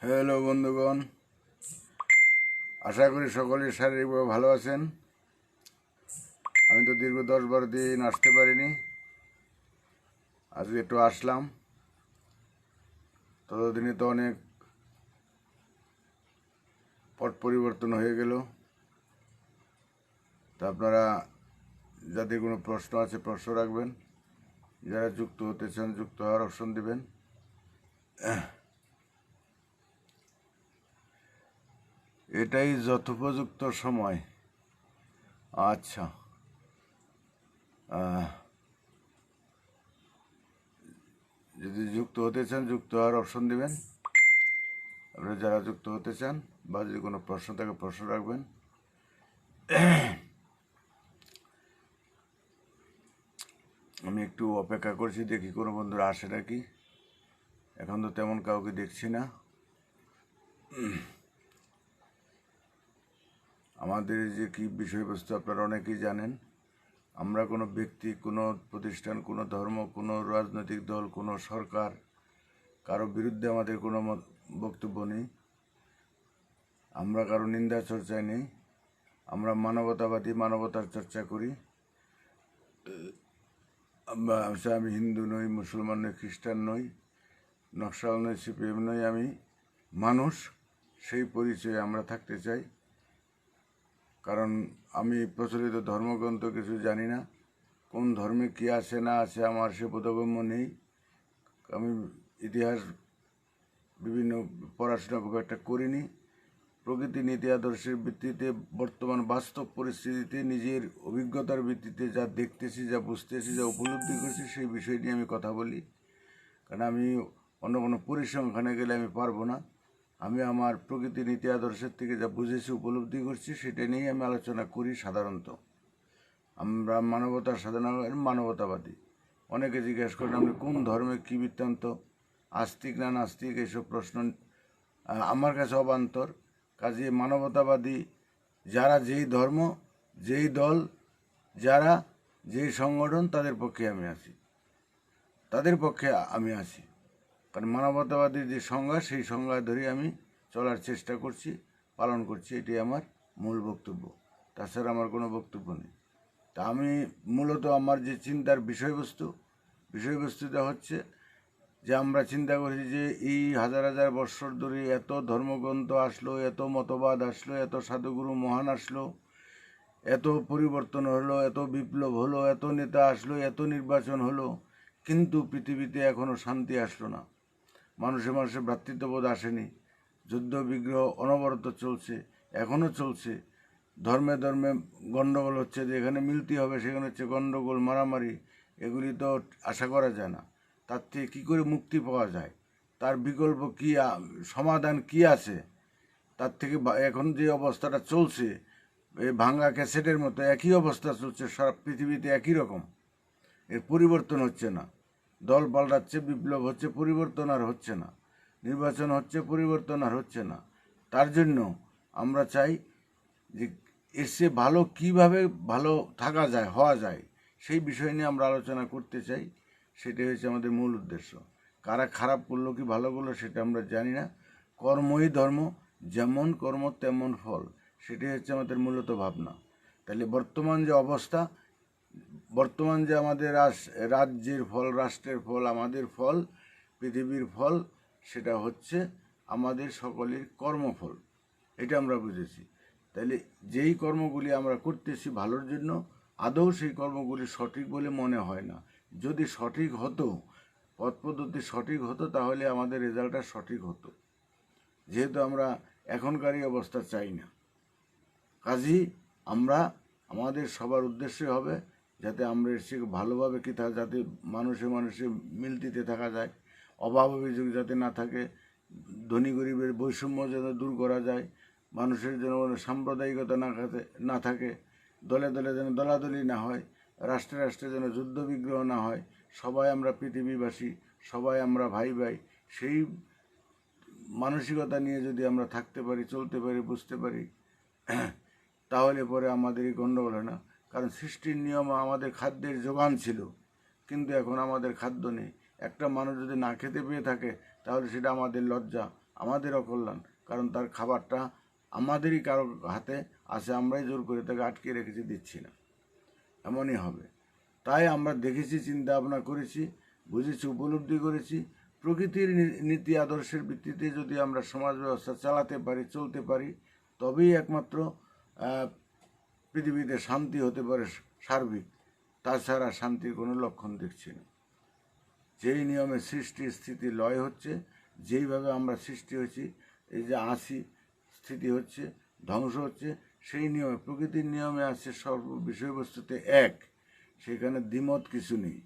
Hello বন্ধুগণ, আশা করি সকলেই শারীরিকভাবে ভালো আছেন। আমি তো দীর্ঘ 10-12 দিন আসতে পারিনি, আজকে একটু আসলাম। ততদিনে তো অনেক পট পরিবর্তন হয়ে গেল। তা আপনারা যাদের কোনো প্রশ্ন আছে প্রশ্ন রাখবেন, যারা যুক্ত হতে চান যুক্ত হওয়ার অপশন দিবেন। এটাই যথোপযুক্ত সময়। আচ্ছা, যদি যুক্ত হতে চান যুক্ত হওয়ার অপশন দিবেন। আপনারা যারা যুক্ত হতে চান বা যদি কোনো প্রশ্ন থাকে প্রশ্ন রাখবেন। আমি একটু অপেক্ষা করছি, দেখি কোনো বন্ধুরা আসে নাকি। এখন তো তেমন কাউকে দেখছি না। আমাদের যে কি বিষয়বস্তু আপনারা অনেকেই জানেন। আমরা কোনো ব্যক্তি, কোনো প্রতিষ্ঠান, কোনো ধর্ম, কোনো রাজনৈতিক দল, কোনো সরকার, কারো বিরুদ্ধে আমাদের কোনো বক্তব্য নেই। আমরা কারো নিন্দা চর্চায় নেই। আমরা মানবতাবাদী, মানবতার চর্চা করি। আমি হিন্দু নই, মুসলমান নই, খ্রিস্টান নই, নকশাল নই, সিপিএম নই, আমি মানুষ। সেই পরিচয়ে আমরা থাকতে চাই। কারণ আমি প্রচলিত ধর্মগ্রন্থ কিছু জানি না, কোন ধর্মে কী আছে না আছে আমার সে বোধগম্য নেই। আমি ইতিহাস বিভিন্ন পড়াশোনা খুব একটা করিনি। প্রকৃতি নীতি আদর্শের ভিত্তিতে বর্তমান বাস্তব পরিস্থিতিতে নিজের অভিজ্ঞতার ভিত্তিতে যা দেখতেছি, যা বুঝতেছি, যা উপলব্ধি করছি সেই বিষয় নিয়ে আমি কথা বলি। কারণ আমি অন্য কোনো পরিসংখ্যানে গেলে আমি পারবো না। আমি আমার প্রকৃতি নীতি আদর্শের থেকে যা বুঝেছি, উপলব্ধি করছি, সেটা নিয়েই আমি আলোচনা করি সাধারণত। আমরা মানবতার সাধনা, মানবতাবাদী। অনেকে জিজ্ঞেস করেন আপনি কোন ধর্মে কী বৃত্তান্ত, আস্তিক না নাস্তিক, এইসব প্রশ্ন আমার কাছে অবান্তর। কাজে মানবতাবাদী যারা যেই ধর্ম, যেই দল, যারা যেই সংগঠন, তাদের পক্ষে আমি আছি, তাদের পক্ষে আমি আছি। কারণ মানবতাবাদীর যে সংজ্ঞা, সেই সংজ্ঞা ধরে আমি চলার চেষ্টা করছি, পালন করছি। এটি আমার মূল বক্তব্য, তাছাড়া আমার কোনো বক্তব্য নেই। তা আমি মূলত আমার যে চিন্তার বিষয়বস্তুটা হচ্ছে যে আমরা চিন্তা করি যে এই হাজার হাজার বৎসর ধরে এত ধর্মগ্রন্থ আসলো, এত মতবাদ আসলো, এত সাধুগুরু মহান আসলো, এত পরিবর্তন হলো, এত বিপ্লব হলো, এত নেতা আসলো, এত নির্বাচন হলো, কিন্তু পৃথিবীতে এখনও শান্তি আসলো না। মানুষে মানুষের ভ্রাতৃত্ববোধ আসেনি। যুদ্ধ বিগ্রহ অনবরত চলছে, এখনও চলছে। ধর্মে ধর্মে গণ্ডগোল হচ্ছে, যেখানে মিলতি হবে সেখানে হচ্ছে গণ্ডগোল, মারামারি। এগুলি তো আশা করা যায় না। তার থেকে কী করে মুক্তি পাওয়া যায়, তার বিকল্প কী, সমাধান কী আছে, তার থেকে এখন যে অবস্থাটা চলছে, এই ভাঙ্গা ক্যাসেটের মতো একই অবস্থা চলছে সারা পৃথিবীতে, একই রকম। এর পরিবর্তন হচ্ছে না। দল পাল্টাচ্ছে, বিপ্লব হচ্ছে, পরিবর্তন আর হচ্ছে না। নির্বাচন হচ্ছে, পরিবর্তন আর হচ্ছে না। তার জন্য আমরা চাই যে এর চেয়ে ভালো কীভাবে ভালো থাকা যায়, হওয়া যায়, সেই বিষয় নিয়ে আমরা আলোচনা করতে চাই। সেটাই হচ্ছে আমাদের মূল উদ্দেশ্য। কারা খারাপ করলো কি ভালো করলো সেটা আমরা জানি না। কর্মই ধর্ম, যেমন কর্ম তেমন ফল, সেটাই হচ্ছে আমাদের মূলত ভাবনা। তাহলে বর্তমান যে অবস্থা, বর্তমান যে আমাদের রাজ্যের ফল, রাষ্ট্রের ফল, আমাদের ফল, পৃথিবীর ফল, সেটা হচ্ছে আমাদের সকলের কর্মফল। এটা আমরা বুঝেছি। তাহলে যেই কর্মগুলি আমরা করতেছি ভালোর জন্য, আদৌ সেই কর্মগুলি সঠিক বলে মনে হয় না। যদি সঠিক হতো, পথ পদ্ধতি সঠিক হতো, তাহলে আমাদের রেজাল্টটা সঠিক হতো। যেহেতু আমরা এখনকারই অবস্থা চাই না, কাজেই আমরা আমাদের সবার উদ্দেশ্য হবে যাতে আমরা এসে ভালোভাবে কি তা, যাতে মানুষে মানুষে মিলতিতে থাকা যায়, অভাব অভিযোগ যাতে না থাকে, ধনী গরিবের বৈষম্য যেন দূর করা যায়, মানুষের যেন সাম্প্রদায়িকতা না থাকে, দলে দলে যেন দলাদলি না হয়, রাষ্ট্রে রাষ্ট্রে যেন যুদ্ধ বিগ্রহ না হয়, সবাই আমরা পৃথিবীবাসী, সবাই আমরা ভাই ভাই, সেই মানসিকতা নিয়ে যদি আমরা থাকতে পারি, চলতে পারি, বুঝতে পারি, তাহলে পরে আমাদের এই গণ্ডগোল হয় না। কারণ সৃষ্টির নিয়ম আমাদের খাদ্যের যোগান ছিল, কিন্তু এখন আমাদের খাদ্য নেই। একটা মানুষ যদি না খেতে পেয়ে থাকে, তাহলে সেটা আমাদের লজ্জা, আমাদের অকল্যাণ। কারণ তার খাবারটা আমাদেরই কারো হাতে আছে, আমরাই জোর করে তাকে আটকে রেখেছি, দিচ্ছি না, এমনই হবে। তাই আমরা দেখেছি, চিন্তা ভাবনা করেছি, বুঝেছি, উপলব্ধি করেছি, প্রকৃতির নীতি আদর্শের ভিত্তিতে যদি আমরা সমাজ ব্যবস্থা চালাতে পারি, চলতে পারি, তবেই একমাত্র পৃথিবীতে শান্তি হতে পারে সার্বিক। তাছাড়া শান্তির কোনো লক্ষণ দেখছি না। যেই নিয়মে সৃষ্টি স্থিতি লয় হচ্ছে, যেইভাবে আমরা সৃষ্টি হয়েছি, এই যে আছি, স্থিতি হচ্ছে, ধ্বংস হচ্ছে, সেই নিয়মে, প্রকৃতির নিয়মে আছে সর্ব বিষয়বস্তুতে এক, সেখানে দ্বিমত কিছু নেই,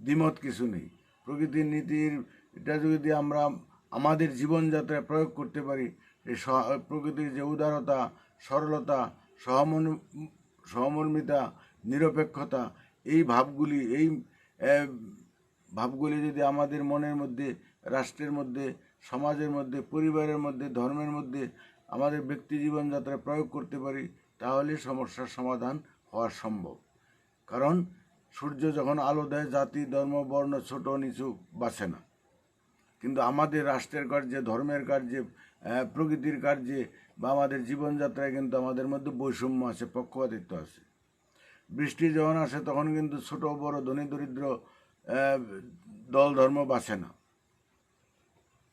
দ্বিমত কিছু নেই। প্রকৃতির নীতির এটা যদি আমরা আমাদের জীবনযাত্রায় প্রয়োগ করতে পারি, এই প্রকৃতির যে উদারতা, সরলতা, সহমর্মিতা, নিরপেক্ষতা, এই ভাবগুলি যদি আমাদের মনের মধ্যে, রাষ্ট্রের মধ্যে, সমাজের মধ্যে, পরিবারের মধ্যে, ধর্মের মধ্যে, আমাদের ব্যক্তি জীবনযাত্রায় প্রয়োগ করতে পারি, তাহলে সমস্যার সমাধান হওয়া সম্ভব। কারণ সূর্য যখন আলো দেয়, জাতি, ধর্ম, বর্ণ, ছোট নিচু বাঁচে না। কিন্তু আমাদের রাষ্ট্রের কার্যে, ধর্মের কার্যে, প্রকৃতির কার্যে বা আমাদের জীবনযাত্রায় কিন্তু আমাদের মধ্যে বৈষম্য আছে, পক্ষপাতিত্ব আছে। বৃষ্টি যখন আসে তখন কিন্তু ছোট বড়, ধনী দরিদ্র, দল ধর্ম বাঁচে না।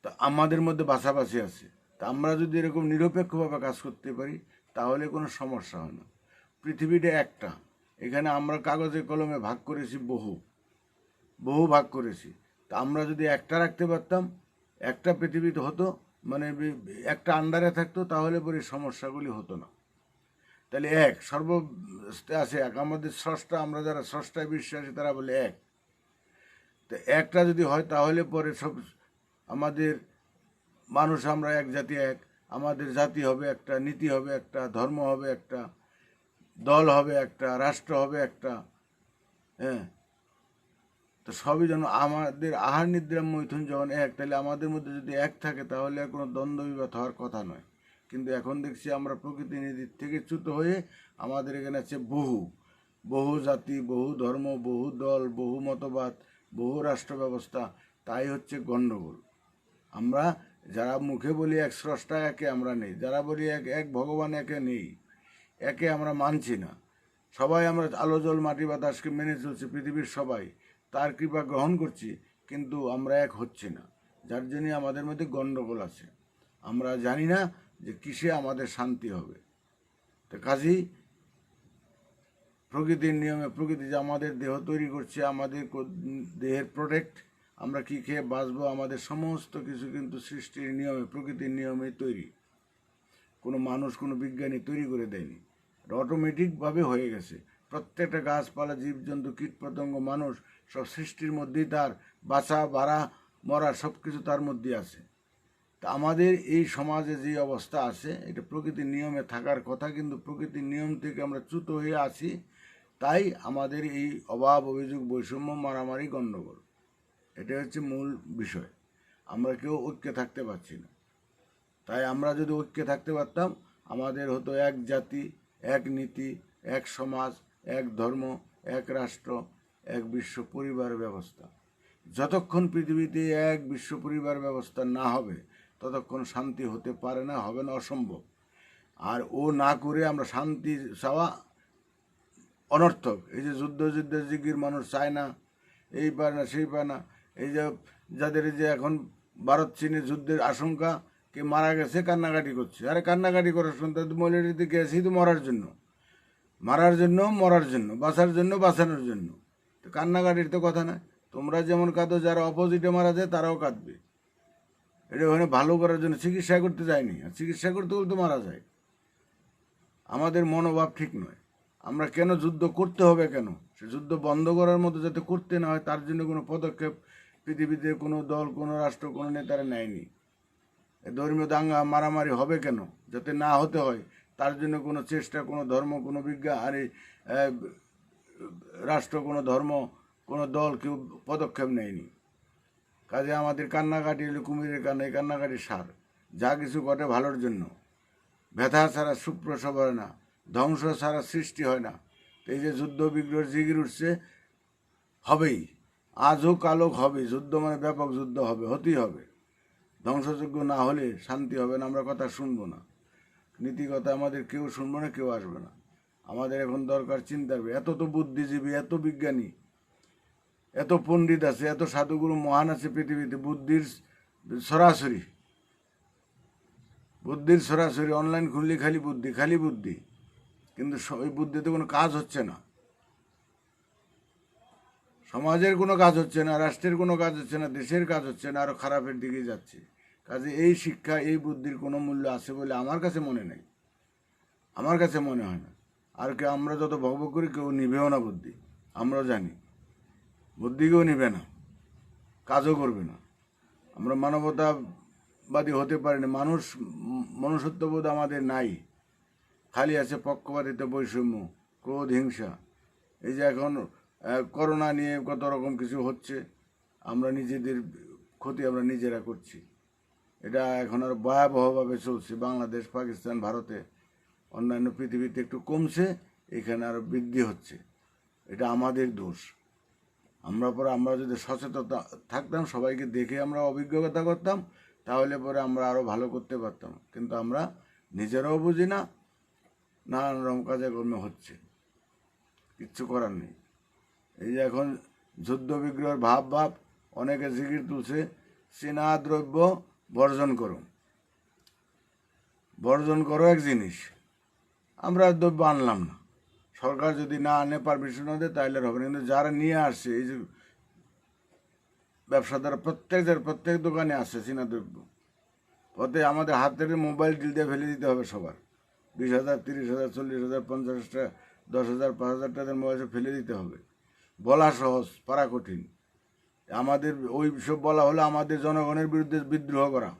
তা আমাদের মধ্যে বাছাবাছি আছে। তা আমরা যদি এরকম নিরপেক্ষভাবে কাজ করতে পারি, তাহলে কোনো সমস্যা হয় না। পৃথিবীটা একটা, এখানে আমরা কাগজে কলমে ভাগ করেছি, বহু ভাগ করেছি। তা আমরা যদি একটা রাখতে পারতাম, একটা পৃথিবীতে হতো, মানে একটা আন্ডারে থাকতো, তাহলে পরে সমস্যাগুলি হতো না। তাহলে এক সর্ব আছে এক, আমাদের স্রষ্টা, আমরা যারা স্রষ্টায় বিশ্বাসী তারা বলে এক। তো একটা যদি হয় তাহলে পরে সব আমাদের মানুষ, আমরা এক জাতি, এক, আমাদের জাতি হবে একটা, নীতি হবে একটা, ধর্ম হবে একটা, দল হবে একটা, রাষ্ট্র হবে একটা। হ্যাঁ, তো সবই যেন আমাদের আহার নিদ্রা মৈথুন যখন এক, তাহলে আমাদের মধ্যে যদি এক থাকে তাহলে আর কোনো দ্বন্দ্ব বিবাদ হওয়ার কথা নয়। কিন্তু এখন দেখছি আমরা প্রকৃতি নীতির থেকে চ্যুত হয়ে আমাদের এখানে আছে বহু জাতি, বহু ধর্ম, বহু দল, বহু মতবাদ, বহু রাষ্ট্র ব্যবস্থা। তাই হচ্ছে গণ্ডগোল। আমরা যারা মুখে বলি এক স্রষ্টা একে, আমরা নেই। যারা বলি এক ভগবান একে, নেই। একে আমরা মানছি না। সবাই আমরা আলো জল মাটি বাতাসকে মেনে চলছি, পৃথিবীর সবাই তার কৃপা গ্রহণ করছি, কিন্তু আমরা এক হচ্ছি না। যার জন্যে আমাদের মধ্যে গণ্ডগোল আছে। আমরা জানি না যে কিসে আমাদের শান্তি হবে। তো কাজেই প্রকৃতির নিয়মে, প্রকৃতি যে আমাদের দেহ তৈরি করছে, আমাদের দেহের প্রোটেক্ট, আমরা কী খেয়ে বাঁচবো, আমাদের সমস্ত কিছু কিন্তু সৃষ্টির নিয়মে, প্রকৃতির নিয়মে তৈরি। কোনো মানুষ, কোনো বিজ্ঞানী তৈরি করে দেয়নি, এটা অটোমেটিকভাবে হয়ে গেছে। প্রত্যেকটা গাছপালা, জীবজন্তু, কীটপতঙ্গ, মানুষ, সব সৃষ্টির মধ্যেই তার বাঁচা, বাড়া, মরা সব কিছু তার মধ্যেই আছে। তা আমাদের এই সমাজে যে অবস্থা আছে, এটা প্রকৃতির নিয়মে থাকার কথা, কিন্তু প্রকৃতির নিয়ম থেকে আমরা চ্যুত হয়ে আছি। তাই আমাদের এই অভাব, অভিযোগ, বৈষম্য, মারামারি, গণ্ডগোল, এটা হচ্ছে মূল বিষয়। আমরা কেউ ঐক্যে থাকতে পারছি না। তাই আমরা যদি ঐক্যে থাকতে পারতাম, আমাদের হতো এক জাতি, এক নীতি, এক সমাজ, এক ধর্ম, এক রাষ্ট্র, এক বিশ্ব পরিবার ব্যবস্থা। যতক্ষণ পৃথিবীতে এক বিশ্ব পরিবার ব্যবস্থা না হবে, ততক্ষণ শান্তি হতে পারে না, হবে না, অসম্ভব। আর ও না করে আমরা শান্তি চাওয়া অনর্থক। এই যে যুদ্ধের জিগির মানুষ চায় না, এই পায় না, সেই পায় না। এই যে যাদের যে এখন ভারত চীনের যুদ্ধের আশঙ্কা, কে মারা গেছে, কান্নাকাটি করছে। আরে কান্নাকাটি করার শুনতে মহিলাটিতে গেছি তো মরার জন্য, মরার জন্য, বাঁচার জন্য, বাঁচানোর জন্য। তো কান্নাকাটির তো কথা না। তোমরা যেমন কাঁদো, যারা অপোজিটে মারা যায় তারাও কাঁদবে। এটা ওখানে ভালো করার জন্য চিকিৎসা করতে যায়নি, আর চিকিৎসা করতে বলতে মারা যায়। আমাদের মনোভাব ঠিক নয়। আমরা কেন যুদ্ধ করতে হবে, কেন সে যুদ্ধ বন্ধ করার মতো যাতে করতে না হয়, তার জন্য কোনো পদক্ষেপ পৃথিবীতে কোনো দল, কোনো রাষ্ট্র, কোনো নেতারা নেয়নি। ধর্মীয় দাঙ্গা মারামারি হবে কেন, যাতে না হতে হয়, তার জন্য কোনো চেষ্টা, কোনো ধর্ম, কোনো বিজ্ঞান, আর রাষ্ট্র, কোনো ধর্ম, কোনো দল কেউ পদক্ষেপ নেয়নি। কাজে আমাদের কান্নাকাটি হলো কুমিরের কান্না, এই কান্নাকাটি সার। যা কিছু ঘটে ভালোর জন্য। ব্যথা ছাড়া সুপ্রসব হয় না, ধ্বংস ছাড়া সৃষ্টি হয় না। এই যে যুদ্ধ বিগ্রহ জিগির উঠছে, হবেই, আজ হোক কাল হোক হবে। যুদ্ধ মানে ব্যাপক যুদ্ধ হবে, হতেই হবে। ধ্বংসযোগ্য না হলে শান্তি হবে না, আমরা কথা শুনবো না, নীতি কথা আমাদের কেউ শুনবো না, কেউ আসবে না। আমাদের এখন দরকার চিন্তার, এত তো বুদ্ধিজীবী, এত বিজ্ঞানী, এত পণ্ডিত আছে, এত সাধুগুরু মহান আছে পৃথিবীতে, বুদ্ধির সরাসরি অনলাইন খুললে খালি বুদ্ধি, খালি বুদ্ধি, কিন্তু ওই বুদ্ধিতে কোনো কাজ হচ্ছে না, সমাজের কোনো কাজ হচ্ছে না, রাষ্ট্রের কোনো কাজ হচ্ছে না, দেশের কাজ হচ্ছে না, আরো খারাপের দিকে যাচ্ছে। কাজে এই শিক্ষা, এই বুদ্ধির কোনো মূল্য আছে বলে আমার কাছে মনে নেই, আমার কাছে মনে হয় না। আর কেউ, আমরা যত ভগভগ করি কেউ নিবেও না বুদ্ধি, আমরাও জানি বুদ্ধি কেউ নিবে না, কাজও করবে না। আমরা মানবতাবাদী হতে পারি না, মনুষ্যত্ববোধ আমাদের নাই, খালি আছে পক্ষপাতিত্ব, বৈষম্য, ক্রোধ, হিংসা। এই যে এখন করোনা নিয়ে কত রকম কিছু হচ্ছে, আমরা নিজেদের ক্ষতি আমরা নিজেরা করছি। এটা এখন আরো ভয়াবহভাবে চলছে, বাংলাদেশ, পাকিস্তান, ভারতে, অন্যান্য পৃথিবীতে একটু কমছে, এখানে আরো বৃদ্ধি হচ্ছে। এটা আমাদের দোষ। আমরা যদি সচেতন থাকতাম, সবাইকে দেখে আমরা অভিজ্ঞতা করতাম, তাহলে পরে আমরা আরো ভালো করতে পারতাম। কিন্তু আমরা নিজেরাও বুঝি না, নানান রকম কাজে কর্মে হচ্ছে, কিচ্ছু করার নেই। এই যে এখন যুদ্ধ বিগ্রহের ভাব অনেকে জিকির তুলছে, চীনা দ্রব্য বর্জন করো এক জিনিস, আমরা দ্রব্য আনলাম না, সরকার যদি না আনে, পারমিশন দেয়, তাহলে হবে না। কিন্তু যারা নিয়ে আসছে, এই যে ব্যবসাদাররা, প্রত্যেক দোকানে আসছে চীনা দ্রব্য, ওতে আমাদের হাতের মোবাইল ডিল দিয়ে ফেলে দিতে হবে সবার, 20,000, 30,000, 40,000, 50,000, 10,000, 5,000 টাকার মোবাইল ফেলে দিতে হবে। বলা সহজ, পারা কঠিন। আমাদের ওই সব বলা হলো আমাদের জনগণের বিরুদ্ধে বিদ্রোহ করা।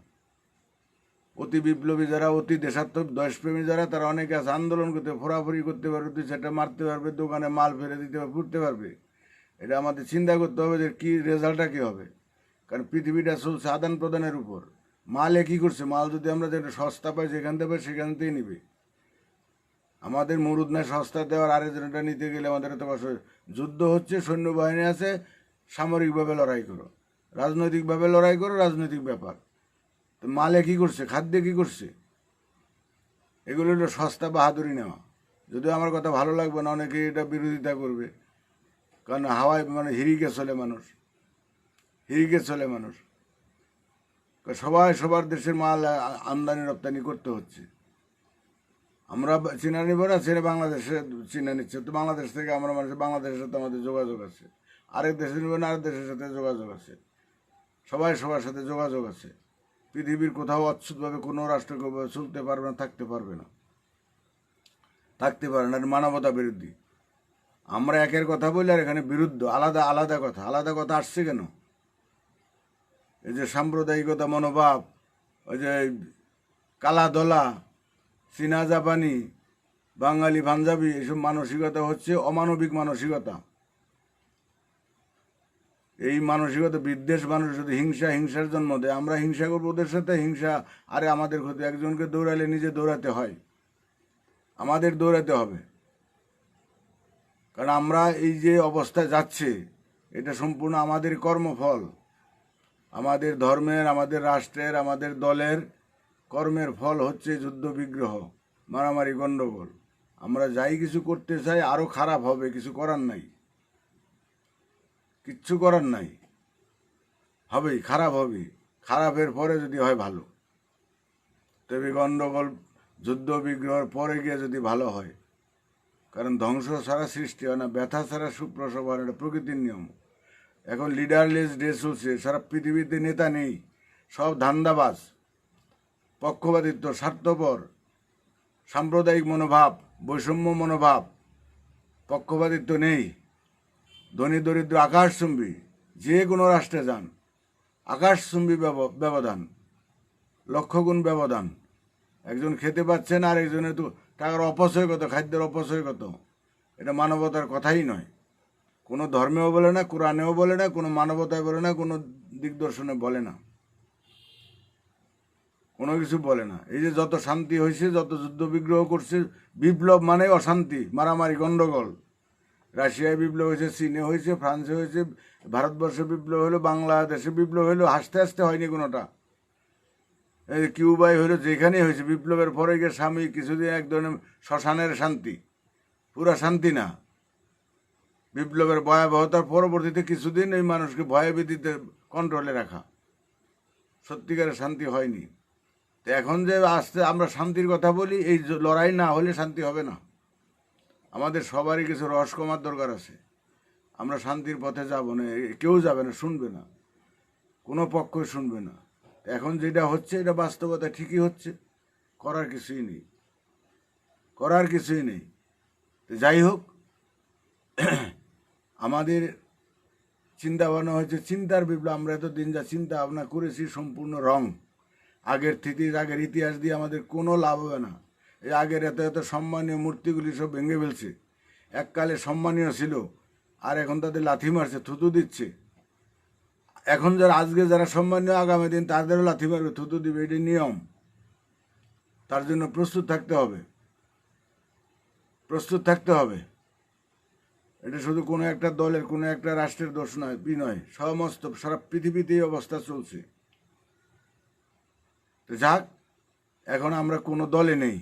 অতি বিপ্লবী যারা, অতি দেশাত্মক, দেশপ্রেমী যারা, তারা অনেকে আছে, আন্দোলন করতে, ফোরাফুরি করতে পারবে, দুই চারটা মারতে পারবে, দোকানে মাল ফেলে দিতে পারবে, ফুটতে পারবে। এটা আমাদের চিন্তা করতে হবে যে কি রেজাল্টটা কী হবে। কারণ পৃথিবীটা চলছে আদান প্রদানের উপর। মালে কী করছে, মাল যদি আমরা যেটা সস্তা পাই, যেখান থেকে পাই সেখান থেকেই নিবে। আমাদের মরুদ না সস্তা দেওয়ার, আরেকজনটা নিতে গেলে আমাদের এত কষ্ট। যুদ্ধ হচ্ছে, সৈন্যবাহিনী আছে, সামরিকভাবে লড়াই করো, রাজনৈতিকভাবে লড়াই করো, রাজনৈতিক ব্যাপার। তো মালে কী করছে, খাদ্যে কী করছে, এগুলো হলো সস্তা বাহাদুরি নেওয়া। যদিও আমার কথা ভালো লাগবে না, অনেকে এটা বিরোধিতা করবে, কারণ হাওয়ায় মানে হিরিকে চলে মানুষ, সবাই সবার দেশের মাল আমদানি রপ্তানি করতে হচ্ছে। আমরা চীনা নিব না, চীনা বাংলাদেশে চীনা নিচ্ছে, তো বাংলাদেশ থেকে আমরা মানুষের, বাংলাদেশের সাথে আমাদের যোগাযোগ আছে, আরেক দেশে নিব না, আরেক দেশের সাথে যোগাযোগ আছে, সবাই সবার সাথে যোগাযোগ আছে। পৃথিবীর কোথাও অচ্ছুতভাবে কোনো রাষ্ট্র চলতে পারবে না, থাকতে পারবে না, মানবতা বিরোধী। আমরা একের কথা বলি আর এখানে বিরুদ্ধ, আলাদা কথা আসছে কেন? এই যে সাম্প্রদায়িকতা মনোভাব, ওই যে কালা দলা, চীনা জাপানি, বাঙালি পাঞ্জাবি, এইসব মানসিকতা হচ্ছে অমানবিক মানসিকতা। এই মানসিকতা বিদ্বেষ, মানুষ যদি হিংসার জন্ম দেয়, আমরা হিংসা করবো ওদের সাথে, হিংসা, আরে আমাদের ক্ষতি। একজনকে দৌড়ালে নিজে দৌড়াতে হয়, আমাদের দৌড়াতে হবে, কারণ আমরা এই যে অবস্থায় যাচ্ছে, এটা সম্পূর্ণ আমাদের কর্মফল, আমাদের ধর্মের, আমাদের রাষ্ট্রের, আমাদের দলের কর্মের ফল হচ্ছে যুদ্ধ বিগ্রহ, মারামারি, গণ্ডগোল। আমরা যাই কিছু করতে চাই, আরো খারাপ হবে, কিচ্ছু করার নাই, হবেই, খারাপ হবে, খারাপের পরে যদি হয় ভালো, তবে গণ্ডগোল, যুদ্ধ বিগ্রহের পরে গিয়ে যদি ভালো হয়। কারণ ধ্বংস ছাড়া সৃষ্টি হয় না, ব্যথা ছাড়া সুপ্রসব হয় না, এটা প্রকৃতির নিয়ম। এখন লিডারলেস দেশ চলছে, সারা পৃথিবীতে নেতা নেই, সব ধান্দাবাজ, পক্ষপাতিত্ব, স্বার্থপর, সাম্প্রদায়িক মনোভাব, বৈষম্য মনোভাব, পক্ষপাতিত্ব নেই। ধনী দরিদ্র আকাশচুম্বী, যে কোনো রাষ্ট্রে যান, আকাশচুম্বী ব্যবধান, লক্ষগুণ ব্যবধান। একজন খেতে পাচ্ছে না, আর একজনের তো টাকার অপচয় কত, খাদ্যের অপচয় কত। এটা মানবতার কথাই নয়, কোনো ধর্মেও বলে না, কোরআনেও বলে না, কোনো মানবতায় বলে না, কোনো দিগদর্শনে বলে না, কোনো কিছু বলে না। এই যে যত শান্তি হয়েছে, যত যুদ্ধ বিগ্রহ করছে, বিপ্লব মানে অশান্তি, মারামারি, গণ্ডগোল। রাশিয়ায় বিপ্লব হয়েছে, চীনে হয়েছে, ফ্রান্সে হয়েছে, ভারতবর্ষে বিপ্লব হলো, বাংলাদেশে বিপ্লব হলো, হাসতে হাসতে হয়নি কোনোটা। এই যে কিউবাই হলো, যেখানেই হয়েছে বিপ্লবের পরে গিয়ে স্বামী কিছুদিন এক ধরনের শ্মশানের শান্তি, পুরা শান্তি না। বিপ্লবের ভয়াবহতার পরবর্তীতে কিছুদিন এই মানুষকে ভয়ভীতিতে কন্ট্রোলে রাখা, সত্যিকারের শান্তি হয়নি। তো এখন যে আসতে আমরা শান্তির কথা বলি, এই লড়াই না হলে শান্তি হবে না। আমাদের সবারই কিছু রস কমার দরকার আছে। আমরা শান্তির পথে যাব না, কেউ যাবে না, শুনবে না, কোনো পক্ষই শুনবে না। এখন যেটা হচ্ছে এটা বাস্তবতা ঠিকই হচ্ছে, করার কিছুই নেই, করার কিছুই নেই। তো যাই হোক, আমাদের চিন্তা ভাবনা হয়েছে চিন্তার বিপ্লব। আমরা এতদিন যা চিন্তা ভাবনা করেছি সম্পূর্ণ রং। আগের আগের ইতিহাস দিয়ে আমাদের কোনো লাভ হবে না। এই আগের এত এত সম্মানীয় মূর্তিগুলি সব ভেঙে ফেলছে। এককালে সম্মানীয় ছিল, আর এখন তাদের লাথি মারছে, থুতু দিচ্ছে। এখন যারা আজকে যারা সম্মানীয়, আগামী দিন তাদেরও লাথি মারবে, থুতু দিবে, এটি নিয়ম। তার জন্য প্রস্তুত থাকতে হবে, প্রস্তুত থাকতে হবে। এটা শুধু কোনো একটা দলের, কোনো একটা রাষ্ট্রের দোষ নয়, নয়, সমস্ত সারা পৃথিবীতেই অবস্থা চলছে। তো যাক, এখন আমরা কোনো দলে নেই,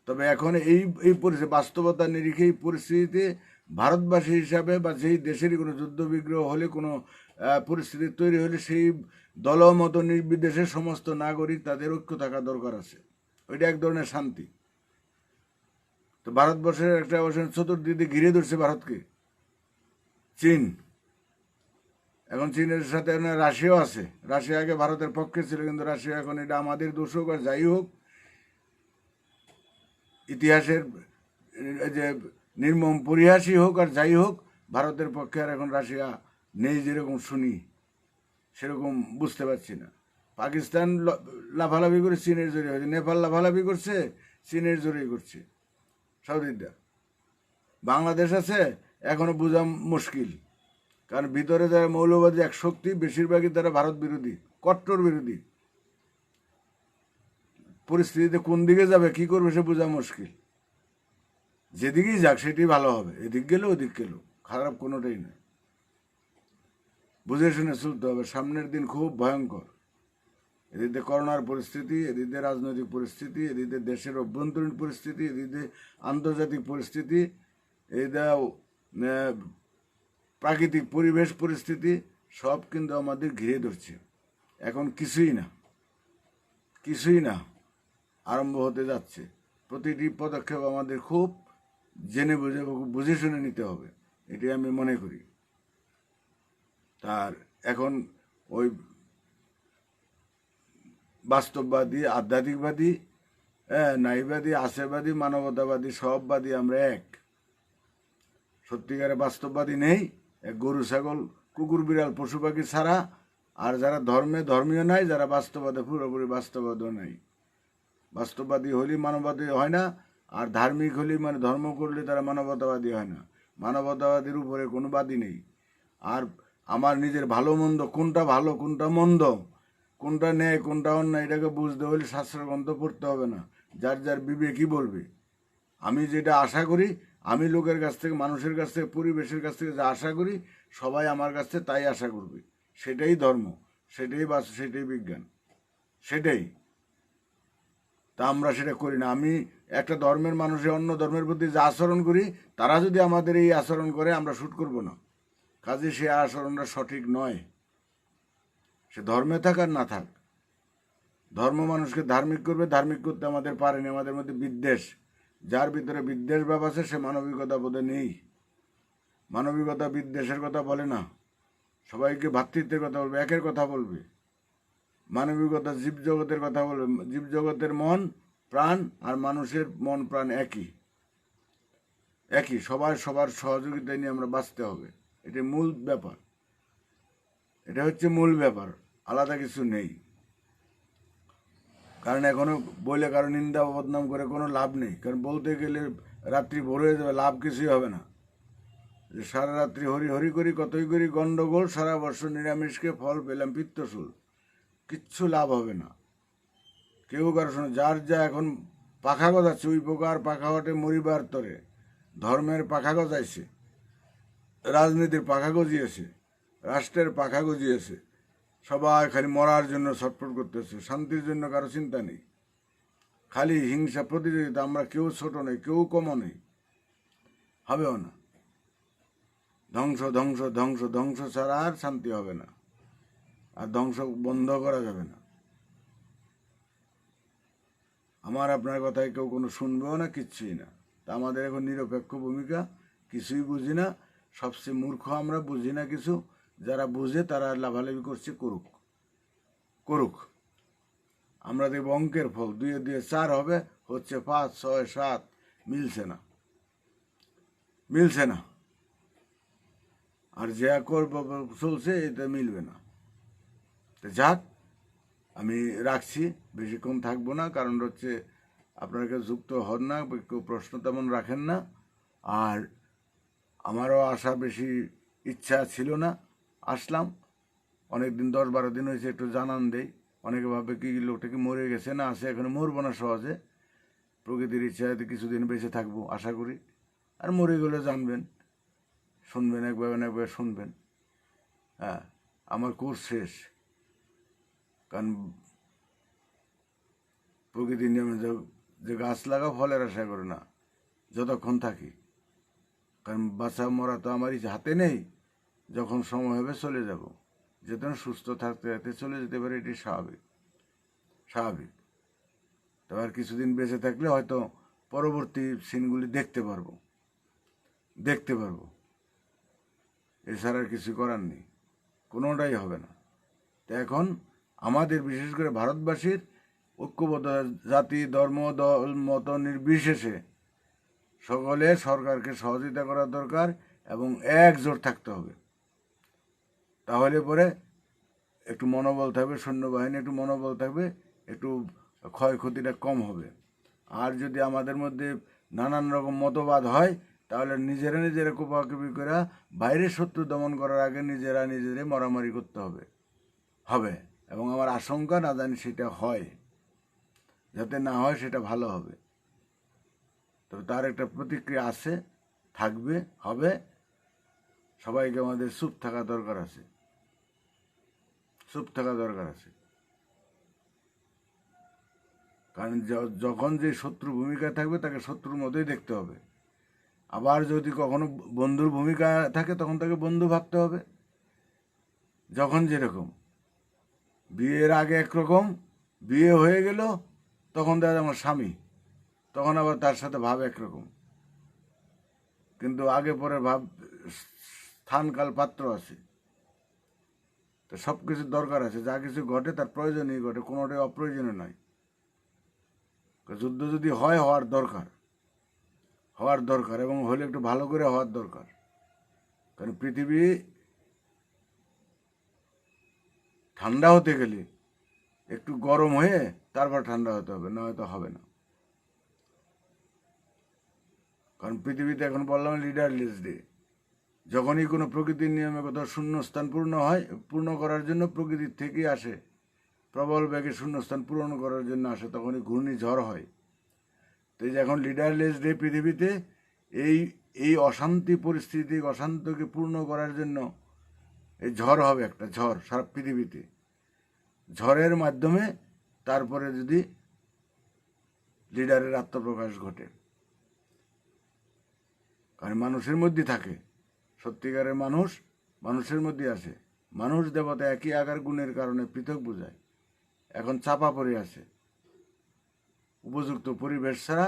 তবে এখন এই এই পরিস্থিতি, বাস্তবতা নিরিখে এই পরিস্থিতিতে ভারতবাসী হিসাবে বা যেই দেশেরই কোনো যুদ্ধ বিগ্রহ হলে, কোনো পরিস্থিতি তৈরি হলে, সেই দলমত নির্বিশেষে সমস্ত নাগরিক তাদের ঐক্য থাকা দরকার আছে। ওইটা এক ধরনের শান্তি। তো ভারতবর্ষের একটা চতুর্দিকে ঘিরে ধরছে ভারতকে চীন। এখন চীনের সাথে রাশিয়াও আছে। রাশিয়া আগে ভারতের পক্ষে ছিল, কিন্তু রাশিয়া এখন, এটা আমাদের দোষ হোক আর যাই হোক, ইতিহাসের যে নির্মম পরিহাসই হোক আর যাই হোক, ভারতের পক্ষে আর এখন রাশিয়া নেই। যেরকম শুনি সেরকম বুঝতে পারছি না। পাকিস্তান লাফালাফি করে চীনের জোরে হয়েছে, নেপাল লাফালাফি করছে চীনের জোরেই করছে, সাউদিটা। বাংলাদেশ আছে, এখনো বোঝা মুশকিল, কারণ ভিতরে যারা মৌলবাদী এক শক্তি, বেশিরভাগই তারা ভারত বিরোধী, কট্টর বিরোধী। পরিস্থিতিতে কোন দিকে যাবে, কি করবে, সে বোঝা মুশকিল। যেদিকেই যাক সেটি ভালো হবে, এদিক গেলেও ওদিক গেলেও খারাপ কোনোটাই নয়। বুঝে শুনে চলতে হবে। সামনের দিন খুব ভয়ঙ্কর। এদিকে করোনার পরিস্থিতি, এদিকে রাজনৈতিক পরিস্থিতি, এদিকে দেশের অভ্যন্তরীণ পরিস্থিতি, এদিকে আন্তর্জাতিক পরিস্থিতি, এদিকে প্রাকৃতিক পরিবেশ পরিস্থিতি, সব কিন্তু আমাদের ঘিরে ধরছে। এখন কিছুই না, কিছুই না, আরম্ভ হতে যাচ্ছে। প্রতিটি পদক্ষেপ আমাদের খুব জেনে বুঝে শুনে নিতে হবে, এটি আমি মনে করি। তার এখন ওই বাস্তববাদী, আধ্যাত্মিকবাদী, নাইবাদী, আশাবাদী, মানবতাবাদী, সববাদী আমরা এক। সত্যিকারে বাস্তববাদী নেই, এক গরু ছাগল কুকুর বিড়াল পশু পাখি ছাড়া। আর যারা ধর্মীয় নাই, যারা বাস্তববাদে পুরোপুরি বাস্তববাদও নাই। বাস্তববাদী হলে মানববাদী হয় না, আর ধার্মিক হলে মানে ধর্ম করলে তারা মানবতাবাদী হয় না। মানবতাবাদীর উপরে কোনো বাদী নেই। আর আমার নিজের ভালো মন্দ, কোনটা ভালো কোনটা মন্দ, কোনটা ন্যায় কোনটা অন্যায়, এটাকে বুঝতে হলে শাস্ত্র গ্রন্থ পড়তে হবে না। যার যার বিবেকই বলবে। আমি যেটা আশা করি, আমি লোকের কাছ থেকে, মানুষের কাছ থেকে, পরিবেশের কাছ থেকে যা আশা করি, সবাই আমার কাছ থেকে তাই আশা করবে। সেটাই ধর্ম, সেটাই সেটাই বিজ্ঞান, সেটাই। তা আমরা সেটা করি না। আমি একটা ধর্মের মানুষের অন্য ধর্মের প্রতি যে আচরণ করি, তারা যদি আমাদের এই আচরণ করে, আমরা শ্যুট করব না। কাজে সে আচরণটা সঠিক নয়। সে ধর্মে থাক আর না থাক, ধর্ম মানুষকে ধার্মিক করবে, ধার্মিক করতে আমাদের পারেনি। আমাদের মধ্যে বিদ্বেষ, যার ভিতরে বিদ্বেষ ভাব আছে, সে মানবিকতা বোধে নেই। মানবিকতা বিদ্বেষের কথা বলে না, সবাইকে ভ্রাতৃত্বের কথা বলবে, একের কথা বলবে। মানবিকতা জীবজগতের কথা বলবে। জীবজগতের মন প্রাণ আর মানুষের মন প্রাণ একই, একই। সবার সহযোগিতায় নিয়ে আমরা বাঁচতে হবে, এটা মূল ব্যাপার। এটা হচ্ছে মূল ব্যাপার, আলাদা কিছু নেই। কারণ এখনো বলে কারো নিন্দা বদনাম করে কোনো লাভ নেই। কারণ বলতে গেলে রাত্রি ভোর হয়ে যাবে, লাভ কিছুই হবে না। যে সারা রাত্রি হরি হরি করি, কতই করি গন্ডগোল, সারা বছর নিরামিষকে ফল পেলাম পিত্তশুল, কিচ্ছু লাভ হবে না। কেউ কারো শোনো, যার যা এখন পাখা গজাচ্ছে, ওই প্রকার পাখা হটে মরিবার তরে। ধর্মের পাখা গজাইছে, রাজনীতির পাখা গজিয়েছে, রাষ্ট্রের পাখা গজিয়েছে, সবাই খালি মরার জন্য ছটফট করতেছে, শান্তির জন্য কারো চিন্তা নেই, খালি হিংসা প্রতিযোগিতা। আমরা কেউ ছোট নেই, কেউ কমও নেই, হবেও না। ধ্বংস ধ্বংস ধ্বংস ধ্বংস ছাড়া আর শান্তি হবে না, আর ধ্বংস বন্ধ করা যাবে না। আমার আপনার কথায় কেউ কোনো শুনবেও না, কিচ্ছুই না। তা আমাদের এখন নিরপেক্ষ ভূমিকা, কিছুই বুঝি না, সবচেয়ে মূর্খ আমরা, বুঝি না কিছু। যারা বুঝে তারা লাভালাভি করছে, করুক করুক। আমরা দেখব অঙ্কের ফল 2 এ 2 4 হবে, হচ্ছে 5 6 7, মিলছে না, মিলছে না। আর যা চলছে এটা মিলবে না। তো যাক, আমি রাখছি, বেশিক্ষণ থাকবো না, কারণ হচ্ছে আপনারা কেউ যুক্ত হন না, কেউ প্রশ্ন তেমন রাখেন না। আর আমারও আসা বেশি ইচ্ছা ছিল না, আসলাম। অনেক দিন 10-12 দিন হয়েছে, একটু জানান দেই। অনেকে ভাবে কি লোকটা কি মরে গেছে, না আছে, এখনো মরবো না সহজে। প্রকৃতির ইচ্ছাতে কিছুদিন বেঁচে থাকবো আশা করি। আর মরে গেলে জানবেন, শুনবেন, একবার না একবার শুনবেন। হ্যাঁ, আমার কোর্স শেষ, কারণ প্রকৃতির নিয়মে যে গাছ লাগাও ফলের আশা করে না যতক্ষণ থাকি, কারণ বাঁচা মরা তো আমার হাতে নেই। যখন সময় হবে চলে যাব, যেতেন সুস্থ থাকতে থাকতে চলে যেতে পারে, এটি স্বাভাবিক, স্বাভাবিক। তবে আর কিছুদিন বেঁচে থাকলে হয়তো পরবর্তী সিনগুলি দেখতে পারবো, দেখতে পারবো। এছাড়া আর কিছু করার নেই, কোনোটাই হবে না। তো এখন আমাদের, বিশেষ করে ভারতবাসীর ঐক্যবদ্ধ, জাতি ধর্ম দল মত নির্বিশেষে সকলে সরকারকে সহযোগিতা করা দরকার, এবং একজোট থাকতে হবে। তাহলে পরে একটু মনোবল থাকবে, সৈন্যবাহিনী একটু মনোবল থাকবে, একটু ক্ষয়ক্ষতিটা কম হবে। আর যদি আমাদের মধ্যে নানান রকম মতবাদ হয়, তাহলে নিজেরা নিজেরা কোপাকুপি করে বাইরের শত্রু দমন করার আগে নিজেরা নিজেরাই মারামারি করতে হবে, হবে। এবং আমার আশঙ্কা, না জানি সেটা হয়, যাতে না হয় সেটা ভালো হবে। তবে তার একটা প্রতিক্রিয়া আছে, থাকবে, হবে। সবাইকে আমাদের চুপ থাকা দরকার আছে, চুপ থাকা দরকার আছে। কারণ যখন যে শত্রু ভূমিকা থাকবে তাকে শত্রুর মতোই দেখতে হবে। আবার যদি কখনো বন্ধুর ভূমিকা থাকে তখন তাকে বন্ধু ভাবতে হবে। যখন যেরকম, বিয়ের আগে একরকম, বিয়ে হয়ে গেল তখন দেখা যায় আমার স্বামী, তখন আবার তার সাথে ভাব একরকম। কিন্তু আগে পরে ভাব, স্থানকাল পাত্র আছে। তো সব কিছুর দরকার আছে, যা কিছু ঘটে তার প্রয়োজনই ঘটে, কোনোটাই অপ্রয়োজনীয় নয়। যুদ্ধ যদি হয়, হওয়ার দরকার, হওয়ার দরকার, এবং হলে একটু ভালো করে হওয়ার দরকার। কারণ পৃথিবী ঠান্ডা হতে গেলে একটু গরম হয়ে তারপর ঠান্ডা হতে হবে, না হয়তো হবে না। কারণ পৃথিবীতে এখন বললাম লিডারলেস ডে। যখনই কোনো প্রকৃতির নিয়মে কোথাও শূন্যস্থান পূর্ণ করার জন্য প্রকৃতির থেকেই আসে, প্রবল বেগে শূন্যস্থান পূরণ করার জন্য আসে, তখনই ঘূর্ণিঝড় হয়। তো এই যে এখন লিডারলেস ডে পৃথিবীতে, এই অশান্তি পরিস্থিতি, অশান্তকে পূর্ণ করার জন্য এই ঝড় হবে, একটা ঝড় সারা পৃথিবীতে। ঝড়ের মাধ্যমে তারপরে যদি লিডারের আত্মপ্রকাশ ঘটে, কারণ মানুষের মধ্যে থাকে, সত্যিকারের মানুষ মানুষের মধ্যে আছে। মানুষ দেবতা একই আকার গুণের কারণে পৃথক বোঝায়, এখন চাপা পড়ে আছে। উপযুক্ত পরিবেশ ছাড়া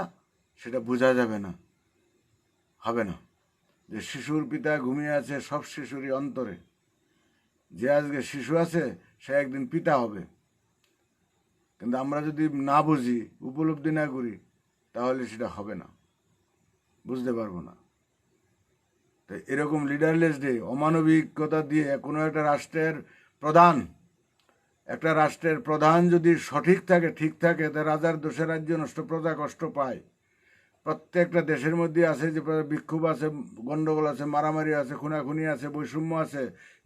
সেটা বোঝা যাবে না, হবে না। যে শিশুর পিতা ঘুমিয়ে আছে সব শিশুরই অন্তরে, যে আজকে শিশু আছে সে একদিন পিতা হবে। কিন্তু আমরা যদি না বুঝি, উপলব্ধি না করি, তাহলে সেটা হবে না, বুঝতে পারবো না। তো এরকম লিডারলেস ডে, অমানবিকতা দিয়ে কোনো একটা রাষ্ট্রের প্রধান যদি সঠিক থাকে, ঠিক থাকে, তা রাজার দোষে রাজ্য নষ্ট, প্রজা কষ্ট পায়। প্রত্যেকটা দেশের মধ্যে আছে যে বিক্ষোভ আছে, গন্ডগোল আছে, মারামারি আছে, খুনাখুনি আছে, বৈষম্য আছে,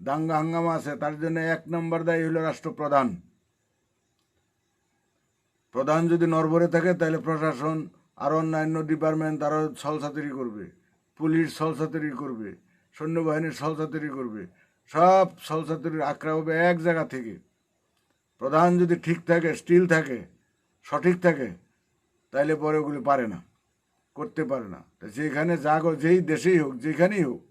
দাঙ্গা হাঙ্গামা আছে। তার জন্য 1 নম্বর দায়ী হলো রাষ্ট্রপ্রধান। প্রধান যদি নড়বড়ে থাকে, তাহলে প্রশাসন আর অন্যান্য ডিপার্টমেন্ট তারা ছলছাতুরি করবে, পুলিশ ছলছাতুরি করবে, সৈন্যবাহিনীর ছলছাতুরি করবে, সব ছলছাতুরির আখড়া হবে এক জায়গা থেকে। প্রধান যদি ঠিক থাকে, স্টিল থাকে, সঠিক থাকে, তাইলে পরে ওগুলি পারে না, করতে পারে না। তা যেখানে যেই দেশেই হোক, যেখানেই হোক,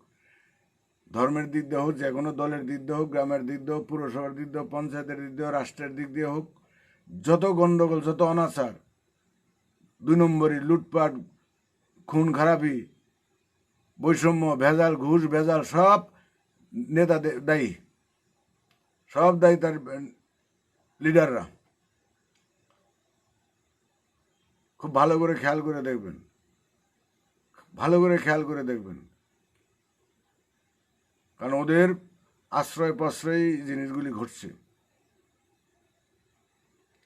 ধর্মের দিক দিয়ে হোক, যে কোনো দলের দিক দিয়ে হোক, গ্রামের দিক দিয়ে হোক, পুরসভার দিক দিয়ে হোক, পঞ্চায়েতের দিক দিয়ে হোক, রাষ্ট্রের দিক দিয়ে হোক, যত গণ্ডগোল, যত অনাচার, 2 নম্বরই, লুটপাট, খুন খারাপি, বৈষম্য, ভেজাল, ঘুষ ভেজাল, সব নেতা দায়ী, সব দায়ী তার লিডাররা। খুব ভালো করে খেয়াল করে দেখবেন, ভালো করে খেয়াল করে দেখবেন, কারণ ওদের আশ্রয় প্রশ্রয়ই জিনিসগুলি ঘটছে।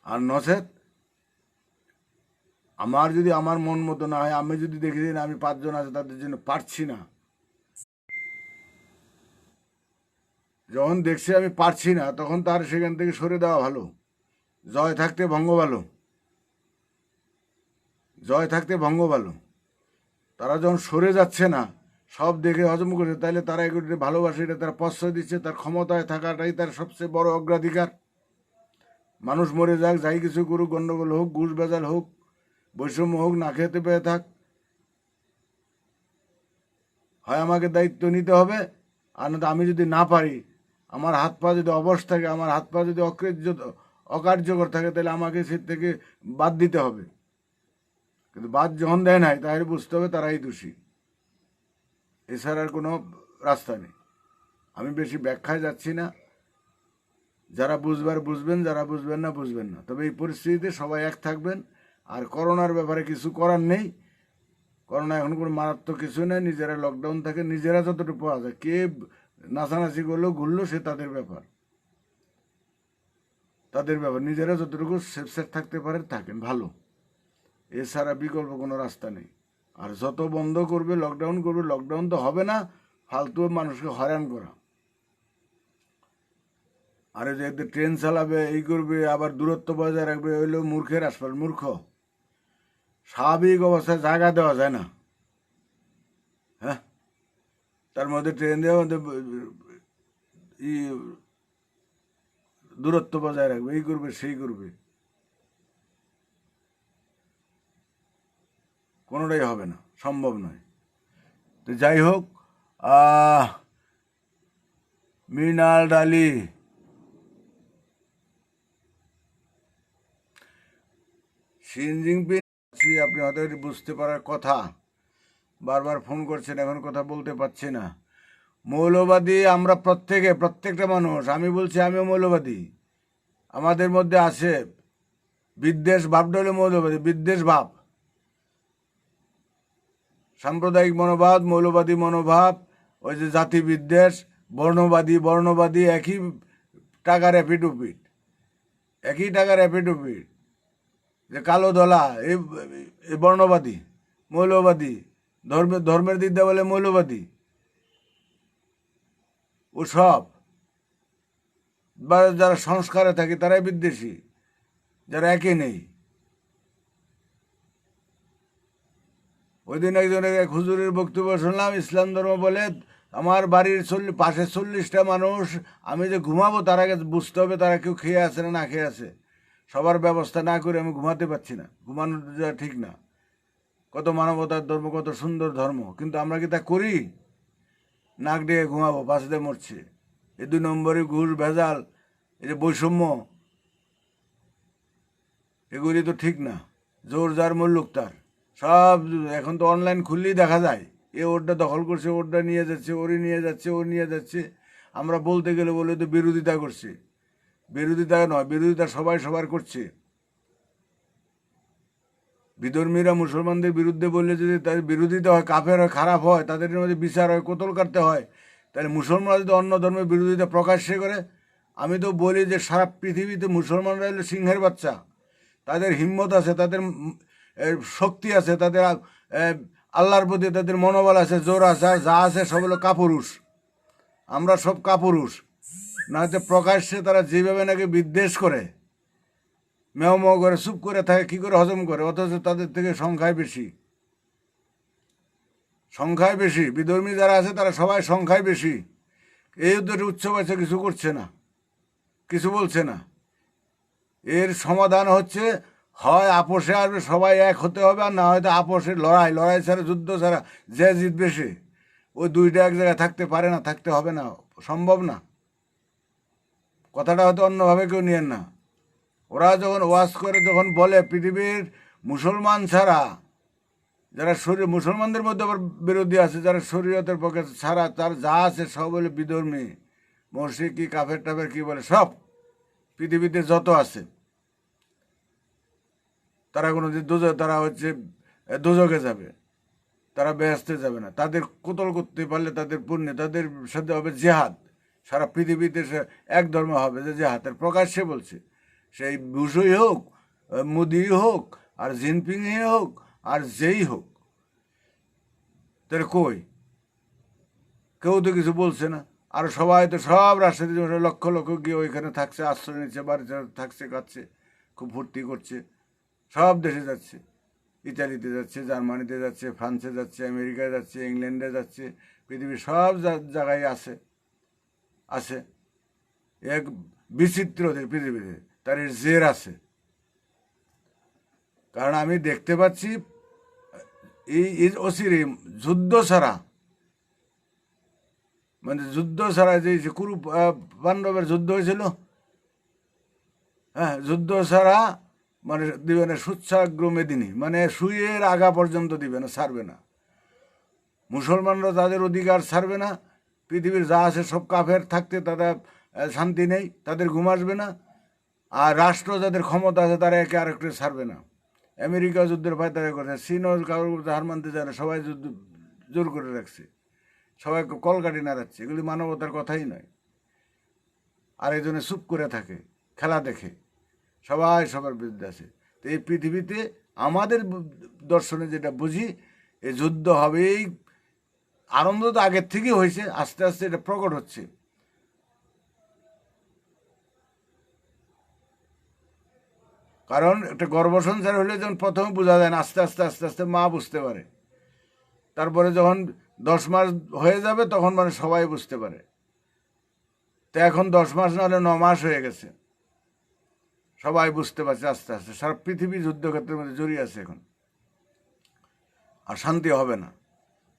আর নচেত আমার যদি আমার মন মতো না হয়, আমি যদি দেখি যে আমি 5 জন আছে তাদের জন্য পারছি না, যখন দেখছি আমি পারছি না, তখন তার সেখান থেকে সরে দেওয়া ভালো। জয় থাকতে ভঙ্গ ভালো, জয় থাকতে ভঙ্গ ভালো। তারা যখন সরে যাচ্ছে না, সব দেখে হজম করছে, তাহলে তারা এগুলো ভালোবাসে, এটা তারা প্রশ্রয় দিচ্ছে। তার ক্ষমতায় থাকাটাই তার সবচেয়ে বড় অগ্রাধিকার। মানুষ মরে যাক, যাই কিছু করুক, গণ্ডগোল হোক, ঘুষ বেজাল হোক, বৈষম্য হোক, না খেতে পেয়ে থাক, হয় আমাকে দায়িত্ব নিতে হবে, আর না আমি যদি না পারি, আমার হাত পা যদি অবশ থাকে, আমার হাত পা যদি অকার্যকর থাকে, তাহলে আমাকে সে থেকে বাদ দিতে হবে। কিন্তু বাদ যখন দেয় নাই, তাহলে বুঝতে হবে তারাই দোষী, এছাড়া আর কোনো রাস্তা নেই। আমি বেশি ব্যাখ্যায় যাচ্ছি না, যারা বুঝবার বুঝবেন, যারা বুঝবেন না বুঝবেন না। তবে এই পরিস্থিতিতে সবাই এক থাকবেন। আর করোনার ব্যাপারে কিছু করার নেই, করোনা এখন কোনো মারাত্মক কিছু নেই। নিজেরা লকডাউন থাকে, নিজেরা যতটুকু পাওয়া যায়, কে নাচানাচি করলো ঘুরলো সে তাদের ব্যাপার, তাদের ব্যাপার। নিজেরা যতটুকু সেফ থাকতে পারেন থাকেন, ভালো। এছাড়া বিকল্প কোনো রাস্তা নেই। আর যত বন্ধ করবে, লকডাউন করবে, লকডাউন তো হবে না, ফালতু মানুষকে হয়রান করা। আরে যে ট্রেন চালাবে, এই করবে, আবার দূরত্ব বজায় রাখবে, হইলো মূর্খের আসপাল, মূর্খ। স্বাভাবিক অবস্থায় জায়গা দেওয়া যায় না, হ্যাঁ, তার মধ্যে ট্রেন দেওয়ার মধ্যে দূরত্ব বজায় রাখবে, এই করবে, সেই করবে, কোনোটাই হবে না, সম্ভব নয়। তো যাই হোক, মৃণাল ডালি, শি জিনপিং, আপনি হয়তো বুঝতে পারার কথা, বারবার ফোন করছেন, এখন কথা বলতে পারছি না। মৌলবাদী আমরা প্রত্যেকটা মানুষ, আমি বলছি আমিও মৌলবাদী। আমাদের মধ্যে আছে বিদ্বেষ ভাবটা হলো মৌলবাদী, বিদ্বেষ ভাব, সাম্প্রদায়িক মনোভাব, মৌলবাদী মনোভাব, ওই যে জাতি বিদ্বেষ, বর্ণবাদী, একই টাকার এপিটুপিট, একই টাকার এপিটুপিট। যে কালো ধলা, এই বর্ণবাদী, মৌলবাদী, ধর্মের দিক দিয়ে বলে মৌলবাদী, ও সব। বা যারা সংস্কারে থাকে তারাই বিদ্বেষী, যারা একে নেই। ওই দিন এক হুজুরের বক্তব্য শুনলাম, ইসলাম ধর্ম বলে আমার বাড়ির পাশে 40টা মানুষ, আমি যে ঘুমাবো তার আগে বুঝতে হবে তারা কেউ খেয়ে আছে না খেয়ে আছে। সবার ব্যবস্থা না করে আমি ঘুমাতে পারছি না, ঘুমানো ঠিক না। কত মানবতার ধর্ম, কত সুন্দর ধর্ম, কিন্তু আমরা কি তা করি? নাক ডেকে ঘুমাবো, বাঁচতে মরছে। এই 2 নম্বরই ঘুষ ভেজাল, এই যে বৈষম্য, এগুলি তো ঠিক না। জোর যার মুল্লুক তার, সব এখন তো অনলাইন খুললেই দেখা যায়, এ ওরটা দখল করছে, ওরটা নিয়ে যাচ্ছে, ওরই নিয়ে যাচ্ছে, ওর নিয়ে যাচ্ছে। আমরা বলতে গেলে বলে তো বিরোধিতা করছে, বিরোধিতা নয়, বিরোধিতা সবাই সবার করছে। বিধর্মীরা মুসলমানদের বিরুদ্ধে বললে যদি তাদের বিরোধিতা হয়, কাফের হয়, খারাপ হয়, তাদের মধ্যে বিচার হয়, কোতল কাটতে হয়, তাহলে মুসলমানরা যদি অন্য ধর্মের বিরোধিতা প্রকাশ্যে করে, আমি তো বলি যে সারা পৃথিবীতে মুসলমানরা হলো সিংহের বাচ্চা। তাদের হিম্মত আছে, তাদের শক্তি আছে, তাদের আল্লাহর প্রতি তাদের মনোবল আছে, জোর আছে, আর যা আছে সব হলো কাপুরুষ। আমরা সব কাপুরুষ। না হচ্ছে প্রকাশ্যে তারা যেভাবে নাকি বিদ্বেষ করে, মেও করে, চুপ করে থাকে, কী করে হজম করে, অথচ তাদের থেকে সংখ্যায় বেশি, সংখ্যায় বেশি। বিধর্মী যারা আছে তারা সবাই সংখ্যায় বেশি, এই যুদ্ধের উৎসব আছে, কিছু করছে না, কিছু বলছে না। এর সমাধান হচ্ছে হয় আপোষে আসবে, সবাই এক হতে হবে, আর না হয়তো আপোষে লড়াই, লড়াই ছাড়া, যুদ্ধ ছাড়া যে জিতবে সে। ওই দুইটা এক জায়গায় থাকতে পারে না, থাকতে হবে না, সম্ভব না। কথাটা হয়তো অন্যভাবে কেউ নিয়েন না। ওরা যখন ওয়াজ করে, যখন বলে পৃথিবীর মুসলমান ছাড়া যারা মুসলমানদের মধ্যে আবার বিরোধী আছে, যারা শরীয়তের পক্ষে ছাড়া তার যা আছে সব হলে বিধর্মী, মসজিদ কি কাফের টাফের কি বলে, সব পৃথিবীতে যত আছে তারা কোনো তারা হচ্ছে দোজকে যাবে, তারা বেহেশতে যাবে না। তাদের কোতল করতে পারলে তাদের পুণ্যে, তাদের সাথে হবে জেহাদ। সারা পৃথিবীতে এক ধর্ম হবে, যে জেহাদের প্রকাশ্যে বলছে, সেই বুশই হোক, মোদি হোক, আর জিনপিংই হোক, আর যেই হোক। তাহলে কই কেউ তো কিছু বলছে না। আর সবাই তো সব রাষ্ট্রপতি লক্ষ লক্ষ গিয়ে ওইখানে থাকছে, আশ্রয় নিচ্ছে, বাড়িতে থাকছে, খাচ্ছে, খুব ফুর্তি করছে, সব দেশে যাচ্ছে, ইতালিতে যাচ্ছে, জার্মানিতে যাচ্ছে, ফ্রান্সে যাচ্ছে, আমেরিকায় যাচ্ছে, ইংল্যান্ডে যাচ্ছে, পৃথিবীর সব জায়গায় আছে আছে এক বিচিত্র পৃথিবীতে, তার এর জের আছে। কারণ আমি দেখতে পাচ্ছি এই অচিরে যুদ্ধ ছাড়া, মানে যুদ্ধ ছাড়া যে কুরু পাণ্ডবের যুদ্ধ হয়েছিল, হ্যাঁ, যুদ্ধ ছাড়া মানে দিবে না সুচ্ছাগ্র মেদিনী, মানে সুইয়ের আগা পর্যন্ত দিবে না, ছাড়বে না। মুসলমানরা তাদের অধিকার ছাড়বে না। পৃথিবীর যা আছে সব কাফের, থাকতে তাদের শান্তি নেই, তাদের ঘুম আসবে না। আর রাষ্ট্র যাদের ক্ষমতা আছে তারা একে আরেকটু ছাড়বে না। আমেরিকা যুদ্ধের পায়তারা করছে, চীনও কারোর হার মানতে চায় না, সবাই যুদ্ধ জোর করে রাখছে, সবাইকে কলকাঠি নাড়াচ্ছে। এগুলি মানবতার কথাই নয়। আর এই জন্য চুপ করে থাকে, খেলা দেখে, সবাই সবার বিরুদ্ধে আছে। তো এই পৃথিবীতে আমাদের দর্শনে যেটা বুঝি, এই যুদ্ধ হবেই। আনন্দ তো আগের থেকেই হয়েছে, আস্তে আস্তে এটা প্রকট হচ্ছে। কারণ একটা গর্ভসংসার হলে যখন প্রথমে বোঝা যায় না, আস্তে আস্তে আস্তে আস্তে মা বুঝতে পারে। তারপরে যখন 10 মাস হয়ে যাবে তখন মানে সবাই বুঝতে পারে। তো এখন 10 মাস না হলে 9 মাস হয়ে গেছে, সবাই বুঝতে পারছে আস্তে আস্তে। সারা পৃথিবী যুদ্ধক্ষেত্রের মধ্যে জড়িয়ে আছে এখন, আর শান্তি হবে না।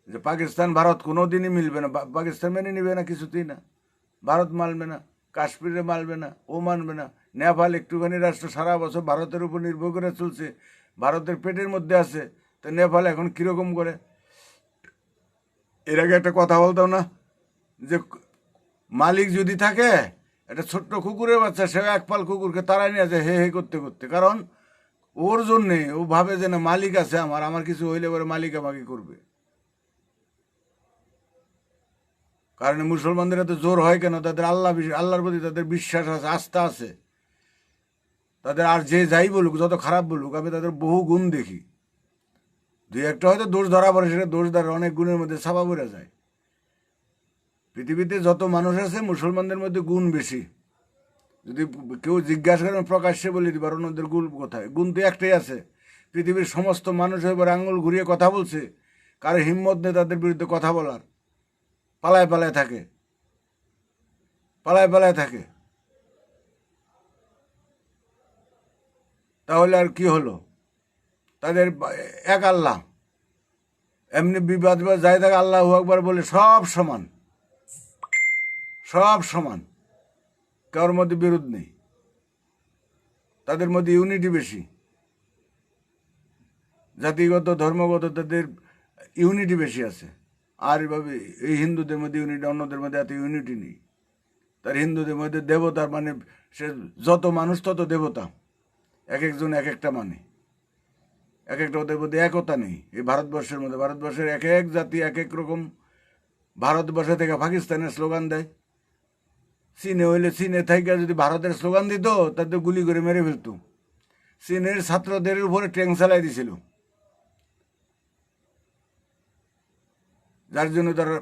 যে পাকিস্তান ভারত কোনো দিনই মিলবে না, পাকিস্তান মেনে নিবে না, কিছুতেই না। ভারত মানবে না, কাশ্মীরে মানবে না, ও মানবে না। নেপাল একটুখানি রাষ্ট্র, সারা বছর ভারতের উপর নির্ভর করে চলছে, ভারতের পেটের মধ্যে আছে। তো নেপাল এখন কীরকম করে? এর আগে একটা কথা বলতাম না, যে মালিক যদি থাকে, একটা ছোট্ট কুকুরের বাচ্চা, সে এক পাল কুকুরকে তাড়াই নিয়ে আছে হে হে করতে করতে। কারণ ওর জন্যে ও ভাবে যে না, মালিক আছে আমার, আমার কিছু হইলে পরে মালিক আমাকে করবে। কারণ মুসলমানদের এত জোর হয় কেন? তাদের আল্লাহর প্রতি তাদের বিশ্বাস আছে, আস্থা আছে তাদের। আর যে যাই বলুক, যত খারাপ বলুক, আমি তাদের বহু গুণ দেখি। দুই একটা হয়তো দোষ ধরা পড়ে, সেটা দোষ ধরা অনেক গুণের মধ্যে ছাপা পড়ে যায়। পৃথিবীতে যত মানুষ আছে, মুসলমানদের মধ্যে গুণ বেশি। যদি কেউ জিজ্ঞাসা করেন, প্রকাশ্যে বলে দিবার ওনাদের গুণ কোথায়? গুণ তো একটাই আছে, পৃথিবীর সমস্ত মানুষ এবার আঙুল ঘুরিয়ে কথা বলছে, কারো হিম্মত নেই তাদের বিরুদ্ধে কথা বলার, পালায় পালায় থাকে, পালায় পালায় থাকে। তাহলে আর কি হলো? তাদের এক আল্লাহ, এমনি বিবাদ যাই থাকে আল্লাহ আকবার বলে সব সমান, সব সমান, কারোর মধ্যে বিরোধ নেই। তাদের মধ্যে ইউনিটি বেশি, জাতিগত ধর্মগত তাদের ইউনিটি বেশি আছে। আর এভাবে এই হিন্দুদের মধ্যে ইউনিটি, অন্যদের মধ্যে এত ইউনিটি নেই। তার হিন্দুদের মধ্যে দেবতার মানে সে যত মানুষ তত দেবতা, এক একজন এক একটা মানে, এক একটা, ওদের মধ্যে একতা নেই। এই ভারতবর্ষের মধ্যে, ভারতবর্ষের এক এক জাতি এক এক রকম। ভারতবর্ষ থেকে পাকিস্তানের স্লোগান দেয়, চীনে হইলে চীনে থেকে যদি ভারতের স্লোগান দিত তাদের গুলি করে মেরে ফেলত। চীনের ছাত্রদের উপরে ট্যাঙ্ক চালাই দিছিল, যার জন্য তারা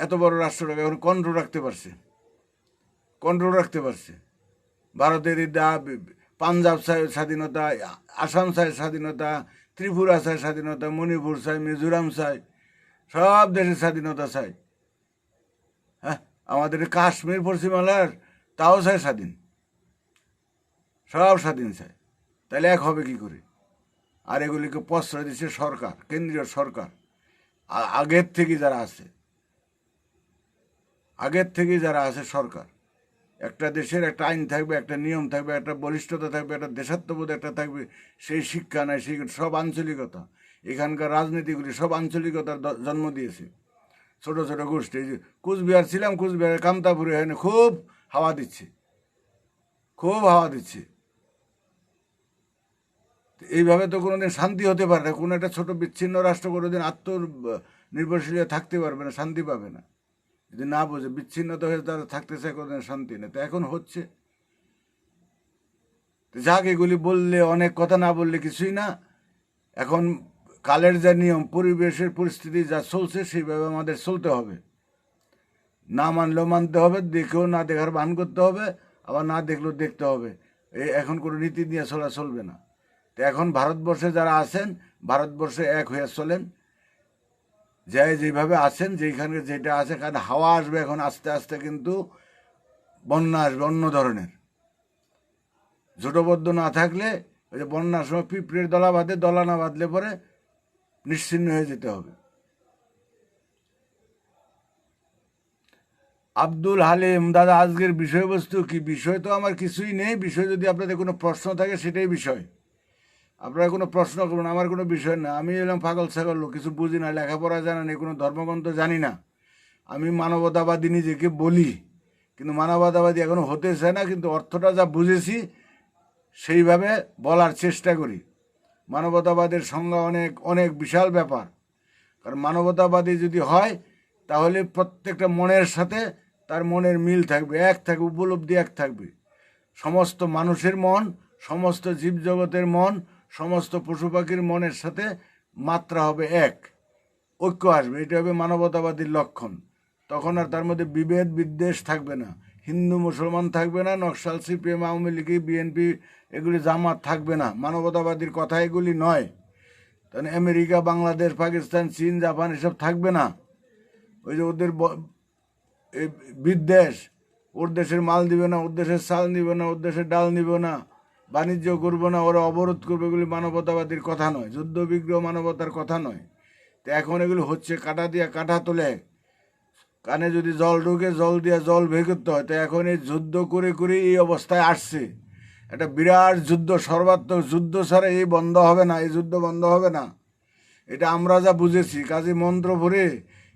এত বড় রাষ্ট্রটাকে এখন কন্ট্রোল রাখতে পারছে, কন্ট্রোল রাখতে পারছে। ভারতের পাঞ্জাব চাই স্বাধীনতা, আসাম চাই স্বাধীনতা, ত্রিপুরা চাই স্বাধীনতা, মণিপুর চাই, মিজোরাম চাই, সব দেশের স্বাধীনতা চাই। হ্যাঁ, আমাদের কাশ্মীর পশ্চিমবাংলার তাও চায় স্বাধীন, সব স্বাধীন চায়। তাহলে এক হবে কি করে? আর এগুলিকে প্রশ্রয় দিচ্ছে সরকার, কেন্দ্রীয় সরকার, আগের থেকে যারা আছে, সরকার। একটা দেশের একটা আইন থাকবে, একটা নিয়ম থাকবে, একটা বলিষ্ঠতা থাকবে, একটা দেশাত্মবোধ একটা থাকবে। সেই শিক্ষা নাই, সেই সব আঞ্চলিকতা। এখানকার রাজনীতিগুলি সব আঞ্চলিকতার জন্ম দিয়েছে। ছোট ছোট গোষ্ঠী। এই যে কুচবিহার ছিলাম, কুচবিহারের কামতাপুরে এখানে খুব হাওয়া দিচ্ছে, খুব হাওয়া দিচ্ছে। এইভাবে তো কোনোদিন শান্তি হতে পারে না। কোনো একটা ছোট বিচ্ছিন্ন রাষ্ট্র কোনোদিন আত্মনির্ভরশীল থাকতে পারবে না, শান্তি পাবে না। যদি না বোঝে, বিচ্ছিন্নতা হয়ে তারা থাকতে চায়, কোনোদিন শান্তি নেই। তো এখন হচ্ছে যাক, এগুলি বললে অনেক কথা, না বললে কিছুই না। এখন কালের যা নিয়ম, পরিবেশের পরিস্থিতি যা চলছে, সেইভাবে আমাদের চলতে হবে। না মানলেও মানতে হবে, দেখেও না দেখার ভান করতে হবে, আবার না দেখলেও দেখতে হবে। এখন কোনো নীতি নিয়ে চলা চলবে না। তো এখন ভারতবর্ষে যারা আছেন, ভারতবর্ষে এক হয়ে চলেন, যেভাবে আছেন, যেখানে যেটা আছে। কারণ হাওয়া আসবে এখন আস্তে আস্তে, কিন্তু বন্যা আসবে অন্য ধরনের। জোটবদ্ধ না থাকলে ওই যে বন্যার সময় পিঁপড়ের দলা বাঁধে, দলা না বাঁধলে পরে নিশ্চিহ্ন হয়ে যেতে হবে। আব্দুল হালিম দাদা, আজকের বিষয়বস্তু কি? বিষয় তো আমার কিছুই নেই। বিষয় যদি আপনাদের কোনো প্রশ্ন থাকে, সেটাই বিষয়। আপনারা কোনো প্রশ্ন করবেন, আমার কোনো বিষয় না। আমি এলাম পাগল ছাগল লোক, কিছু বুঝি না, লেখাপড়া জানা নেই, কোনো ধর্মগ্রন্থ জানি না। আমি মানবতাবাদী নিজেকে বলি, কিন্তু মানবতাবাদী এখনো হতে চায় না। কিন্তু অর্থটা যা বুঝেছি সেইভাবে বলার চেষ্টা করি। মানবতাবাদের সংজ্ঞা অনেক অনেক বিশাল ব্যাপার। কারণ মানবতাবাদী যদি হয়, তাহলে প্রত্যেকটা মনের সাথে তার মনের মিল থাকবে, এক থাকবে, উপলব্ধি এক থাকবে। সমস্ত মানুষের মন, সমস্ত জীবজগতের মন, সমস্ত পশু পাখির মনের সাথে মাত্রা হবে এক, ঐক্য আসবে। এটা হবে মানবতাবাদীর লক্ষণ। তখন আর তার মধ্যে বিভেদ বিদ্বেষ থাকবে না। হিন্দু মুসলমান থাকবে না, নকশাল, সিপিএম, আওয়ামী লীগ, বিএনপি, এগুলি জামাত থাকবে না। মানবতাবাদীর কথা এগুলি নয়। তাহলে আমেরিকা, বাংলাদেশ, পাকিস্তান, চীন, জাপান এসব থাকবে না। ওই যে ওদের বিদ্বেষ, ওর দেশের মাল দিবে না, ওর দেশের চাল নিবে না, ওর দেশের ডাল নিবে না, বাণিজ্য করবো না, ওরা অবরোধ করবে, এগুলি মানবতাবাদীর কথা নয়। যুদ্ধ বিগ্রহ মানবতার কথা নয়। তো এখন এগুলো হচ্ছে, কাটা দিয়ে কাটা তোলে। কানে যদি জল ঢুকে, জল দিয়ে জল বের করতে হয়। তো এখন এই যুদ্ধ করে করে এই অবস্থায় আসছে। একটা বিরাট যুদ্ধ, সর্বাত্মক যুদ্ধ ছাড়া এই বন্ধ হবে না, এই যুদ্ধ বন্ধ হবে না। এটা আমরা যা বুঝেছি। কাজে মন্ত্র ভরে,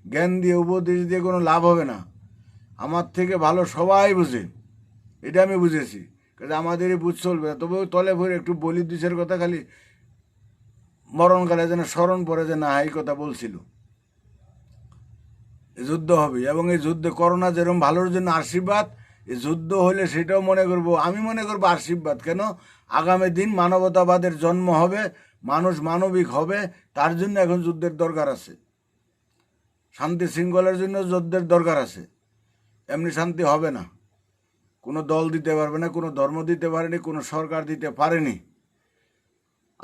জ্ঞান দিয়ে, উপদেশ দিয়ে কোনো লাভ হবে না। আমার থেকে ভালো সবাই বুঝে, এটা আমি বুঝেছি। কাজে আমাদের এই বুঝ চলবে না। তবে তলে ভরে একটু বলি দুইশের কথা, খালি মরণকালে যেন স্মরণ পড়ে যে না, এই কথা বলছিল। যুদ্ধ হবে, এবং এই যুদ্ধে করোনা যেরকম ভালোর জন্য আশীর্বাদ, এই যুদ্ধ হলে সেটাও মনে করব, আমি মনে করবো আশীর্বাদ। কেন? আগামী দিন মানবতাবাদের জন্ম হবে, মানুষ মানবিক হবে। তার জন্য এখন যুদ্ধের দরকার আছে, শান্তি শৃঙ্খলার জন্য যুদ্ধের দরকার আছে। এমনি শান্তি হবে না। কোনো দল দিতে পারবে না, কোনো ধর্ম দিতে পারেনি, কোনো সরকার দিতে পারেনি,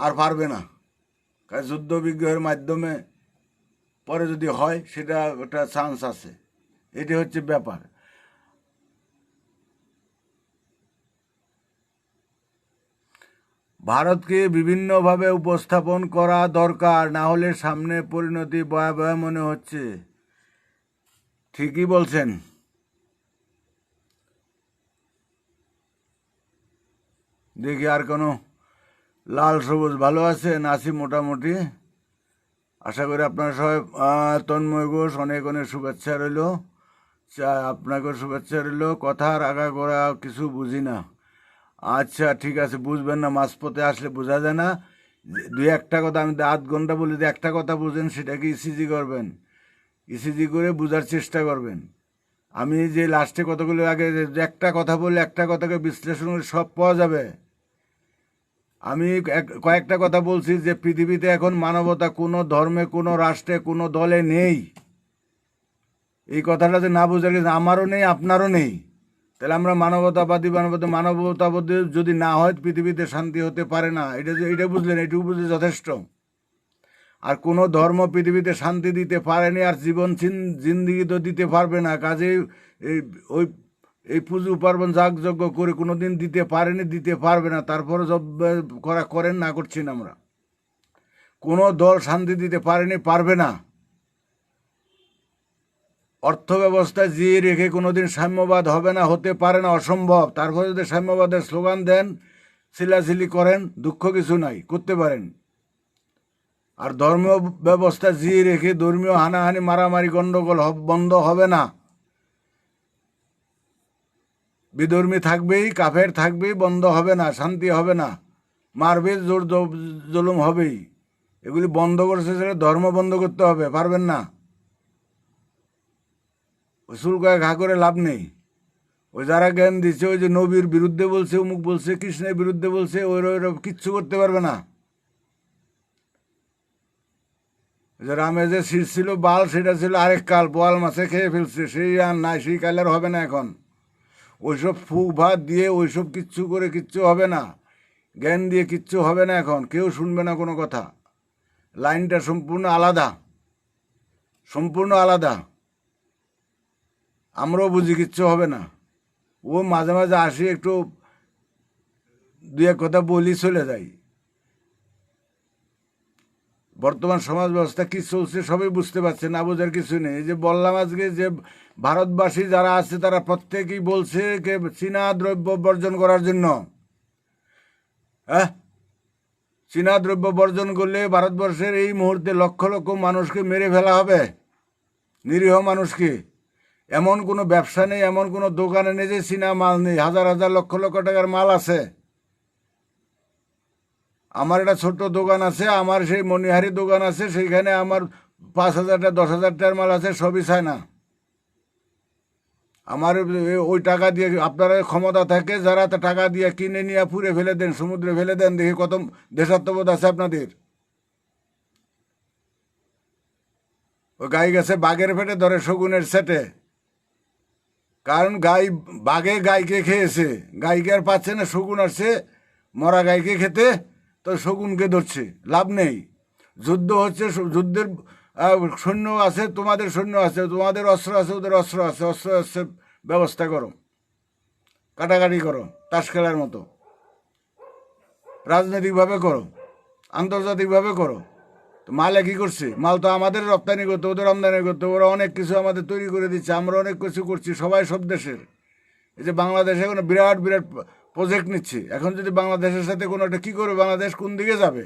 আর পারবে না। কারণ যুদ্ধ বিগ্রহের মাধ্যমে পরে যদি হয়, সেটা একটা চান্স আছে। এটি হচ্ছে ব্যাপার। ভারতকে বিভিন্নভাবে উপস্থাপন করা দরকার, না হলে সামনে পরিণতি ভয়াবহ মনে হচ্ছে। ঠিকই বলছেন। দেখি আর কোনো লাল সবুজ ভালো আছেন? আছি মোটামুটি। আশা করি আপনারা সবাই। তন্ময় ঘোষ, অনেক অনেক শুভেচ্ছা রইল। আপনাকেও শুভেচ্ছা রইল। কথার আগাগোড়া কিছু বুঝি না। আচ্ছা, ঠিক আছে, বুঝবেন না, মাঝপথে আসলে বোঝা যায় না। দুই একটা কথা আমি আধ ঘন্টা বলি, যে একটা কথা বুঝেন, সেটাকে ইসিজি করবেন, ইসিজি করে বোঝার চেষ্টা করবেন। আমি যে লাস্টে কতগুলো আগে একটা কথা বললে, একটা কথাকে বিশ্লেষণ করে সব পাওয়া যাবে। আমি কয়েকটা কথা বলছি যে পৃথিবীতে এখন মানবতা কোনো ধর্মে, কোনো রাষ্ট্রে, কোনো দলে নেই। এই কথাটা যে না বোঝা গেছে, আমারও নেই, আপনারও নেই। তাহলে আমরা মানবতাবাদী যদি না হয়, পৃথিবীতে শান্তি হতে পারে না। এটা বুঝলেন, এটুকু বুঝলে যথেষ্ট। আর কোনো ধর্ম পৃথিবীতে শান্তি দিতে পারেনি, আর জিন্দিগি তো দিতে পারবে না। কাজেই এই ওই এই পুজো পার্বণ যাগযজ্ঞ করে কোনো দিন দিতে পারেনি, দিতে পারবে না। তারপরে জব করেন না করছি না আমরা। কোনো দল শান্তি দিতে পারেনি, পারবে না। অর্থ ব্যবস্থা জিয়ে রেখে কোনোদিন সাম্যবাদ হবে না, হতে পারে না, অসম্ভব। তারপরে যদি সাম্যবাদের স্লোগান দেন, চিল্লাচিল্লি করেন, দুঃখ কিছু নাই, করতে পারেন। আর ধর্মীয় ব্যবস্থা জিয়ে রেখে ধর্মীয় হানাহানি, মারামারি, গণ্ডগোল বন্ধ হবে না। বিধর্মী থাকবেই, কাফের থাকবেই, বন্ধ হবে না, শান্তি হবে না, মারবে, জোর জুলুম হবেই। এগুলি বন্ধ করতে চাইলে ধর্ম বন্ধ করতে হবে, পারবেন না। ওই চুলকায় ঘা করে লাভ নেই। ওই যারা জ্ঞান দিচ্ছে, ওই যে নবীর বিরুদ্ধে বলছে, অমুক বলছে, কৃষ্ণের বিরুদ্ধে বলছে, ওই কিচ্ছু করতে পারবে না। যে রামে যে শীষ ছিল বাল, সেটা ছিল আরেক কাল, বোয়াল মাছে খেয়ে ফেলছে, সেই আর নাই, সেই কাল আর হবে না এখন। ওইসব ফুক ভাত দিয়ে ওইসব কিচ্ছু করে কিচ্ছু হবে না, জ্ঞান দিয়ে কিচ্ছু হবে না। এখন কেউ শুনবে না কোনো কথা। লাইনটা সম্পূর্ণ আলাদা, সম্পূর্ণ আলাদা। আমরাও বুঝি কিচ্ছু হবে না। ও মাঝে মাঝে আসি, একটু দু এক কথা বলি, চলে যাই। বর্তমান সমাজ ব্যবস্থা কি চলছে সবাই বুঝতে পারছে, না বোঝার কিছু নেই। এই যে বললাম আজকে, যে ভারতবাসী যারা আছে তারা প্রত্যেকেই বলছে যে চীনা দ্রব্য বর্জন করার জন্য। চীনা দ্রব্য বর্জন করলে ভারতবর্ষের এই মুহূর্তে লক্ষ লক্ষ মানুষকে মেরে ফেলা হবে, নিরীহ মানুষকে। এমন কোনো ব্যবসা নেই, এমন কোনো দোকানে নেই যে চীনা মাল নেই। হাজার হাজার লক্ষ লক্ষ টাকার মাল আছে। আমার একটা ছোট্ট দোকান আছে, আমার সেই মণিহারি দোকান আছে, সেইখানে আমার 5,000 10,000 টাকার মাল আছে, সবই চায় না। আমার ওই টাকা দিয়ে, আপনারা ক্ষমতা থাকে যারা টাকা দিয়ে কিনে নিয়ে পুড়ে ফেলে দেন, সমুদ্রে ফেলে দেন, দেখি কত দেশাত্মবোধ আছে আপনাদের। ওই গাই গেছে বাঘের পেটে ধরে শগুনের সেটে, কারণ বাঘে গাইকে খেয়েছে, গাইকে আর পাচ্ছে না, শগুন আসছে মরা গাইকে খেতে, তো শগুনকে ধরছে, লাভ নেই। যুদ্ধ হচ্ছে, যুদ্ধের সৈন্য আছে, তোমাদের সৈন্য আছে, তোমাদের অস্ত্র আছে, ওদের অস্ত্র আছে, অস্ত্রের ব্যবস্থা করো, কাটাকাটি করো, তাস খেলার মতো। রাজনৈতিকভাবে করো, আন্তর্জাতিকভাবে করো। তো মালে কি করছে? মাল তো আমাদের রপ্তানি করতে, ওদের আমদানি করতে। ওরা অনেক কিছু আমাদের তৈরি করে দিচ্ছে, আমরা অনেক কিছু করছি, সবাই সব দেশের। এই যে বাংলাদেশে কোনো বিরাট বিরাট প্রজেক্ট নিচ্ছে, এখন যদি বাংলাদেশের সাথে কোনো একটা কী করবে, বাংলাদেশ কোন দিকে যাবে?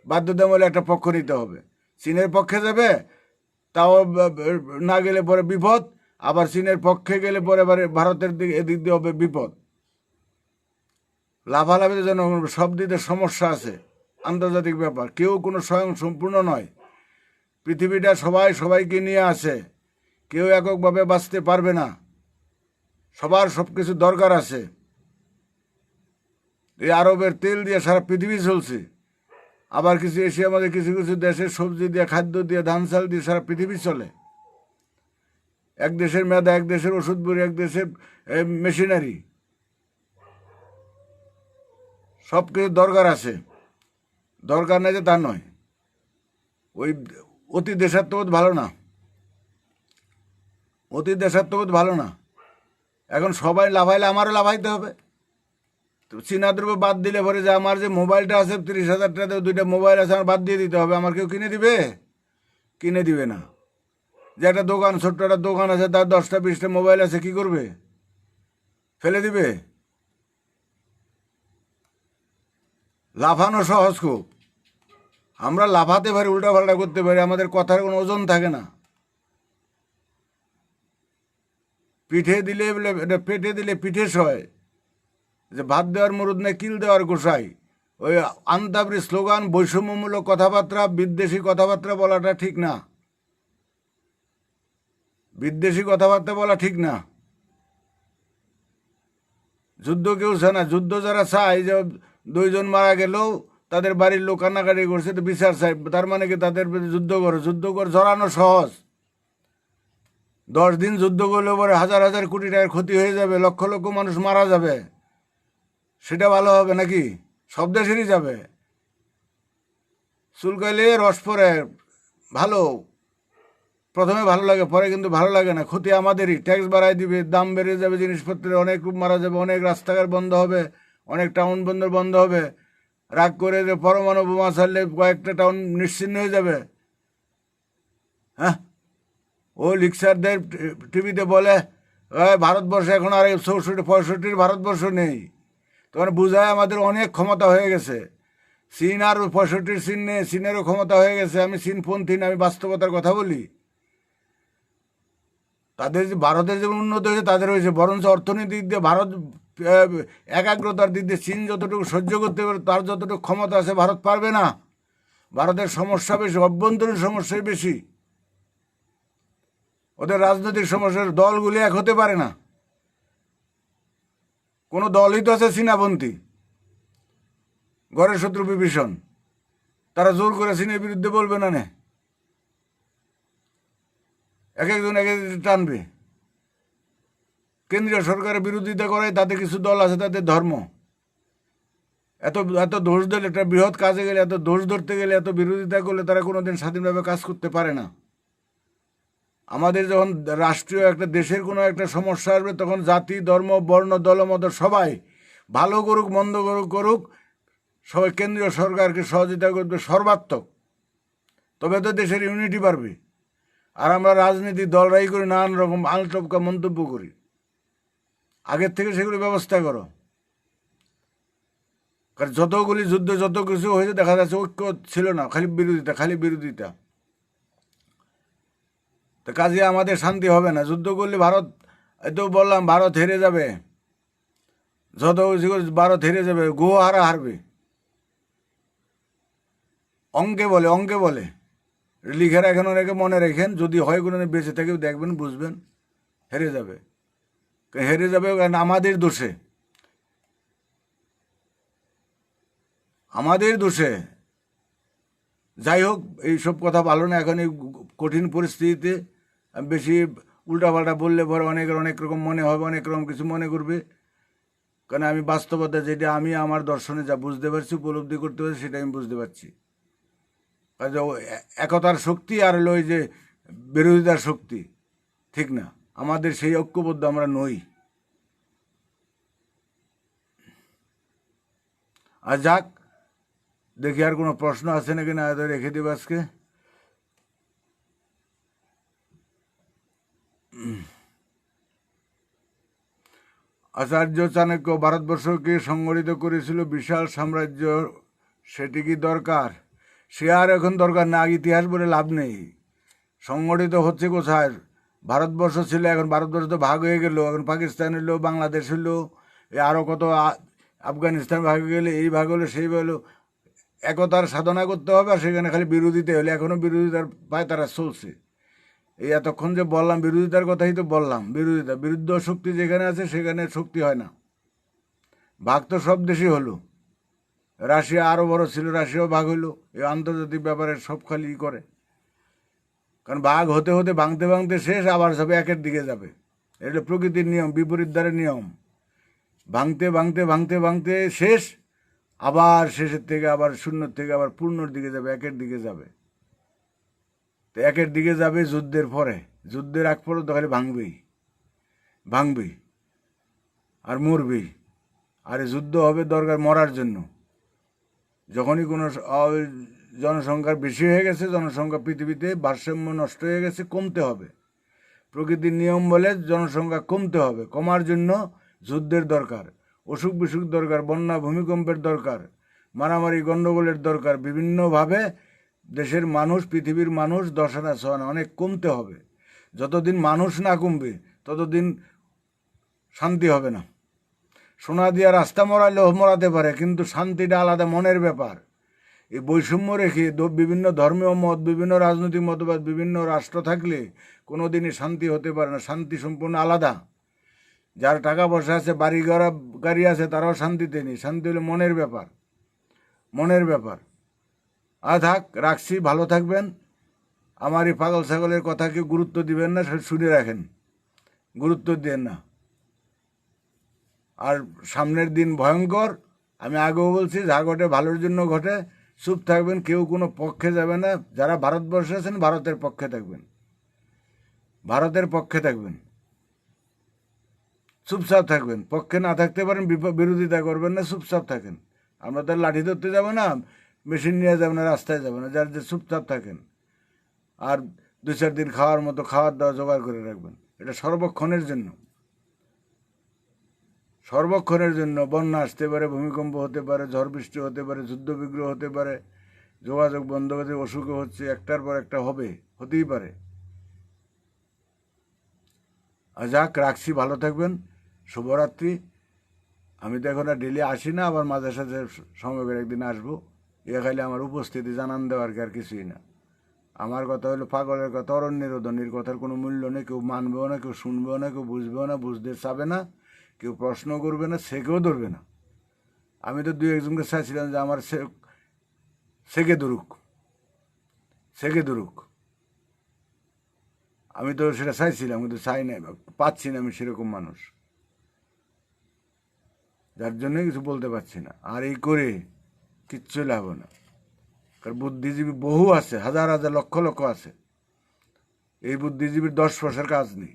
বাধ্যতামূলক একটা পক্ষ নিতে হবে। চীনের পক্ষে যাবে, তাও না গেলে পরে বিপদ, আবার চীনের পক্ষে গেলে পরে ভারতের দিকে, এদিক দিয়ে হবে বিপদ। লাভালাভির জন্য সব দিকে সমস্যা আছে। আন্তর্জাতিক ব্যাপার, কেউ কোনো স্বয়ং সম্পূর্ণ নয়। পৃথিবীটা সবাই সবাইকে নিয়ে আছে, কেউ এককভাবে বাঁচতে পারবে না, সবার সব কিছু দরকার আছে। এই আরবের তেল দিয়ে সারা পৃথিবী চলছে, আবার কিছু এশিয়ার মধ্যে কিছু কিছু দেশের সবজি দিয়ে, খাদ্য দিয়ে, ধান চাল দিয়ে সারা পৃথিবী চলে। এক দেশের মেধা, এক দেশের ওষুধ বড়ি, এক দেশের মেশিনারি, সব কিছু দরকার আছে। দরকার নেই যে তা নয়। ওই অতি দেশাত্মবোধ ভালো না, অতি দেশাত্মবোধ ভালো না। এখন সবাই লাভাইলে আমারও লাভাইতে হবে। তো চীনা দ্রব্য বাদ দিলে পরে, যে আমার যে মোবাইলটা আছে 30,000 টাকা, 2টা মোবাইল আছে, আমার বাদ দিয়ে দিতে হবে। আমার কেউ কিনে দিবে? কিনে দিবে না। যে একটা দোকান, ছোট্ট একটা দোকান আছে, তার 10টা 20টা মোবাইল আছে, কি করবে? ফেলে দিবে? লাফানো সহজ খুব, আমরা লাফাতে পারি, উল্টাপাল্টা করতে পারি, আমাদের কথার কোনো ওজন থাকে না। পিঠে দিলে পেটে দিলে পিঠে সয়, যে ভাত দেওয়ার মুরুদ নেই, কিল দেওয়ার গোসাই। ওই আন্তাবরি স্লোগান, বৈষম্যমূলক কথাবার্তা, বিদ্বেষী কথাবার্তা বলাটা ঠিক না। বিদ্বেষী কথাবার্তা বলা ঠিক না। যুদ্ধ কেউ চায় না। যুদ্ধ যারা চায়, যে 2 জন মারা গেলেও তাদের বাড়ির লোক কান্নাকাটি করছে, তো বিচার চাই, তার মানে কি তাদের যুদ্ধ করো? যুদ্ধ করে জড়ানো সহজ। 10 দিন যুদ্ধ করলে পরে হাজার হাজার কোটি টাকার ক্ষতি হয়ে যাবে, লক্ষ লক্ষ মানুষ মারা যাবে, সেটা ভালো হবে নাকি? সব দেশেরই যাবে। চুলকাইলে রস পরে ভালো, প্রথমে ভালো লাগে, পরে কিন্তু ভালো লাগে না। ক্ষতি আমাদেরই। ট্যাক্স বাড়াই দিবে, দাম বেড়ে যাবে জিনিসপত্রের, অনেক মারা যাবে, অনেক রাস্তাঘাট বন্ধ হবে, অনেক টাউন বন্দর বন্ধ হবে। রাগ করে যে পরমাণু বোমা ছাড়লে কয়েকটা টাউন নিশ্চিহ্ন হয়ে যাবে। হ্যাঁ, ও লিকচারদের টিভিতে বলে ভারতবর্ষে এখন আর 64-65 ভারতবর্ষ নেই। তখন বুঝায় আমাদের অনেক ক্ষমতা হয়ে গেছে। চীন আর 65 চীন নেই, চীনেরও ক্ষমতা হয়ে গেছে। আমি চীনপন্থী না, আমি বাস্তবতার কথা বলি। তাদের যে ভারতের যেমন উন্নত হয়েছে তাদের হয়েছে, বরঞ্চ অর্থনৈতিক দিক দিয়ে ভারত একাগ্রতার দিক দিয়ে চীন যতটুকু সহ্য করতে পারে তার যতটুকু ক্ষমতা আছে ভারত পারবে না। ভারতের সমস্যা বেশি, অভ্যন্তরীণ সমস্যাই বেশি। ওদের রাজনৈতিক সমস্যার দলগুলি এক হতে পারে না। কোনো দলই তো আছে চীনাপন্থী, ঘরের শত্রু বিভীষণ, তারা জোর করে চীনের বিরুদ্ধে বলবে না, এক একজন এক এক টানবে। কেন্দ্রীয় সরকারের বিরোধিতা করে তাতে কিছু দল আছে, তাদের ধর্ম। এত এত দোষ দিলে, একটা বৃহৎ কাজে গেলে, এত দোষ ধরতে গেলে, এত বিরোধিতা করলে তারা কোনোদিন স্বাধীনভাবে কাজ করতে পারে না। আমাদের যখন রাষ্ট্রীয় একটা দেশের কোনো একটা সমস্যা আসবে তখন জাতি, ধর্ম, বর্ণ, দলমত সবাই ভালো করুক মন্দ করুক সবাই কেন্দ্রীয় সরকারকে সহযোগিতা করবে সর্বাত্মক। তবে তো দেশের ইউনিটি বাড়বে। আর আমরা রাজনীতি দলরাই করি, নানান রকম আলটপকা মন্তব্য করি। আগের থেকে সেগুলি ব্যবস্থা করো। কারণ যতগুলি যুদ্ধ, যত কিছু হয়েছে দেখা যাচ্ছে ঐক্য ছিল না, খালি বিরোধিতা। তো কাজে আমাদের শান্তি হবে না। যুদ্ধ করলে ভারত, এতো বললাম ভারত হেরে যাবে, যত ভারত হেরে যাবে, গোহারা হারবে। অঙ্কে বলে লিখে রাখেন, অনেকে মনে রাখেন, যদি হয় কোনো বেঁচে থেকে দেখবেন বুঝবেন হেরে যাবে। হেরে যাবে কারণ আমাদের দোষে। যাই হোক, এইসব কথা ভালো না। এখন এই কঠিন পরিস্থিতিতে বেশি উল্টাপাল্টা বললে পরে অনেক রকম মনে হবে, অনেক রকম কিছু মনে করবে। কারণ আমি বাস্তবতা যেটা আমি আমার দর্শনে যা বুঝতে পারছি, উপলব্ধি করতে পারছি, সেটা আমি বুঝতে পারছি। একতার শক্তি আর হলো ওই যে বিরোধিতার শক্তি ঠিক না। আমাদের সেই ঐক্যবদ্ধ আমরা নই। আর যাক, দেখি আর কোনো প্রশ্ন আছে নাকি, না রেখে দেব আজকে। আচার্য চাণক্য ভারতবর্ষকে সংগঠিত করেছিল বিশাল সাম্রাজ্য, সেটি কি দরকার? সে আর এখন দরকার না, ইতিহাস বলে লাভ নেই। সংগঠিত হচ্ছে কোথায়? ভারতবর্ষ ছিল, এখন ভারতবর্ষ তো ভাগ হয়ে গেল, এখন পাকিস্তান হলো, বাংলাদেশ হলো, আরও কত আফগানিস্তান ভাগ হয়ে গেলে, এই ভাগ হলো, সেই ভাগ হলো। একতার সাধনা করতে হবে, আর সেখানে খালি বিরোধিতা হলে, এখনও বিরোধিতার পায় তারা চলছে। এই এতক্ষণ যে বললাম বিরোধিতার কথাই তো বললাম, বিরুদ্ধ শক্তি যেখানে আছে সেখানে শক্তি হয় না। ভাগ তো সব দেশই হলো, রাশিয়া আরও বড় ছিল, রাশিয়াও ভাগ হইলো। এই আন্তর্জাতিক ব্যাপারে সব খালি করে। কারণ ভাগ হতে হতে ভাঙতে শেষ, আবার সব একের দিকে যাবে। এটা প্রকৃতির নিয়ম, বিপরীত দ্বারের নিয়ম। ভাঙতে শেষ, আবার শেষের থেকে আবার শূন্যর থেকে আবার পূর্ণর দিকে যাবে, একের দিকে যাবে। তো একের দিকে যাবে যুদ্ধের পরে, যুদ্ধের আগ পর্যন্ত খালি ভাঙবেই আর মরবেই। আর যুদ্ধ হবে দরকার মরার জন্য। যখনই কোনো জনসংখ্যার বেশি হয়ে গেছে, জনসংখ্যা পৃথিবীতে ভারসাম্য নষ্ট হয়ে গেছে, কমতে হবে। প্রকৃতির নিয়ম বলে জনসংখ্যা কমতে হবে। কমার জন্য যুদ্ধের দরকার, অসুখ বিসুখ দরকার, বন্যা ভূমিকম্পের দরকার, মারামারি গণ্ডগোলের দরকার। বিভিন্নভাবে দেশের মানুষ, পৃথিবীর মানুষ 10 আনা 6 আনা অনেক কমতে হবে। যতদিন মানুষ না কমবে ততদিন শান্তি হবে না। সোনা দিয়া রাস্তা মরাতে পারে, কিন্তু শান্তিটা আলাদা, মনের ব্যাপার। এই বৈষম্য রেখে বিভিন্ন ধর্মীয় মত, বিভিন্ন রাজনৈতিক মতবাদ, বিভিন্ন রাষ্ট্র থাকলে কোনো দিনই শান্তি হতে পারে না। শান্তি সম্পূর্ণ আলাদা। যার টাকা পয়সা আছে, গাড়ি আছে, তারাও শান্তিতে নেই। শান্তি হলো মনের ব্যাপার। থাক, রাখছি, ভালো থাকবেন। আমার এই পাগল ছাগলের কথাকে গুরুত্ব দিবেন না, শুনে রাখেন, গুরুত্ব দেন না। আর সামনের দিন ভয়ঙ্কর। আমি আগেও বলছি, যা ঘটে ভালোর জন্য ঘটে, চুপ থাকবেন, কেউ কোনো পক্ষে যাবে না। যারা ভারতবর্ষে আছেন ভারতের পক্ষে থাকবেন, ভারতের পক্ষে থাকবেন, চুপচাপ থাকবেন। পক্ষে না থাকতে পারেন, বিরোধিতা করবেন না, চুপচাপ থাকেন। আমরা তো লাঠি ধরতে যাবো না, মেশিন নিয়ে যাবো না, রাস্তায় যাবো না। যার যে চুপচাপ থাকেন আর 2-4 দিন খাওয়ার মতো খাওয়ার দাওয়া জোগাড় করে রাখবেন। এটা সর্বক্ষণের জন্য, সর্বক্ষণের জন্য। বন্যা আসতে পারে, ভূমিকম্প হতে পারে, ঝড় বৃষ্টি হতে পারে, যুদ্ধ বিগ্রহ হতে পারে, যোগাযোগ বন্ধ হতে, অসুখ হচ্ছে, একটার পর একটা হবে, হতেই পারে। আর যাক, রাখছি, ভালো থাকবেন, শুভরাত্রি। আমি তো এখন আর ডেলি আসি না, আবার মাঝে সাঝে সময় করে একদিন আসবো। এ খালি আমার উপস্থিতি জানান দেওয়ার কি, আর কিছুই না। আমার কথা হলো পাগলের কথা, অরণ্যের ধ্বনির কথার কোনো মূল্য নেই। কেউ মানবেও না, কেউ শুনবেও না, কেউ বুঝবেও না, বুঝতে চাবে না, কেউ প্রশ্ন করবে না, সে কেউ ধরবে না। আমি তো 2-1জনকে চাইছিলাম যে আমার সেকে ধরুক, সেকে ধরুক। আমি তো সেটা চাইছিলাম, কিন্তু চাই না, পাচ্ছি না আমি সেরকম মানুষ, যার জন্য কিছু বলতে পারছি না। আর এই করে কিচ্ছু লাভ না, কারণ বুদ্ধিজীবী বহু আছে, হাজার হাজার লক্ষ লক্ষ আছে। এই বুদ্ধিজীবীর 10 পয়সার কাজ নেই,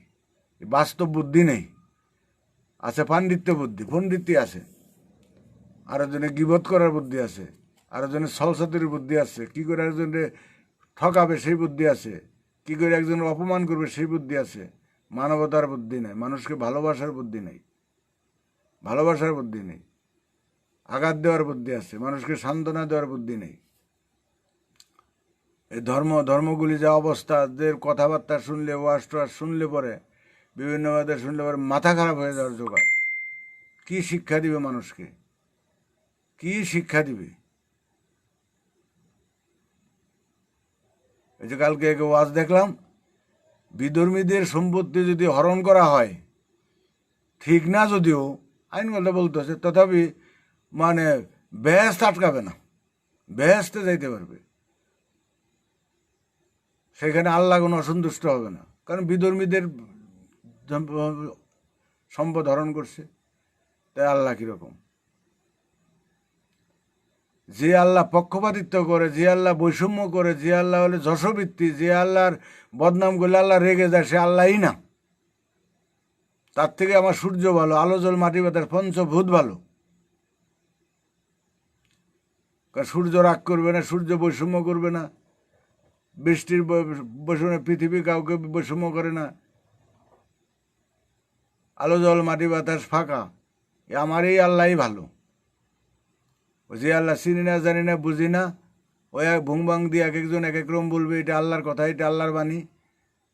বাস্তব বুদ্ধি নেই। আছে পাণ্ডিত্য বুদ্ধি, পণ্ডিতি আছে, আরো জনে গিবত করার বুদ্ধি আছে, আরো জনে ছলছাতুরির বুদ্ধি আছে, কি করে একজনে ঠকাবে সেই বুদ্ধি আছে, কি করে একজনের অপমান করবে সেই বুদ্ধি আছে। মানবতার বুদ্ধি নেই, মানুষকে ভালোবাসার বুদ্ধি নেই, ভালোবাসার বুদ্ধি নেই। আঘাত দেওয়ার বুদ্ধি আছে, মানুষকে সান্ত্বনা দেওয়ার বুদ্ধি নেই। এই ধর্মগুলি যা অবস্থা, যে কথাবার্তা শুনলে, ওয়াজ টোয়াজ শুনলে পরে, বিভিন্ন ভাবে শুনলে পরে মাথা খারাপ হয়ে যাওয়ার জোগাড়। কি শিক্ষা দিবে মানুষকে, কি শিক্ষা দিবে? এই যে কালকে ওয়াজ দেখলাম, বিধর্মীদের সম্পত্তি যদি হরণ করা হয়, ঠিক না যদিও আইনগত বলতেছে, তথাপি মানে বেহেশত আটকাবে না, বেহেশতে যাইতে পারবে। সেখানে আল্লাহ কোনো অসন্তুষ্ট হবে না, কারণ বিধর্মীদের সম্পদ হরণ করছে। তাই আল্লাহ কীরকম? যে আল্লাহ পক্ষপাতিত্ব করে, যে আল্লাহ বৈষম্য করে, যে আল্লাহ হলে যশোবৃত্তি, যে আল্লাহর বদনাম করলে আল্লাহ রেগে যায়, সে আল্লাহই না। তার থেকে আমার সূর্য ভালো, আলো জল মাটি বাতাস পঞ্চভূত ভালো। কারণ সূর্য রাগ করবে না, সূর্য বৈষম্য করবে না, বৃষ্টির বৈষম্য, পৃথিবী কাউকে বৈষম্য করে না। আলো জল মাটি বাতাস ফাঁকা, আমার এই আল্লাহই ভালো। যে আল্লাহ চিনি না, জানি না, বুঝি না, ওই ভুং ভাং দিয়ে এক একজন এক এক রকম বলবে, এটা আল্লাহর কথা, এটা আল্লাহর বাণী।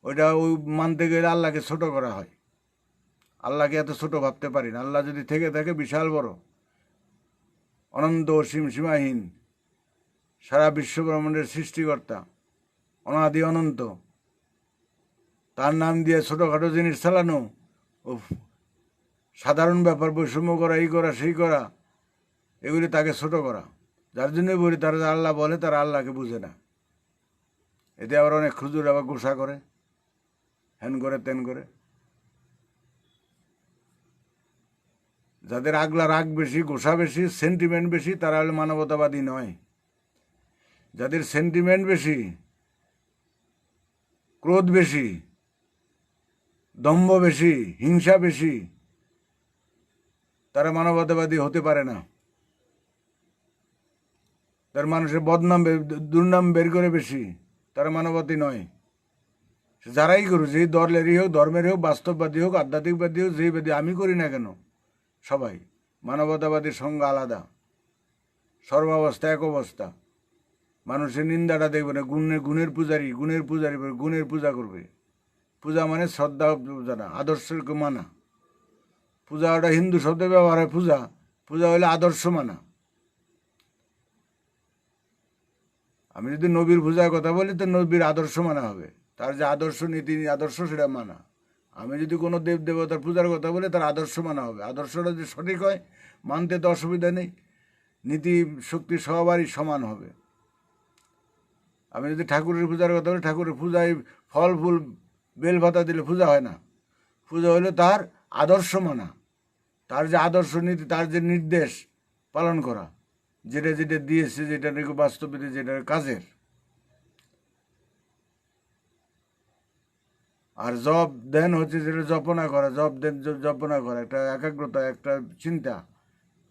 ওইটা ওই মানতে গেলে আল্লাহকে ছোট করা হয়। আল্লাহকে এত ছোট ভাবতে পারি না। আল্লাহ যদি থেকে থাকে বিশাল বড়, অনন্ত অসীম সীমাহীন, সারা বিশ্বব্রহ্মাণ্ডের সৃষ্টিকর্তা, অনাদি অনন্ত। তার নাম দিয়ে ছোটোখাটো জিনিস চালানো, ও সাধারণ ব্যাপার, বৈষম্য করা, এই করা সেই করা, এগুলি তাকে ছোট করা। যার জন্যই বলি, তারা আল্লাহ বলে, তারা আল্লাহকে বুঝে না। এতে আবার অনেক খুজুর আবার গোসা করে, হ্যান করে তেন করে। যাদের আগলা রাগ বেশি, গোসা বেশি, সেন্টিমেন্ট বেশি, তারা হলে মানবতাবাদী নয়। যাদের সেন্টিমেন্ট বেশি, ক্রোধ বেশি, দম্ভ বেশি, হিংসা বেশি, তারা মানবতাবাদী হতে পারে না। তার মানুষের বদনাম, দুর্নাম বের করে বেশি, তারা মানবতাই নয়। যারাই করুক, যেই দলেরই হোক, ধর্মের হোক, বাস্তববাদী হোক, আধ্যাত্মিকবাদী হোক, যেই বাদী, আমি করি না কেন, সবাই মানবতাবাদীর সংজ্ঞা আলাদা। সর্বাবস্থা এক অবস্থা। মানুষের নিন্দাটা দেখবে না। গুণের পূজারি, গুণের পূজা করবে। পূজা মানে শ্রদ্ধা পূজা না, আদর্শকে মানা। পূজা ওটা হিন্দু শব্দে ব্যবহার হয়, পূজা। পূজা হলে আদর্শ মানা। আমি যদি নবীর পূজার কথা বলি, তো নবীর আদর্শ মানা হবে, তার যে আদর্শ, নীতি আদর্শ, সেটা মানা। আমি যদি কোনো দেব দেবতার পূজার কথা বলি, তার আদর্শ মানা হবে। আদর্শটা যদি সঠিক হয়, মানতে তো অসুবিধা নেই। নীতি শক্তি সবারই সমান হবে। আমি যদি ঠাকুরের পূজার কথা বলি, ঠাকুরের পূজায় ফল ফুল বেল ভাতা দিলে পূজা হয় না। পূজা হলো তার আদর্শ মানা, তার যে আদর্শ নীতি, তার যে নির্দেশ পালন করা, যেটা যেটা দিয়েছে, যেটা নাকি বাস্তবে যেটা কাজের। আর জব দেন হচ্ছে যেটা জপনা করা, জব দেন জপনা করা, একটা একাগ্রতা, একটা চিন্তা,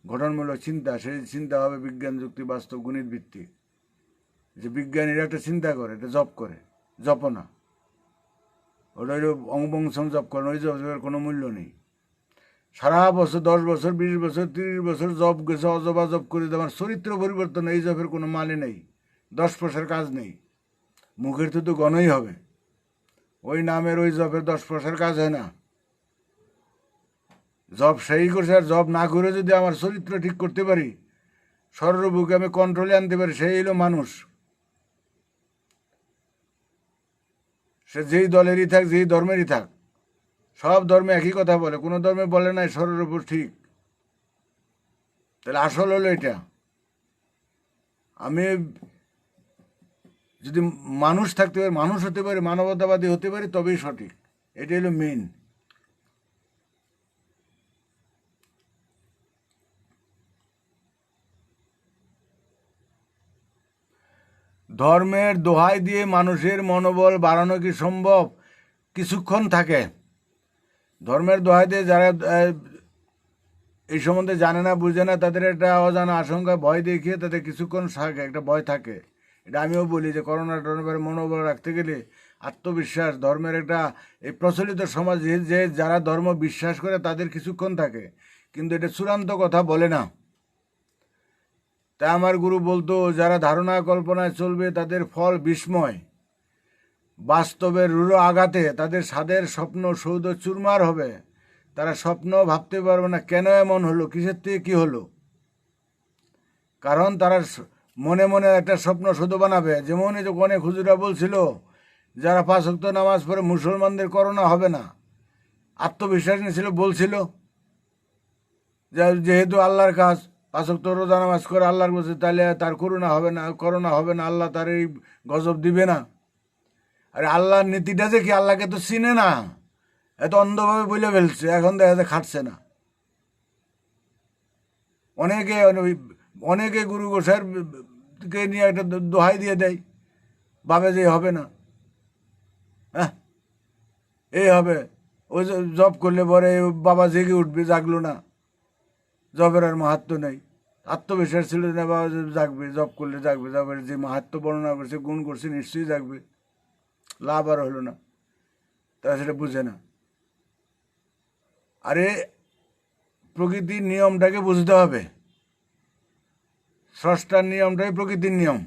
গঠনমূলক চিন্তা। সেই চিন্তা হবে বিজ্ঞান যুক্তি বাস্তব গণিত ভিত্তিক। যে বিজ্ঞানীরা একটা চিন্তা করে, এটা জব করে, জপনা। ওটা হইল অঙ্গবংশম জব করেন, ওই জবের কোনো মূল্য নেই। সারা বছর 10 বছর 20 বছর 30 বছর জব গেছে, অজবা জব করে আমার চরিত্র পরিবর্তন, এই জবের কোনো মানে নেই, 10 পয়সার কাজ নেই। মুখের তো গণই হবে, ওই নামের ওই জবের 10 পয়সার কাজ হয় না। জব সেই করছে, আর জব না করে যদি আমার চরিত্র ঠিক করতে পারি, সর্বভুকে আমি কন্ট্রোলে আনতে পারি, সেই হলো মানুষ। সে যেই দলেরই থাক, যেই ধর্মেরই থাক, সব ধর্মে একই কথা বলে, কোনো ধর্মে বলে নাই সর্বভু ঠিক। তাহলে আসল হলো এটা। আমি যদি মানুষ থাকতে পারি, মানুষ হতে পারি, মানবতাবাদী হতে পারি, তবেই সঠিক। এটাই হলো মেইন। ধর্মের দোহাই দিয়ে মানুষের মনোবল বাড়ানো কি সম্ভব? কিছুক্ষণ থাকে। ধর্মের দোহাই দিয়ে যারা এই সম্বন্ধে জানে না, বুঝে না, তাদের একটা অজানা আশঙ্কা, ভয় দেখিয়ে তাদের কিছুক্ষণ থাকে, একটা ভয় থাকে। এটা আমিও বলি যে করোনা টরোনার মনোবল রাখতে গেলে আত্মবিশ্বাস, ধর্মের একটা এই প্রচলিত সমাজ যে যারা ধর্ম বিশ্বাস করে তাদের কিছুক্ষণ থাকে, কিন্তু এটা চূড়ান্ত কথা বলে না। তাই আমার গুরু বলতো, যারা ধারণা কল্পনায় চলবে তাদের ফল বিস্ময়, বাস্তবের রূঢ় আঘাতে তাদের স্বাদের স্বপ্ন সৌধ চুরমার হবে। তারা স্বপ্ন ভাবতে পারবে না কেন এমন হলো, কিসের থেকে কি হলো। কারণ তারা মনে মনে একটা স্বপ্ন শুধু বানাবে। যেমন এই যে অনেক হুজুরা বলছিল, যারা 5 ওয়াক্ত নামাজ পড়ে মুসলমানদের করোনা হবে না, আত্মবিশ্বাস নিয়েছিল, বলছিল যেহেতু আল্লাহর কাজ, 5 ওয়াক্ত রোজা নামাজ করে আল্লাহর কাছে, তাহলে তার করোনা হবে না, আল্লাহ তার এই গজব দিবে না। আরে আল্লাহর নীতিটা যে কি, আল্লাহকে তো চিনে না, এত অন্ধভাবে বলে ফেলছে, এখন দেখা যায় খাটছে না। অনেকে গুরু গোসাইয়ের কে নিয়ে একটা দোহাই দিয়ে দেয়, ভাবে যে হবে না, হ্যাঁ এই হবে, ওই জব করলে পরে বাবা জেগে উঠবে, জাগলো না, জবের আর মাহাত্ম নেই। আত্মবিশ্বাস ছিল না বাবা জাগবে, জব করলে জাগবে, জবের যে মাহাত্ম বর্ণনা করছে, গুণ করছে, নিশ্চয়ই জাগবে, লাভ আর হলো না। তারা সেটা বুঝে না। আরে প্রকৃতির নিয়মটাকে বুঝতে হবে, স্রষ্টার নিয়মটাই প্রকৃতির নিয়ম।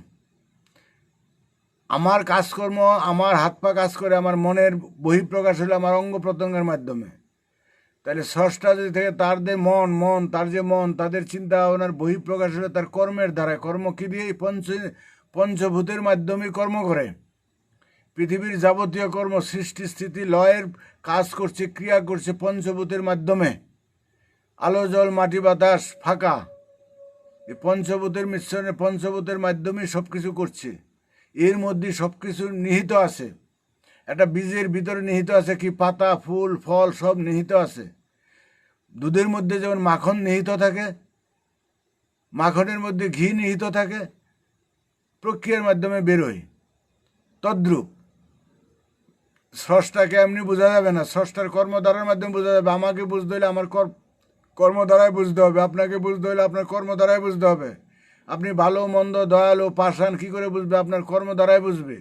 আমার কাজকর্ম, আমার হাত পা কাজ করে, আমার মনের বহিঃপ্রকাশ হলো আমার অঙ্গ প্রত্যঙ্গের মাধ্যমে। তাহলে স্রষ্টা যদি থেকে তার যে মন তার যে মন, তাদের চিন্তা ভাবনার বহিঃপ্রকাশ হলো তার কর্মের দ্বারা। কর্ম কি দিয়ে? পঞ্চভূতের মাধ্যমে কর্ম করে। পৃথিবীর যাবতীয় কর্ম, সৃষ্টি স্থিতি লয়ের কাজ করছে, ক্রিয়া করছে পঞ্চভূতের মাধ্যমে। আলো জল মাটি বাতাস ফাঁকা, এই পঞ্চভূতের মিশ্রণে, পঞ্চভূতের মাধ্যমে সব কিছু করছে। এর মধ্যে সব কিছু নিহিত আছে। একটা বীজের ভিতরে নিহিত আছে কি? পাতা, ফুল, ফল সব নিহিত আছে। দুধের মধ্যে যেমন মাখন নিহিত থাকে, মাখনের মধ্যে ঘি নিহিত থাকে, প্রক্রিয়ার মাধ্যমে বেরোয়। তদ্রূপ স্রষ্টাকে এমনি বোঝা যাবে না, স্রষ্টার কর্মধারার মাধ্যমে বোঝা যাবে। আমাকে বুঝতে হলে আমার কর্মধারায় বুঝতে হবে, আপনাকে বুঝতে হলে আপনার কর্মধারায় বুঝতে হবে। আপনি ভালো মন্দ, দয়ালু পাষাণ কী করে বুঝবে? আপনার কর্মধারায় বুঝবে।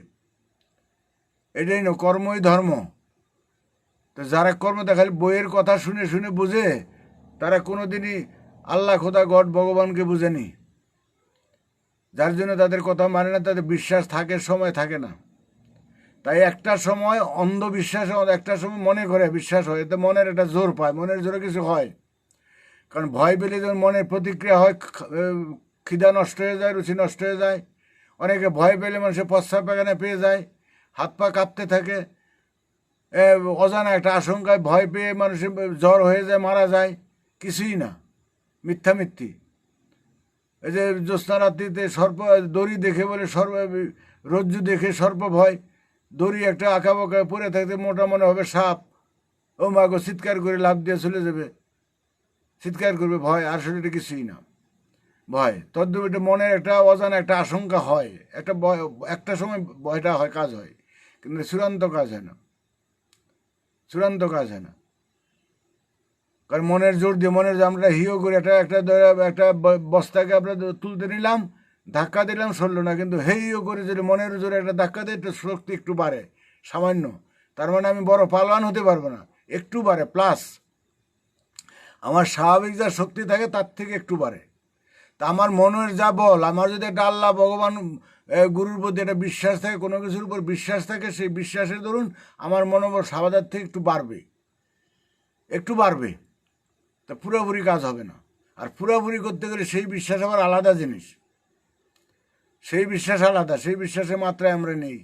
এটাই না, কর্মই ধর্ম। তো যারা কর্ম খালি বইয়ের কথা শুনে শুনে বুঝে, তারা কোনোদিনই আল্লাহ, খোদা, গড, ভগবানকে বুঝেনি। যার জন্য তাদের কথা মানে না, তাদের বিশ্বাস থাকে, সময় থাকে না। তাই একটা সময় অন্ধবিশ্বাস, একটা সময় মনে করে বিশ্বাস হয়, এতে মনের একটা জোর পায়, মনের জোরে কিছু হয়। কারণ ভয় পেলে যখন মনের প্রতিক্রিয়া হয়, খিদা নষ্ট হয়ে যায়, রুচি নষ্ট হয়ে যায়। অনেকে ভয় পেলে মানুষের প্রস্রাব পায়খানা পেয়ে যায়, হাত পা কাঁপতে থাকে, অজানা একটা আশঙ্কায় ভয় পেয়ে মানুষের জ্বর হয়ে যায়, মারা যায়। কিছুই না, মিথ্যামিথ্যি। এই যে জ্যোৎস্না রাত্রিতে সর্প, দড়ি দেখে বলে রজ্জু দেখে সর্প ভয়। দড়ি একটা আঁকা বাঁকা পরে থাকতে মোটা মনে হবে সাপ, ও মা গো, চিৎকার করে লাফ দিয়ে চলে যাবে, চিৎকার করবে ভয়, আর সেটা কিছুই না। ভয়, তদ্রুপ এটা মনের একটা অজানা একটা আশঙ্কা হয়, একটা সময় ভয়টা হয়, কাজ হয়, কিন্তু চূড়ান্ত কাজ হয় না, চূড়ান্ত কাজ হয় না। কারণ মনের জোর দিয়ে আমরা হিও করে একটা বস্তাকে আমরা তুলতে নিলাম, ধাক্কা দিলাম, সরল না, কিন্তু হেইও করে যদি মনের জোরে একটা ধাক্কা দিই একটু শক্তি একটু বাড়ে সামান্য, তার মানে আমি বড় পালোয়ান হতে পারবো না, একটু বাড়ে, প্লাস আমার স্বাভাবিক যা শক্তি থাকে তার থেকে একটু বাড়ে। তা আমার মনের যা বল, আমার যদি একটা আল্লাহ ভগবান গুরুর প্রতি একটা বিশ্বাস থাকে, কোনো কিছুর উপর বিশ্বাস থাকে, সেই বিশ্বাসের ধরুন আমার মনোবল স্বাভাবিক থেকে একটু বাড়বে, একটু বাড়বে, তা পুরোপুরি কাজ হবে না। আর পুরোপুরি করতে গেলে সেই বিশ্বাস আবার আলাদা জিনিস, সেই বিশ্বাস আলাদা, সেই বিশ্বাসের মাত্রায় আমরা নেই,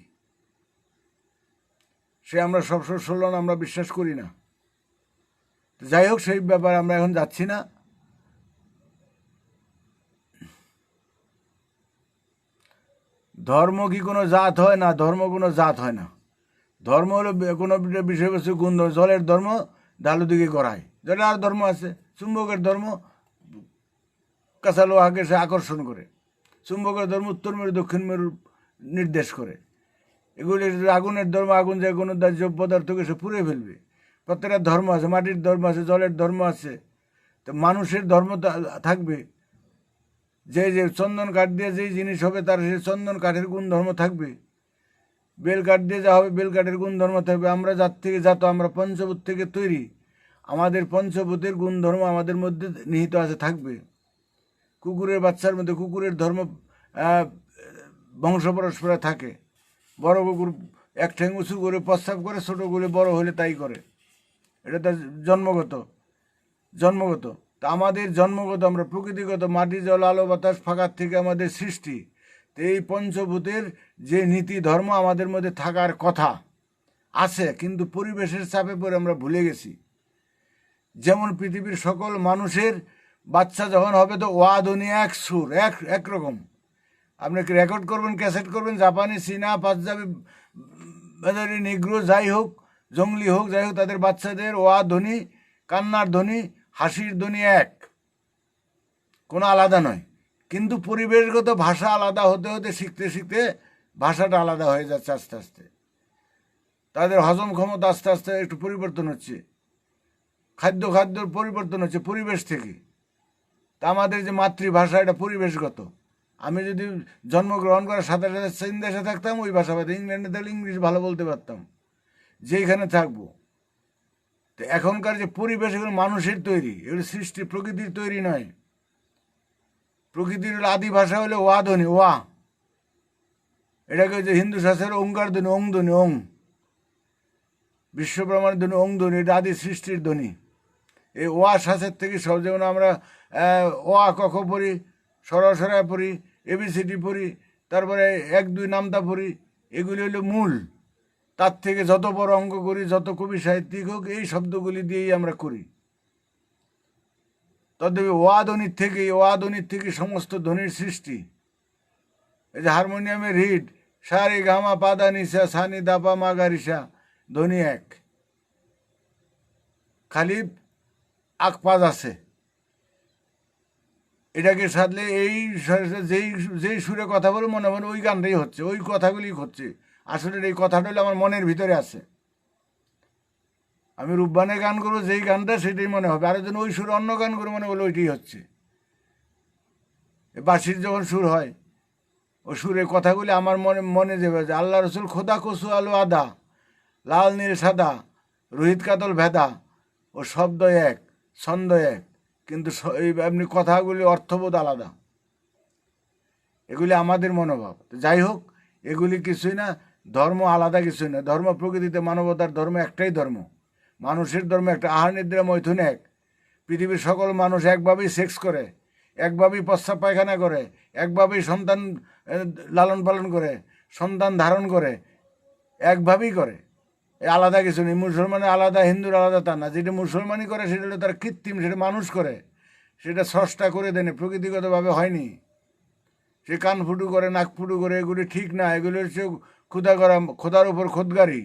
সে আমরা সবসময় ষোলো আমরা বিশ্বাস করি না। যাই হোক, সেই ব্যাপারে আমরা এখন যাচ্ছি না। ধর্ম কি কোনো জাত হয় না? ধর্ম কোনো জাত হয় না। ধর্ম হলো কোনো বিষয়বস্তু গুণ। জলের ধর্ম ঢালু দিকে গড়ায়, জলের আর ধর্ম আছে। চুম্বকের ধর্ম কাঁচা লোহাকে সে আকর্ষণ করে, চুম্বকের ধর্ম উত্তর মেরু দক্ষিণ মেরু নির্দেশ করে। এগুলি আগুনের ধর্ম, আগুন যে কোনো দাহ্য পদার্থকে সে পুড়ে ফেলবে। প্রত্যেকটা ধর্ম আছে, মাটির ধর্ম আছে, জলের ধর্ম আছে, তো মানুষের ধর্ম থাকবে। যে চন্দন কাঠ দিয়ে যেই জিনিস হবে তার সেই চন্দন কাঠের গুণ ধর্ম থাকবে। বেল কাঠ দিয়ে যা হবে বেল কাঠের গুণ ধর্ম থাকবে। আমরা যার থেকে যাত, আমরা পঞ্চভূত থেকে তৈরি, আমাদের পঞ্চভূতের গুণ ধর্ম আমাদের মধ্যে নিহিত আছে, থাকবে। কুকুরের বাচ্চার মধ্যে কুকুরের ধর্ম বংশ পরস্পরে থাকে। বড় কুকুর এক ঠ্যাং উঁচু করে প্রস্রাব করে, ছোটোগুলি বড় হলে তাই করে, এটা তার জন্মগত। তা আমাদের জন্মগত, আমরা প্রকৃতিগত, মাটি জল আলো বাতাস ফাঁকার থেকে আমাদের সৃষ্টি। তো এই পঞ্চভূতের যে নীতি ধর্ম আমাদের মধ্যে থাকার কথা আছে, কিন্তু পরিবেশের চাপে পড়ে আমরা ভুলে গেছি। যেমন পৃথিবীর সকল মানুষের বাচ্চা যখন হবে তো ওয়া ধ্বনি এক সুর, একরকম। আপনি রেকর্ড করবেন, ক্যাসেট করবেন, জাপানি, চীনা, পাঞ্জাবি, নিগ্রো, যাই হোক, জঙ্গলি হোক, যাই হোক, তাদের বাচ্চাদের ওয়া ধ্বনি, কান্নার ধ্বনি, হাসির ধ্বনি এক, কোনো আলাদা নয়। কিন্তু পরিবেশগত ভাষা আলাদা হতে হতে শিখতে শিখতে ভাষাটা আলাদা হয়ে যাচ্ছে আস্তে আস্তে। তাদের হজম ক্ষমতা আস্তে আস্তে একটু পরিবর্তন হচ্ছে, খাদ্যর পরিবর্তন হচ্ছে পরিবেশ থেকে। তা আমাদের যে মাতৃভাষা, এটা পরিবেশগত। আমি যদি জন্মগ্রহণ করার সাথে সাথে চীন দেশে থাকতাম, ওই ভাষা পাইতাম। ইংল্যান্ডে তাহলে ইংলিশ ভালো বলতে পারতাম, যেখানে থাকবো। তো এখনকার যে পরিবেশ, এগুলো মানুষের তৈরি, এগুলো সৃষ্টি, প্রকৃতির তৈরি নয়। প্রকৃতির আদি ভাষা হলো ওয়া ধ্বনি, ওয়া। এটাকে যে হিন্দু শাস্ত্রের ওঙ্কার ধ্বনি, ওং ধ্বনি, ওং। বিশ্বব্রহ্মাণ্ডের ধ্বনি ওং ধ্বনি, এটা আদি সৃষ্টির ধ্বনি। এই ওয়া শাস্ত্রের থেকে সব, যেমন আমরা ওয়া ক খ পড়ি, সরাসরি পড়ি, এবিসিডি পড়ি, তারপরে 1 2 নামতা পড়ি, এগুলি হলো মূল। তার থেকে যত বড় অঙ্ক করি, যত কবি সাহিত্যিক হোক, এই শব্দগুলি দিয়েই আমরা করি। তদ্দেবী ওয়া ধ্বনির থেকে সমস্ত ধ্বনির সৃষ্টি। এই যে হারমোনিয়ামের রিড, সারে গামা পাদা নিশা সানি দাপা মা গারিসা, ধ্বনি এক, খালি আকপাজ আছে। এটাকে সাধলে এই যেই সুরে কথা বলে মনে মনে ওই গানটাই হচ্ছে, ওই কথাগুলি হচ্ছে। আসলে এই কথাটা হলো আমার মনের ভিতরে আছে। আমি রূপবানে গান করবো, যেই গানটা সেটাই মনে হবে। আরেকজন ওই সুরে অন্য গান করে মনে বলে ওইটাই হচ্ছে। বাঁশির যখন সুর হয়, ও সুরের কথাগুলি আমার মনে যাবে যে আল্লাহ রসুল খোদা কসু আলু আদা, লাল নীল সাদা, রোহিত কাতল ভেদা, ও শব্দ এক, ছন্দ এক, কিন্তু এই এমনি কথাগুলি অর্থবোধ আলাদা। এগুলি আমাদের মনোভাব। যাই হোক, এগুলি কিছুই না, ধর্ম আলাদা কিছুই না। ধর্ম প্রকৃতিতে মানবতার ধর্ম একটাই ধর্ম, মানুষের ধর্ম একটা। আহার নিদ্রা মৈথুন এক। পৃথিবীর সকল মানুষ একভাবেই সেক্স করে, একভাবেই প্রস্রাব পায়খানা করে, একভাবেই সন্তান লালন পালন করে, সন্তান ধারণ করে, একভাবেই করে। আলাদা কিছু নেই। মুসলমানের আলাদা, হিন্দুর আলাদা, তা না। যেটা মুসলমানই করে সেটা হলো তার কৃত্রিম, সেটা মানুষ করে, সেটা স্রষ্টা করে দেনে, প্রকৃতিগতভাবে হয়নি। সে কান ফুটু করে, নাক ফুটু করে, এগুলি ঠিক না। এগুলি হচ্ছে ক্ষুদা করা, খোদার উপর খোদগারি।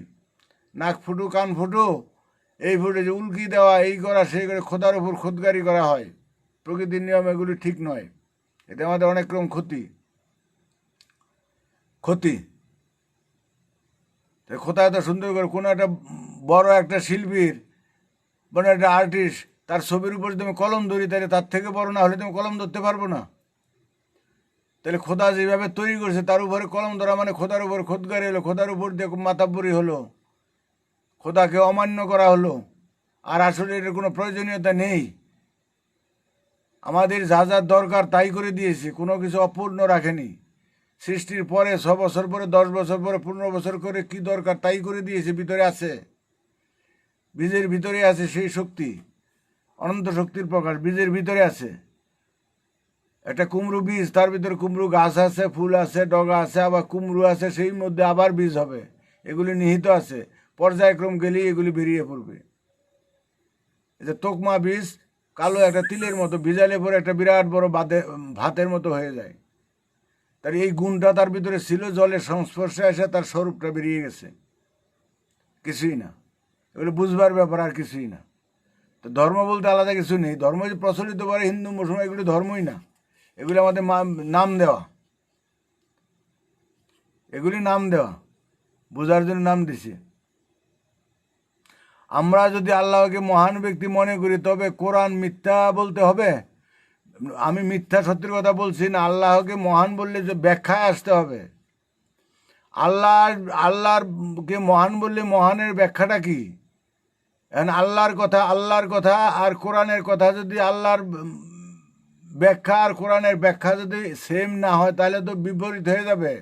নাক ফুটু, কান ফুটু, এই ফুটে যে উল্কি দেওয়া, এই করা, সেই করে খোদার উপর খোদগারি করা হয়। প্রকৃতির নিয়ম এগুলি ঠিক নয়। এতে আমাদের অনেক রকম ক্ষতি। খোদা এত সুন্দর করে কোনো একটা বড় একটা শিল্পীর, মানে একটা আর্টিস্ট, তার ছবির উপর তুমি কলম ধরি, তাহলে তার থেকে বড় না হলে তুমি কলম ধরতে পারবো না। তাহলে খোদা যেভাবে তৈরি করছে তার উপরে কলম ধরা মানে খোদার উপর খোদগারি হলো, খোদার উপর দিয়ে মাতাব্বরি হলো, খোদাকে অমান্য করা হলো। আর আসলে এটার কোনো প্রয়োজনীয়তা নেই। আমাদের যা যা দরকার তাই করে দিয়েছে, কোনো কিছু অপূর্ণ রাখেনি। সৃষ্টির পরে 6 বছর পরে, 10 বছর পরে, 15 বছর করে কি দরকার তাই করে দিয়েছে। ভিতরে আছে, বীজের ভিতরে আছে সেই শক্তি, অনন্ত শক্তির প্রকাশ বীজের ভিতরে আছে। একটা কুমড়ো বীজ, তার ভিতরে কুমড়ো গাছ আছে, ফুল আছে, ডগা আছে, আবার কুমড়ো আছে, সেই মধ্যে আবার বীজ হবে। এগুলি নিহিত আছে, পর্যায়ক্রম গেলেই এগুলি বেরিয়ে পড়বে। এই যে তোকমা বীজ, কালো একটা তিলের মতো, ভিজালে পরে একটা বিরাট বড় ভাতের মতো হয়ে যায়। তার এই গুণটা তার ভিতরে ছিল, জলের সংস্পর্শে এসে তার স্বরূপটা বেরিয়ে গেছে। কিছুই না, এগুলো বুঝবার ব্যাপার, আর কিছুই না। তো ধর্ম বলতে আলাদা কিছু নেই। ধর্ম যে প্রচলিত করে হিন্দু মুসলমান, এগুলি ধর্মই না, এগুলি আমাদের নাম দেওয়া, এগুলি নাম দেওয়া, বোঝার জন্য নাম দিছে। আমরা যদি আল্লাহকে মহান ব্যক্তি মনে করি, তবে কোরআন মিথ্যা বলতে হবে। আমি মিথ্যা সত্যের কথা বলছি না। আল্লাহকে মহান বললে যে ব্যাখ্যায় আসতে হবে। আল্লাহকে মহান বললে মহানের ব্যাখ্যাটা কি? আল্লাহর কথা আর কোরআনের কথা যদি, আল্লাহর ব্যাখ্যা আর কোরআনের ব্যাখ্যা যদি সেম না হয়, তাহলে তো বিপরীত হয়ে যাবে।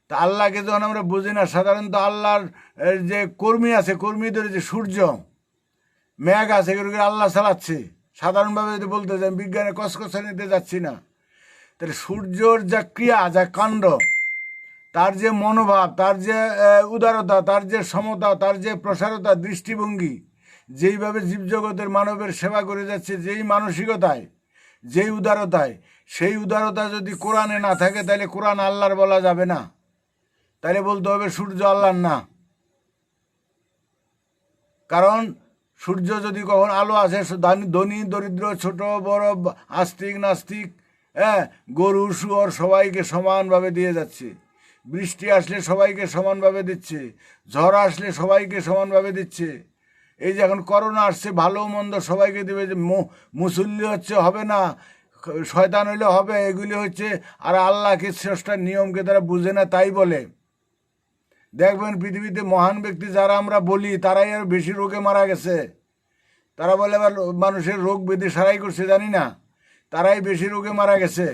তা আল্লাহকে যখন আমরা বুঝি না, সাধারণত আল্লাহর যে কর্মী আছে, কর্মীদের যে সূর্য, মেঘ আছে, এগুলোকে আল্লাহ চালাচ্ছে। সাধারণভাবে যদি বলতে চাই, বিজ্ঞানের কসকসা নিতে যাচ্ছি না, তাহলে সূর্যর যা ক্রিয়া, যা কাণ্ড, তার যে মনোভাব, তার যে উদারতা, তার যে সমতা, তার যে প্রসারতা, দৃষ্টিভঙ্গি, যেইভাবে জীবজগতের মানবের সেবা করে যাচ্ছে, যেই মানসিকতায়, যেই উদারতায়, সেই উদারতা যদি কোরআনে না থাকে, তাহলে কোরআন আল্লাহর বলা যাবে না। তাহলে বলতে হবে সূর্য আল্লাহর না। কারণ সূর্য যদি কখন আলো আসে, ধনী দরিদ্র, ছোট বড়, আস্তিক নাস্তিক, গরু শুয়োর সবাইকে সমানভাবে দিয়ে যাচ্ছে। বৃষ্টি আসলে সবাইকে সমানভাবে দিচ্ছে, ঝড় আসলে সবাইকে সমানভাবে দিচ্ছে। এই যে এখন করোনা আসছে, ভালো মন্দ সবাইকে দেবে। যে মুসল্লি হচ্ছে হবে না, শয়তান হইলে হবে, এগুলি হচ্ছে। আর আল্লাহকে স্রষ্টার নিয়মকে তারা বুঝে না, তাই বলে। দেখবেন পৃথিবীতে মহান ব্যক্তি যারা আমরা বলি, তারাই আর বেশি রোগে মারা গেছে। তারা বলে আবার মানুষের রোগ ব্যাধি সারাই করছে, জানি না, তারাই বেশি রোগে মারা গেছে।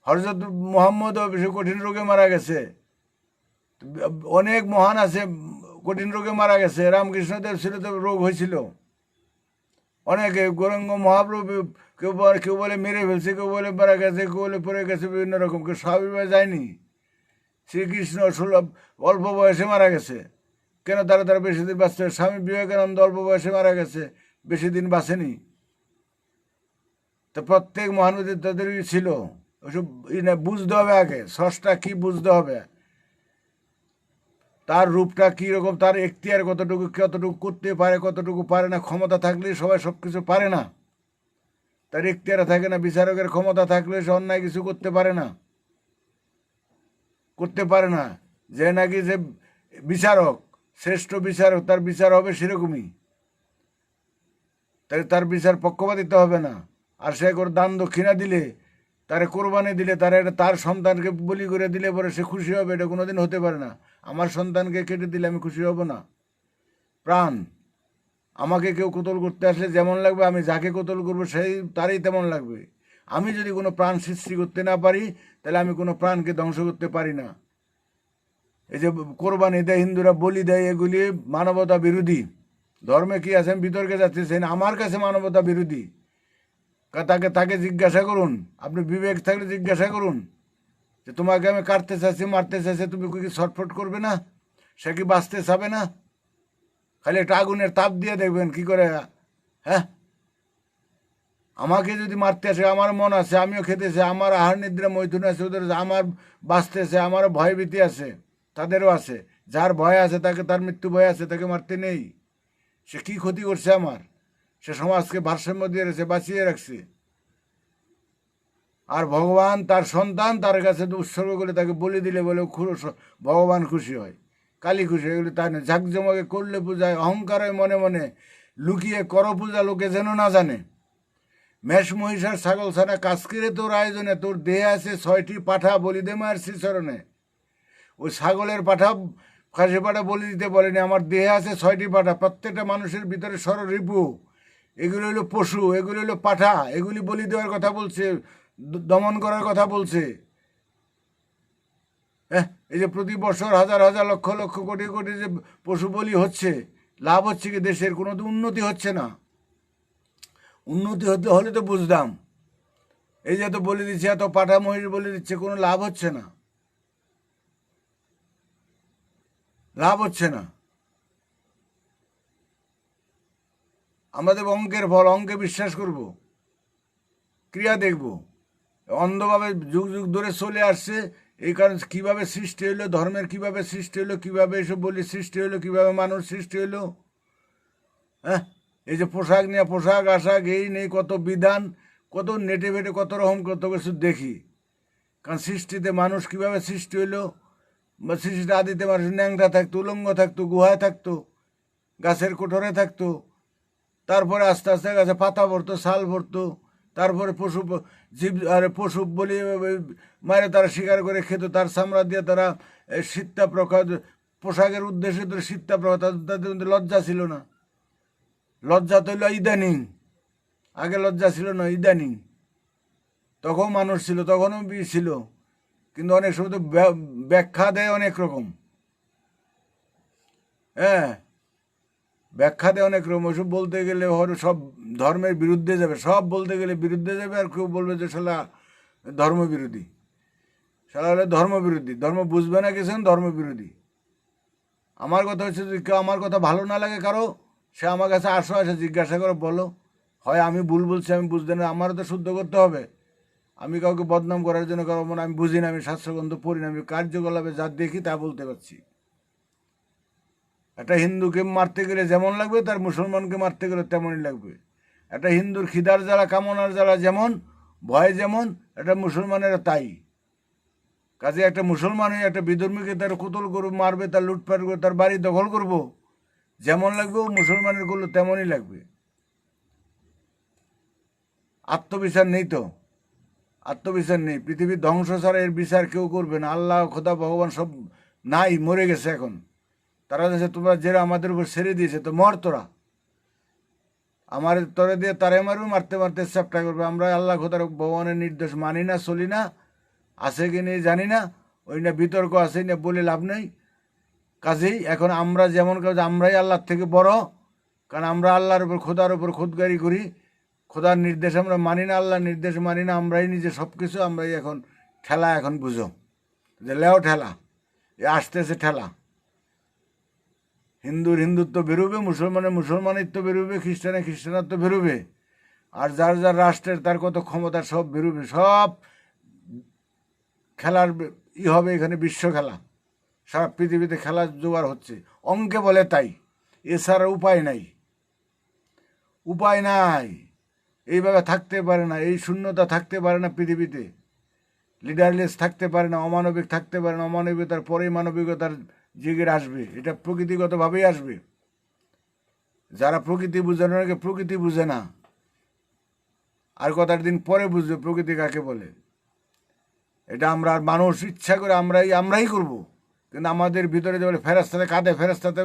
হযরত মুহাম্মদও বেশি কঠিন রোগে মারা গেছে। অনেক মহান আছে কঠিন রোগে মারা গেছে। রামকৃষ্ণদেব ছিল তো রোগ হয়েছিল। অনেকে গৌরাঙ্গ মহাপ্রভু, কেউ বলে মেরে ফেলছে, কেউ বলে মারা গেছে, কেউ বলে পড়ে গেছে, বিভিন্ন রকম। কেউ স্বাভাবিকভাবে যায়নি। শ্রীকৃষ্ণ অল্প বয়সে মারা গেছে। কেন? তারা বেশি দিন বাঁচতে? স্বামী বিবেকানন্দ অল্প বয়সে মারা গেছে, বেশি দিন বাঁচেনি। তো প্রত্যেক মহানবীদের তাদেরই ছিল। ওসব বুঝতে হবে আগে, স্রষ্টা কি বুঝতে হবে, তার রূপটা কীরকম, তার এখতিয়ার কতটুকু করতে পারে, কতটুকু পারে না। ক্ষমতা থাকলে সবাই সব কিছু পারে না, তার এখতিয়ার থাকে না। বিচারকের ক্ষমতা থাকলে সে অন্যায় কিছু করতে পারে না। যে নাকি যে বিচারক, শ্রেষ্ঠ বিচারক, তার বিচার হবে সেরকমই। তার বিচার পক্ষপাতিত্ব হবে না। আর সে করে দান দক্ষিণা দিলে, তারে কোরবানি দিলে, তার সন্তানকে বলি করে দিলে পরে সে খুশি হবে, এটা কোনোদিন হতে পারে না। আমার সন্তানকে কেটে দিলে আমি খুশি হব না। প্রাণ, আমাকে কেউ কোতল করতে আসলে যেমন লাগবে, আমি যাকে কোতল করবো তারই তেমন লাগবে। আমি যদি কোনো প্রাণ সৃষ্টি করতে না পারি, তাহলে আমি কোনো প্রাণকে ধ্বংস করতে পারি না। এই যে কোরবানি দেয়, হিন্দুরা বলি দেয়, এগুলি মানবতা বিরোধী। ধর্মে কি আছে আমি বিতর্কে যাচ্ছি না, আমার কাছে মানবতা বিরোধী। তাকে জিজ্ঞাসা করুন, আপনি বিবেক থাকলে জিজ্ঞাসা করুন যে তোমাকে আমি কাটতে চাচ্ছি, মারতে চাচ্ছি, তুমি কি ছটফট করবে না? সে কি বাঁচতে চাবে না? খালি একটা আগুনের তাপ দিয়ে দেখবেন কি করে। হ্যাঁ, আমাকে যদি মারতে আসে, আমার মন আছে, আমিও খেতেছে, আমার আহার নিদ্রা মৈথুন আছে, ওদের আমার বাঁচতেছে, আমারও ভয় ভীতি আছে, তাদেরও আছে। যার ভয় আছে, তার মৃত্যু ভয় আছে, তাকে মারতে নেই। সে কি ক্ষতি করছে আমার? সে সমাজকে ভারসাম্য দিয়ে রেখেছে, বাঁচিয়ে রাখছে। আর ভগবান তার সন্তান তার কাছে উৎসর্গ করে তাকে বলে দিলে বলে ভগবান খুশি হয়, কালী খুশি হয়। এগুলো তাই না, ঝাঁকজমাকে করলে পূজায় অহংকার হয় মনে মনে, লুকিয়ে কর পূজা লোকে যেন না জানে। মেষ মহিষার ছাগল ছানা কাজকিরে তোর আয়োজনে, তোর দেহে আছে 6টি পাঠা বলি দে মায়ের শ্রীচরণে। ওই ছাগলের পাঠা খাসি পাঠা বলি দিতে বলেনি, আমার দেহে আছে 6টি পাঠা। প্রত্যেকটা মানুষের ভিতরে রিপু, এগুলো হলো পশু, এগুলো হলো পাঠা, এগুলি বলি দেওয়ার কথা বলছে, দমন করার কথা বলছে। এই যে প্রতি বছর হাজার হাজার লক্ষ লক্ষ কোটি কোটি যে পশু বলি হচ্ছে, লাভ হচ্ছে কি? দেশের কোনো তো উন্নতি হচ্ছে না। উন্নতি হতে হলে তো বুঝতাম, এই যে এত বলে দিচ্ছে, এত পাঠা মহিষ বলে দিচ্ছে, কোনো লাভ হচ্ছে না, লাভ হচ্ছে না। আমাদের অঙ্কের ফল, অঙ্কে বিশ্বাস করব, ক্রিয়া দেখব। অন্ধভাবে যুগ যুগ ধরে চলে আসছে। এই কারণে কীভাবে সৃষ্টি হইলো, ধর্মের কীভাবে সৃষ্টি হইলো, কীভাবে এসব বলি সৃষ্টি হইলো, কীভাবে মানুষ সৃষ্টি হইলো। এই যে পোশাক নিয়ে পোশাক আশাক এই নেই, কত বিধান, কত নেটে ফেটে কত রকম কত কিছু দেখি। কারণ সৃষ্টিতে মানুষ কীভাবে সৃষ্টি হইলো, বা সৃষ্টিতে আদিতে মানুষ ন্যাংটা থাকতো, উলঙ্গ থাকতো, গুহায় থাকতো, গাছের কোঠরে থাকতো, তারপরে আস্তে আস্তে গাছে পাতা ভরতো, ছাল ভরতো, তারপরে পশু জীব আর পশু বলি মারে তারা শিকার করে খেত, তার চামড়া দিয়ে তারা শীতটা প্রকাশ, পোশাকের উদ্দেশ্যে তো শীতটা প্রকাশ, তাদের মধ্যে লজ্জা ছিল না। লজ্জা তো হইল ইদানিং, আগে লজ্জা ছিল না, ইদানিং। তখন মানুষ ছিল, তখনও ছিল, কিন্তু অনেক সময় তো ব্যাখ্যা দেয় অনেক রকম। ব্যাখ্যা দেয় অনেক রকম। ওসব বলতে গেলে সব ধর্মের বিরুদ্ধে যাবে, সব বলতে গেলে বিরুদ্ধে যাবে। আর কেউ বলবে যে শালা ধর্মবিরোধী, শালা হলে ধর্মবিরোধী, ধর্ম বুঝবে না কিছু, ধর্মবিরোধী। আমার কথা হচ্ছে, যদি কেউ আমার কথা ভালো না লাগে কারো, সে আমার কাছে আসে জিজ্ঞাসা করে, বলো, হয় আমি ভুল বলছি, আমি বুঝতে না, আমারও তো শুদ্ধ করতে হবে। আমি কাউকে বদনাম করার জন্য কারো মনে আমি বুঝি না, আমি শাস্ত্রগ্রন্থ পড়ি না, আমি কার্যকলাপে যা দেখি তা বলতে পারছি। একটা হিন্দুকে মারতে গেলে যেমন লাগবে, তার মুসলমানকে মারতে গেলে তেমনই লাগবে। একটা হিন্দুর খিদার জ্বালা, কামনার জ্বালা যেমন, ভয় যেমন, একটা মুসলমানেরা তাই। কাজে একটা মুসলমান হয়ে একটা বিধর্মীকে তার কুতল করবো, মারবে, তার লুটপাট করবে, তার বাড়ি দখল করব, যেমন লাগবে ও মুসলমানের করলে তেমনই লাগবে। আত্মবিচার নেই তো, আত্মবিচার নেই। পৃথিবীর ধ্বংস ছাড়া এর বিচার কেউ করবে না। আল্লাহ, খোদা, ভগবান সব নাই, মরে গেছে এখন। তারা দেশে তোমরা যারা আমাদের উপর ছেড়ে দিয়েছে, তো মর তোরা, আমার তরে দিয়ে তারে মারবে, মারতে মারতে চেষ্টা করবে। আমরা আল্লাহ খোদার ভগবানের নির্দেশ মানি না, চলি না, আছে কি নেই জানি না, ওই না বিতর্ক আছে না বলে লাভ নেই। কাজেই এখন আমরা যেমন কাজ, আমরাই আল্লাহর থেকে বড়, কারণ আমরা আল্লাহর উপর, খোদার উপর খুদগারি করি। খোদার নির্দেশ আমরা মানি না, আল্লাহর নির্দেশ মানি না, আমরাই নিজে সব কিছু। আমরাই এখন ঠেলা, এখন বুঝো যে লেও ঠেলা, এ আসতেছে ঠেলা। হিন্দুর হিন্দুত্ব বেরোবে, মুসলমানের মুসলমানিত্ব বেরোবে, খ্রিস্টানের খ্রিস্টানত্ব বেরোবে, আর যার যার রাষ্ট্রের তার কত ক্ষমতা সব বেরোবে। সব খেলার হবে এখানে, বিশ্ব খেলা, সারা পৃথিবীতে খেলার জোগাড় হচ্ছে। অঙ্কে বলে তাই, এছাড়া উপায় নাই, উপায় নাই। এইভাবে থাকতে পারে না, এই শূন্যতা থাকতে পারে না পৃথিবীতে। লিডারলেস থাকতে পারে না, অমানবিক থাকতে পারে না। অমানবিকতার পরেই মানবিকতার জিগের আসবে, এটা প্রকৃতিগতভাবেই আসবে। যারা প্রকৃতি বুঝে না, প্রকৃতি বুঝে না, আর কটার দিন পরে বুঝবে প্রকৃতি কাকে বলে। এটা আমরা আর মানুষ ইচ্ছা করে আমরাই করব। কিন্তু আমাদের ভিতরে যে বলে ফেরেশতাতে কাঁদে, ফেরেশতাতে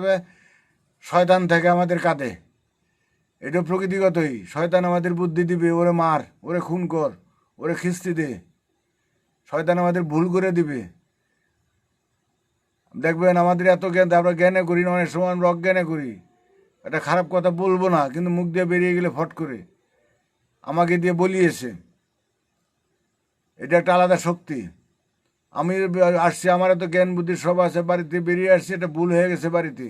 শয়তান থেকে আমাদের কাঁদে, এটা প্রকৃতিগতই। শয়তান আমাদের বুদ্ধি দিবে, ওরে মার, ওরে খুন কর, ওরে খিস্তি দে। শয়তান আমাদের ভুল করে দিবে। দেখবেন আমাদের এত জ্ঞান, আমরা জ্ঞানে করি না, অনেক সময় আমরা অজ্ঞানে করি। একটা খারাপ কথা বলবো না, কিন্তু মুখ দিয়ে বেরিয়ে গেলে ফট করে আমাকে দিয়ে বলিয়েছে। এটা একটা আলাদা শক্তি। আমি আসছি, আমার এত জ্ঞান বুদ্ধি সব আছে, বাড়িতে বেরিয়ে আসছি, এটা ভুল হয়ে গেছে বাড়িতে,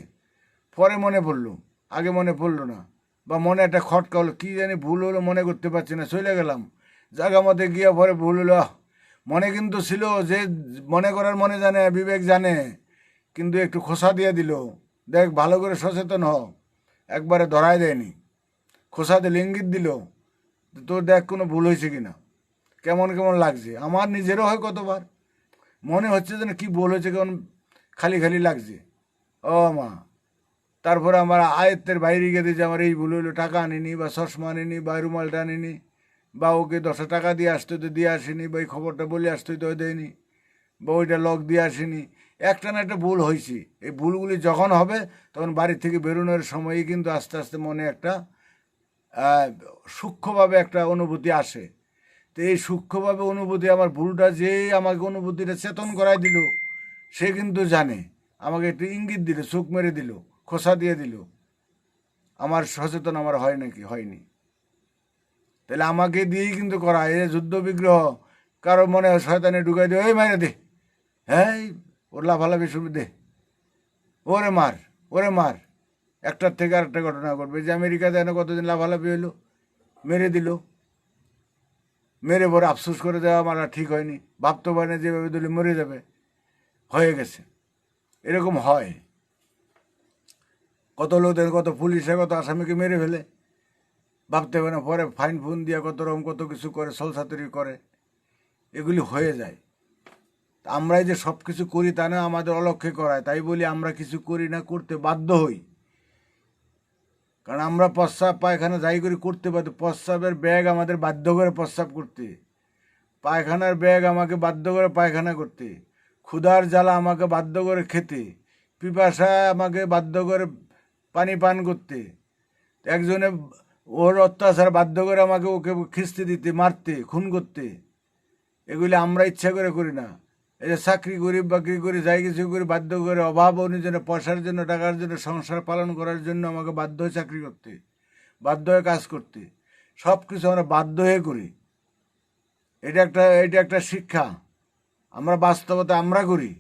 পরে মনে পড়লো, আগে মনে পড়লো না। বা মনে একটা খটকা হলো, কী জানি ভুল হলো, মনে করতে পারছি না, চলে গেলাম জায়গা মতে গিয়ে, পরে ভুল হলো। মনে কিন্তু ছিল, যে মনে করার মনে জানে, বিবেক জানে, কিন্তু একটু খোসা দিয়ে দিল, দেখ ভালো করে সচেতন হ। একবারে ধরাই দেয়নি, খোসা দিল, ইঙ্গিত দিল, তোর দেখ কোনো ভুল হয়েছে কিনা। কেমন কেমন লাগছে, আমার নিজেরও হয় কতবার মনে হচ্ছে যেন কি বলেছে, কেমন খালি খালি লাগছে। ও মা, তারপরে আমার আয়ত্তের বাইরে গেছে যে আমার এই ভুল হইলো, টাকা আনিনি বা চশমা আনিনি বা রুমালটা আনিনি বা ওকে 10 টাকা দিয়ে আসতে তো দিয়ে আসেনি বা এই খবরটা বলে আসতে তো দেয়নি বা ওইটা লক দিয়ে আসেনি। একটা না একটা ভুল হয়েছে। এই ভুলগুলি যখন হবে তখন বাড়ি থেকে বেরোনোর সময়ই কিন্তু আস্তে আস্তে মনে একটা সূক্ষ্মভাবে একটা অনুভূতি আসে। তো এই সূক্ষ্মভাবে অনুভূতি, আমার ভুলটা যে আমাকে অনুভূতিটা চেতন করাই দিল, সে কিন্তু জানে, আমাকে একটু ইঙ্গিত দিল, চোখ মেরে দিল, খোসা দিয়ে দিল। আমার সচেতন আমার হয় নাকি, হয়নি। তাহলে আমাকে দিয়েই কিন্তু করা, এই যুদ্ধ বিগ্রহ কারো মনে হয় শয়তানে ঢুকাই দে, ওই মাইরে দে, হ্যাঁ ওর লাফালাফি শুরু দে, ওরে মার, ওরে মার। একটার থেকে আরেকটা ঘটনা ঘটবে। যে আমেরিকাতে এনে কতদিন লাফালাফি হইলো, মেরে দিল, মেরে পরে আফসোস করে দেওয়া আমার আর ঠিক হয়নি, ভাবতে পারে না যেভাবে দিলে মরে যাবে, হয়ে গেছে। এরকম হয়। কত লোকদের, কত পুলিশে কত আসামিকে মেরে ফেলে, ভাবতে পারে না, পরে ফাইন ফুন দিয়ে কত রকম কত কিছু করে, সলসাতুরি করে, এগুলি হয়ে যায়। আমরাই যে সব কিছু করি তা না, আমাদের অলক্ষ্যে করায়, তাই বলি আমরা কিছু করি না, করতে বাধ্য হই। কারণ আমরা প্রস্রাব পায়খানা যাই করি করতে বাধ্য। প্রস্রাবের ব্যাগ আমাদের বাধ্য করে প্রস্রাব করতে, পায়খানার ব্যাগ আমাকে বাধ্য করে পায়খানা করতে, ক্ষুধার জ্বালা আমাকে বাধ্য করে খেতে, পিপাসা আমাকে বাধ্য করে পানি পান করতে, একজনে ওর অত্যাচার বাধ্য করে আমাকে ওকে খিস্তি দিতে, মারতে, খুন করতে। এগুলি আমরা ইচ্ছা করে করি না। এই যে চাকরি করি বাকরি করি যাই কিছু করি বাধ্য করে, অভাব অনুযায়ী পয়সার জন্য, টাকার জন্য, সংসার পালন করার জন্য আমাকে বাধ্য হয়ে চাকরি করতে, বাধ্য হয়ে কাজ করতে, সব কিছু আমরা বাধ্য হয়ে করি। এটা একটা শিক্ষা। আমরা বাস্তবতা আমরা করি,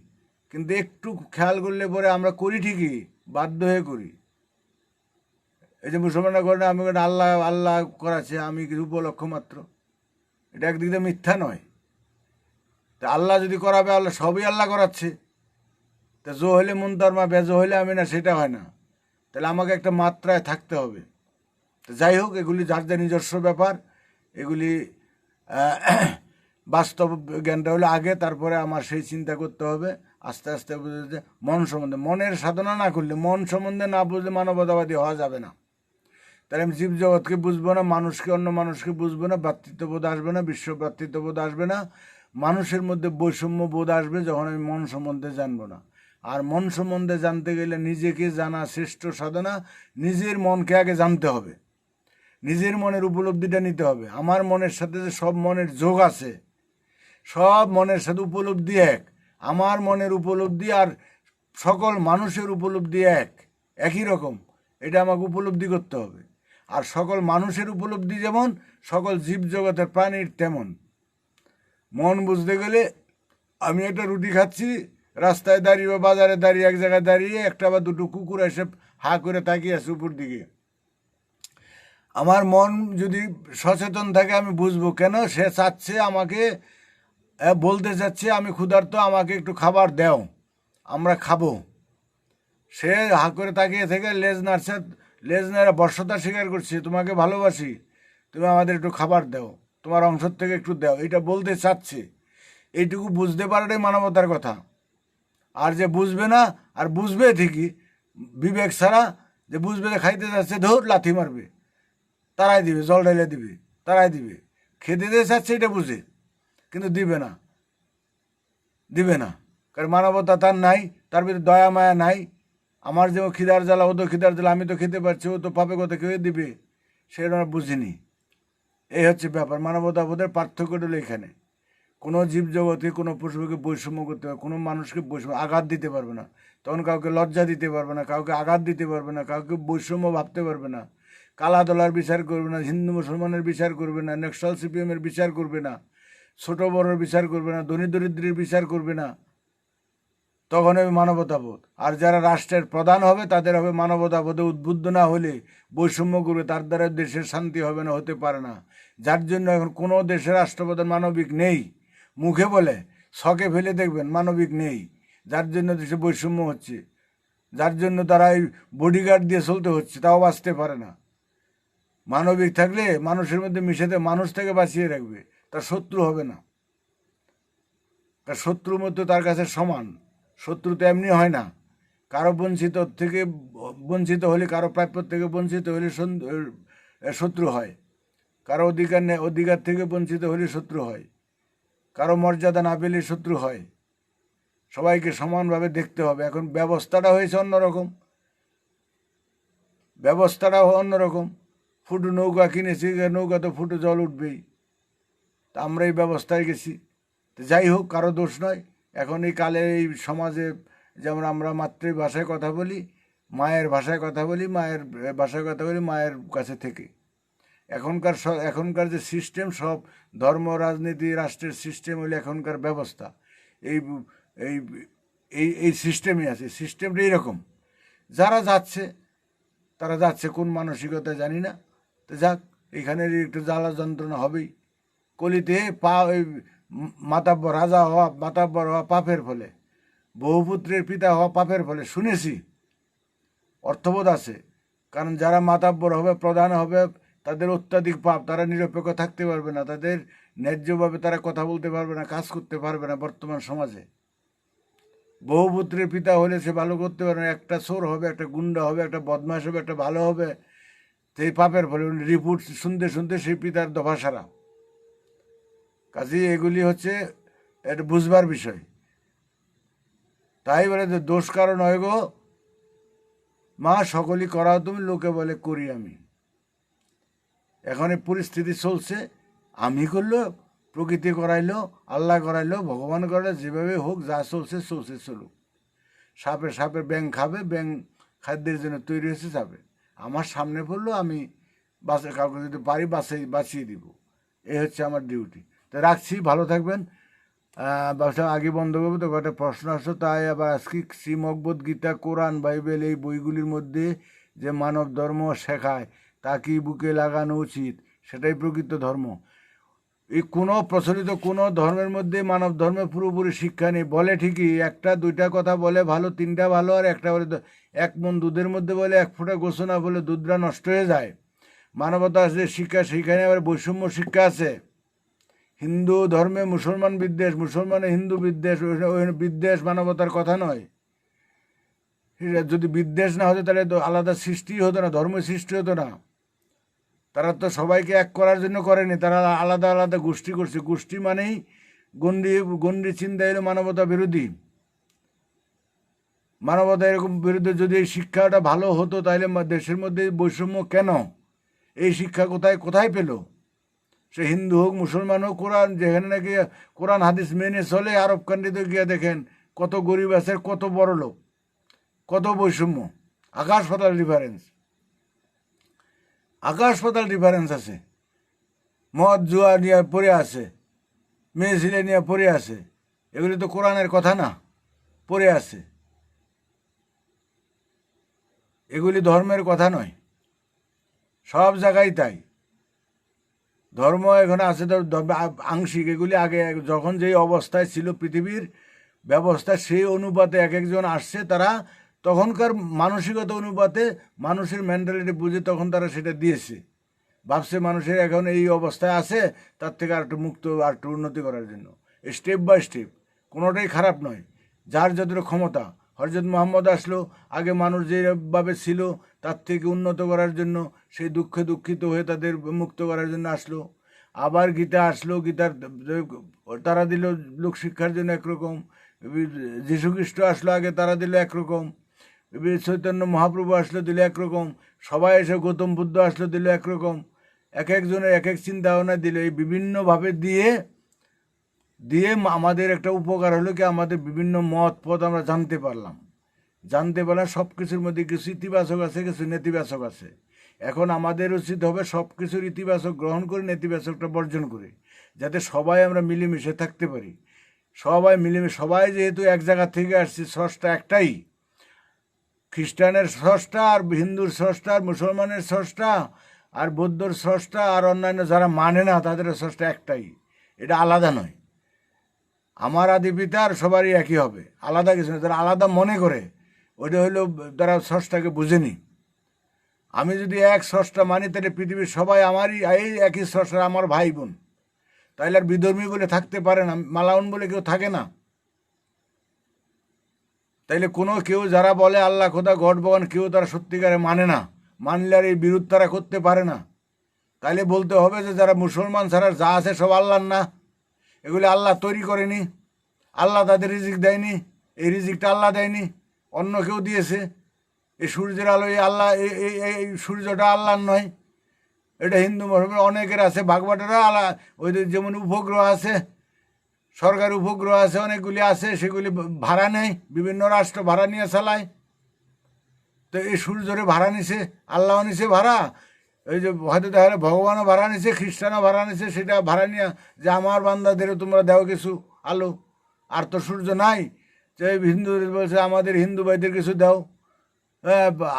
কিন্তু একটু খেয়াল করলে পরে আমরা করি ঠিকই, বাধ্য হয়ে করি। এই যে মুসলমানরা করে না, আমি আল্লাহ আল্লাহ করাছে, আমি কিছু উপলক্ষ মাত্র, এটা একদিক দিয়ে মিথ্যা নয়। তা আল্লাহ যদি করাবে, আল্লাহ সবই আল্লাহ করাচ্ছে। তা জো হইলে মুনতার মা, বেজো হইলে আমি না, সেটা হয় না। তাহলে আমাকে একটা মাত্রায় থাকতে হবে। তো যাই হোক, এগুলি যার যার নিজস্ব ব্যাপার। এগুলি বাস্তব জ্ঞানটা হলে আগে, তারপরে আমার সেই চিন্তা করতে হবে আস্তে আস্তে বুঝতে। মন সম্বন্ধে, মনের সাধনা না করলে, মন সম্বন্ধে না বুঝলে মানবতাবাদী হওয়া যাবে না। তাহলে আমি জীবজগৎকে বুঝবো না, মানুষকে, অন্য মানুষকে বুঝবো না, ভ্রাতৃত্ববোধ আসবে না, বিশ্ব ভ্রাতৃত্ববোধ আসবে না, মানুষের মধ্যে বৈষম্য বোধ আসবে যখন আমি মন সম্বন্ধে জানবো না। আর মন সম্বন্ধে জানতে গেলে নিজেকে জানা শ্রেষ্ঠ সাধনা। নিজের মনকে আগে জানতে হবে, নিজের মনের উপলব্ধিটা নিতে হবে। আমার মনের সাথে যে সব মনের যোগ আছে, সব মনের সাথে উপলব্ধি এক। আমার মনের উপলব্ধি আর সকল মানুষের উপলব্ধি একই রকম, এটা আমাকে উপলব্ধি করতে হবে। আর সকল মানুষের উপলব্ধি যেমন, সকল জীবজগতের প্রাণীর তেমন। মন বুঝতে গেলে, আমি একটা রুটি খাচ্ছি, রাস্তায় দাঁড়িয়ে বা বাজারে দাঁড়িয়ে, এক জায়গায় দাঁড়িয়ে একটা বা দুটো কুকুর এসে হা করে তাকিয়ে আছে উপর দিকে। আমার মন যদি সচেতন থাকে, আমি বুঝবো কেন সে চাচ্ছে আমাকে, বলতে চাচ্ছে আমি ক্ষুধার্ত, আমাকে একটু খাবার দাও, আমরা খাবো। সে হা করে তাকিয়ে থেকে লেজ নাড়ছে, লেজ নাড়া বর্ষতা স্বীকার করছে, তোমাকে ভালোবাসি, তুমি আমাদের একটু খাবার দাও, তোমার অংশ থেকে একটু দাও, এটা বলতে চাচ্ছে। এইটুকু বুঝতে পারাটাই মানবতার কথা। আর যে বুঝবে না, আর বুঝবে ঠিকই বিবেক ছাড়া, যে বুঝবে যে খাইতে যাচ্ছে, ধর লাথি মারবে, তারাই দিবে, জল ঢেলে দিবে, তারাই দিবে। খেতে দিয়ে চাচ্ছে এটা বুঝে, কিন্তু দিবে না, দিবে না। কারণ মানবতা তার নাই, তার ভিতরে দয়া মায়া নাই। আমার যেমন খিদার জ্বালা, ও তো খিদার জ্বালা, আমি তো খেতে পারছি, ও তো পাবে কথা কেউ দিবে, সেটা আমরা বুঝিনি। এই হচ্ছে ব্যাপার। মানবতা বোধের পার্থক্যটা হলো এখানে। কোনো জীবজগতে, কোনো পশুকে বৈষম্য করতে পারবে, কোনো মানুষকে বৈষম্য আঘাত দিতে পারবে না। তখন কাউকে লজ্জা দিতে পারবে না, কাউকে আঘাত দিতে পারবে না, কাউকে বৈষম্য ভাবতে পারবে না। কালা দলার বিচার করবে না, হিন্দু মুসলমানের বিচার করবে না, নকশাল সিপিএমের বিচার করবে না, ছোট বড়োর বিচার করবে না, ধনী দরিদ্রের বিচার করবে না। তখন হবে মানবতাবোধ। আর যারা রাষ্ট্রের প্রধান হবে, তাদের হবে মানবতাবোধে উদ্বুদ্ধ না হলে বৈষম্য করবে, তার দ্বারা দেশের শান্তি হবে না, হতে পারে না। যার জন্য এখন কোনো দেশের রাষ্ট্রপ্রধান মানবিক নেই। মুখে বলে, ছকে ফেলে দেখবেন মানবিক নেই। যার জন্য দেশে বৈষম্য হচ্ছে, যার জন্য তারা এই বডিগার্ড দিয়ে চলতে হচ্ছে, তাও বাঁচতে পারে না। মানবিক থাকলে মানুষের মধ্যে মিশে মানুষ থেকে বাঁচিয়ে রাখবে, তার শত্রু হবে না। তার শত্রুর মধ্যে তার কাছে সমান। শত্রু তো এমনি হয় না, কারো বঞ্চিত থেকে বঞ্চিত হলে, কারো প্রাপ্য থেকে বঞ্চিত হলে শত্রু হয়, কারো অধিকার থেকে বঞ্চিত হলে শত্রু হয়, কারো মর্যাদা না পেলে শত্রু হয়। সবাইকে সমানভাবে দেখতে হবে। এখন ব্যবস্থাটা হয়েছে অন্যরকম, ব্যবস্থাটাও অন্যরকম। ফুটো নৌকা কিনেছি, নৌকা তো ফুটো জল উঠবেই, তা আমরা এই ব্যবস্থায় গেছি। তো যাই হোক, কারো দোষ নয়। এখন এই কালে এই সমাজে যেমন আমরা মাতৃভাষায় কথা বলি, মায়ের ভাষায় কথা বলি, মায়ের ভাষায় কথা বলি মায়ের কাছে থেকে। এখনকার যে সিস্টেম, সব ধর্ম রাজনীতি রাষ্ট্রের সিস্টেম হলে এখনকার ব্যবস্থা এই এই এই এই সিস্টেমই আছে। সিস্টেমটা এইরকম, যারা যাচ্ছে তারা যাচ্ছে কোন মানসিকতা জানি না, তো যাক, এখানে একটু জ্বালা যন্ত্রণা হবেই। কলিতে ওই মাতাব্বর রাজা হওয়া, মাতাব্বর হওয়া পাপের ফলে, বহুপুত্রের পিতা হওয়া পাপের ফলে, শুনেছি, অর্থবোধ আছে। কারণ যারা মাতাব্বর হবে, প্রধান হবে, তাদের অত্যাধিক পাপ, তারা নিরপেক্ষ থাকতে পারবে না, তাদের ন্যায্যভাবে তারা কথা বলতে পারবে না, কাজ করতে পারবে না। বর্তমান সমাজে বহুপুত্রের পিতা হলে সে ভালো করতে পারবে না, একটা চোর হবে, একটা গুন্ডা হবে, একটা বদমাশ হবে, একটা ভালো হবে, সেই পাপের ফলে রিপোর্ট শুনতে শুনতে সেই পিতার দফা সারা। কাজেই এগুলি হচ্ছে এটা বুঝবার বিষয়। তাই বলে যে দোষ কারণ হয় গো মা, সকলই করাও তুমি, লোকে বলে করি আমি। এখন এই পরিস্থিতি চলছে, আমি করলো, প্রকৃতি করাইলো, আল্লাহ করাইলো, ভগবান করাইলো, যেভাবে হোক, যা চলছে চলছে, চলুক। সাপের ব্যাং খাবে, ব্যাং খাদ্যের জন্য তৈরি হয়েছে, যাবে। আমার সামনে পড়লো, আমি কাউকে যদি পারি বাঁচিয়ে দিব, এই হচ্ছে আমার ডিউটি। তো রাখছি, ভালো থাকবেন। ব্যবসা আগে বন্ধ করবো তো একটা প্রশ্ন আসলো, তাই আবার আজকে শ্রীমদ্ভগবত গীতা, কোরআন, বাইবেল এই বইগুলির মধ্যে যে মানব ধর্ম শেখায় তা কি বুকে লাগানো উচিত? সেটাই প্রকৃত ধর্ম। এই কোনো প্রচলিত কোনো ধর্মের মধ্যে মানব ধর্মের পুরোপুরি শিক্ষা নেই। বলে ঠিকই, একটা দুইটা কথা বলে ভালো, তিনটা ভালো, আর একটা বলে এক মন দুধের মধ্যে বলে এক ফোঁটা গোসো না বলে দুধটা নষ্ট হয়ে যায়। মানবতা আছে শিক্ষা, সেইখানে আবার বৈষম্য শিক্ষা আছে। হিন্দু ধর্মে মুসলমান বিদ্বেষ, মুসলমানে হিন্দু বিদ্বেষ, বিদ্বেষ মানবতার কথা নয়। যদি বিদ্বেষ না হতো তাহলে আলাদা সৃষ্টি হতো না, ধর্ম সৃষ্টি হতো না। তারা তো সবাইকে এক করার জন্য করেনি, তারা আলাদা আলাদা গোষ্ঠী করছে। গোষ্ঠী মানেই গণ্ডি চিন্তা এলো মানবতা বিরোধী। মানবতা এরকম বিরুদ্ধে যদি এই শিক্ষাটা ভালো হতো তাহলে দেশের মধ্যে বৈষম্য কেন? এই শিক্ষা কোথায় পেল? সে হিন্দু হোক, মুসলমান হোক, কোরআন যেখানে নাকি কোরআন হাদিস মেনে চলে, আরব কান্ট্রিতে গিয়ে দেখেন কত গরিব আছে, কত বড় লোক, কত বৈষম্য, আকাশ পাতাল ডিফারেন্স, আকাশ পাতাল ডিফারেন্স আছে। মদ জুয়া নিয়ে পড়ে আছে, মেয়ে ছেলে নিয়ে পড়ে আছে, এগুলি তো কোরআনের কথা না, পড়ে আছে। এগুলি ধর্মের কথা নয়, সব জায়গায় তাই। ধর্ম এখন আছে আংশিক। এগুলি আগে যখন যেই অবস্থায় ছিল পৃথিবীর ব্যবস্থা, সেই অনুপাতে এক একজন আসছে, তারা তখনকার মানসিকতা অনুপাতে মানুষের মেন্টালিটি বুঝে তখন তারা সেটা দিয়েছে। ভাবছে মানুষের এখন এই অবস্থায় আছে, তার থেকে আর একটু মুক্ত, আর একটু উন্নতি করার জন্য। স্টেপ বাই স্টেপ, কোনোটাই খারাপ নয়, যার যতটা ক্ষমতা। হযরত মুহাম্মদ আসলো, আগে মানুষ যেভাবে ছিল তার থেকে উন্নত করার জন্য, সেই দুঃখে দুঃখিত হয়ে তাদের মুক্ত করার জন্য আসলো। আবার গীতা আসলো, গীতার তারা দিল লোকশিক্ষার জন্য একরকম। যীশুখ্রিস্ট আসলো, আগে তারা দিল একরকম। চৈতন্য মহাপ্রভু আসলো, দিল একরকম। সবাই এসে গৌতম বুদ্ধ আসলো, দিল একরকম। এক একজনের এক এক চিন্তা ভাবনা দিল। এই বিভিন্নভাবে দিয়ে আমাদের একটা উপকার হলো কি, আমাদের বিভিন্ন মত পথ আমরা জানতে পারলাম। সব কিছুর মধ্যে কিছু ইতিবাচক আছে, কিছু নেতিবাচক আছে। এখন আমাদের উচিত হবে সব কিছুর ইতিবাচক গ্রহণ করে নেতিবাচকটা বর্জন করে, যাতে সবাই আমরা মিলেমিশে থাকতে পারি। সবাই যেহেতু এক জায়গা থেকে আসছে, স্রষ্টা একটাই। খ্রিস্টানের স্রষ্টা আর হিন্দুর স্রষ্টা আর মুসলমানের স্রষ্টা আর বৌদ্ধর স্রষ্টা আর অন্যান্য যারা মানে না তাদের স্রষ্টা একটাই, এটা আলাদা নয়। আমার আদি পিতা আর সবারই একই হবে, আলাদা কিছু না। যারা আলাদা মনে করে ওইটা হলো তারা স্রষ্টাকে বুঝেনি। আমি যদি এক স্রষ্টা মানি তাহলে পৃথিবীর সবাই আমারই, এই একই স্রষ্টা, আমার ভাই বোন। তাইলে আর বিধর্মী বলে থাকতে পারে না, মালাউন বলে কেউ থাকে না। তাইলে কোনো কেউ যারা বলে আল্লাহ খোদা গড ভগবান, কেউ তারা সত্যিকারে মানে না, মানলে আর এই বিরোধ তারা করতে পারে না। তাইলে বলতে হবে যে যারা মুসলমান ছাড়া যা আছে সব আল্লাহর না, এগুলি আল্লাহ তৈরি করেনি, আল্লাহ তাদের রিজিক দেয়নি, এই রিজিকটা আল্লাহ দেয়নি, অন্য কেউ দিয়েছে। এই সূর্যের আলো এই আল্লাহ, এই সূর্যটা আল্লাহর নয়, এটা হিন্দু মুসলমান অনেকের আছে ভাগবাটেরা। আল্লাহ ওই যেমন উপগ্রহ আছে, সরকারি উপগ্রহ আছে, অনেকগুলি আছে, সেগুলি ভাড়া নেয়, বিভিন্ন রাষ্ট্র ভাড়া নিয়ে চালায়। তো এই সূর্যরে ভাড়া নিছে, আল্লাহ নিছে ভাড়া, ওই যে হয়তো দেখা গেলে ভগবানও ভাড়া নিছে, খ্রিস্টানও ভাড়া নিছে, সেটা ভাড়া নিয়ে যে আমার বান্দাদেরও তোমরা দাও কিছু আলো। আর তো সূর্য নাই, যে হিন্দুদের বলছে আমাদের হিন্দু ভাইদের কিছু দাও,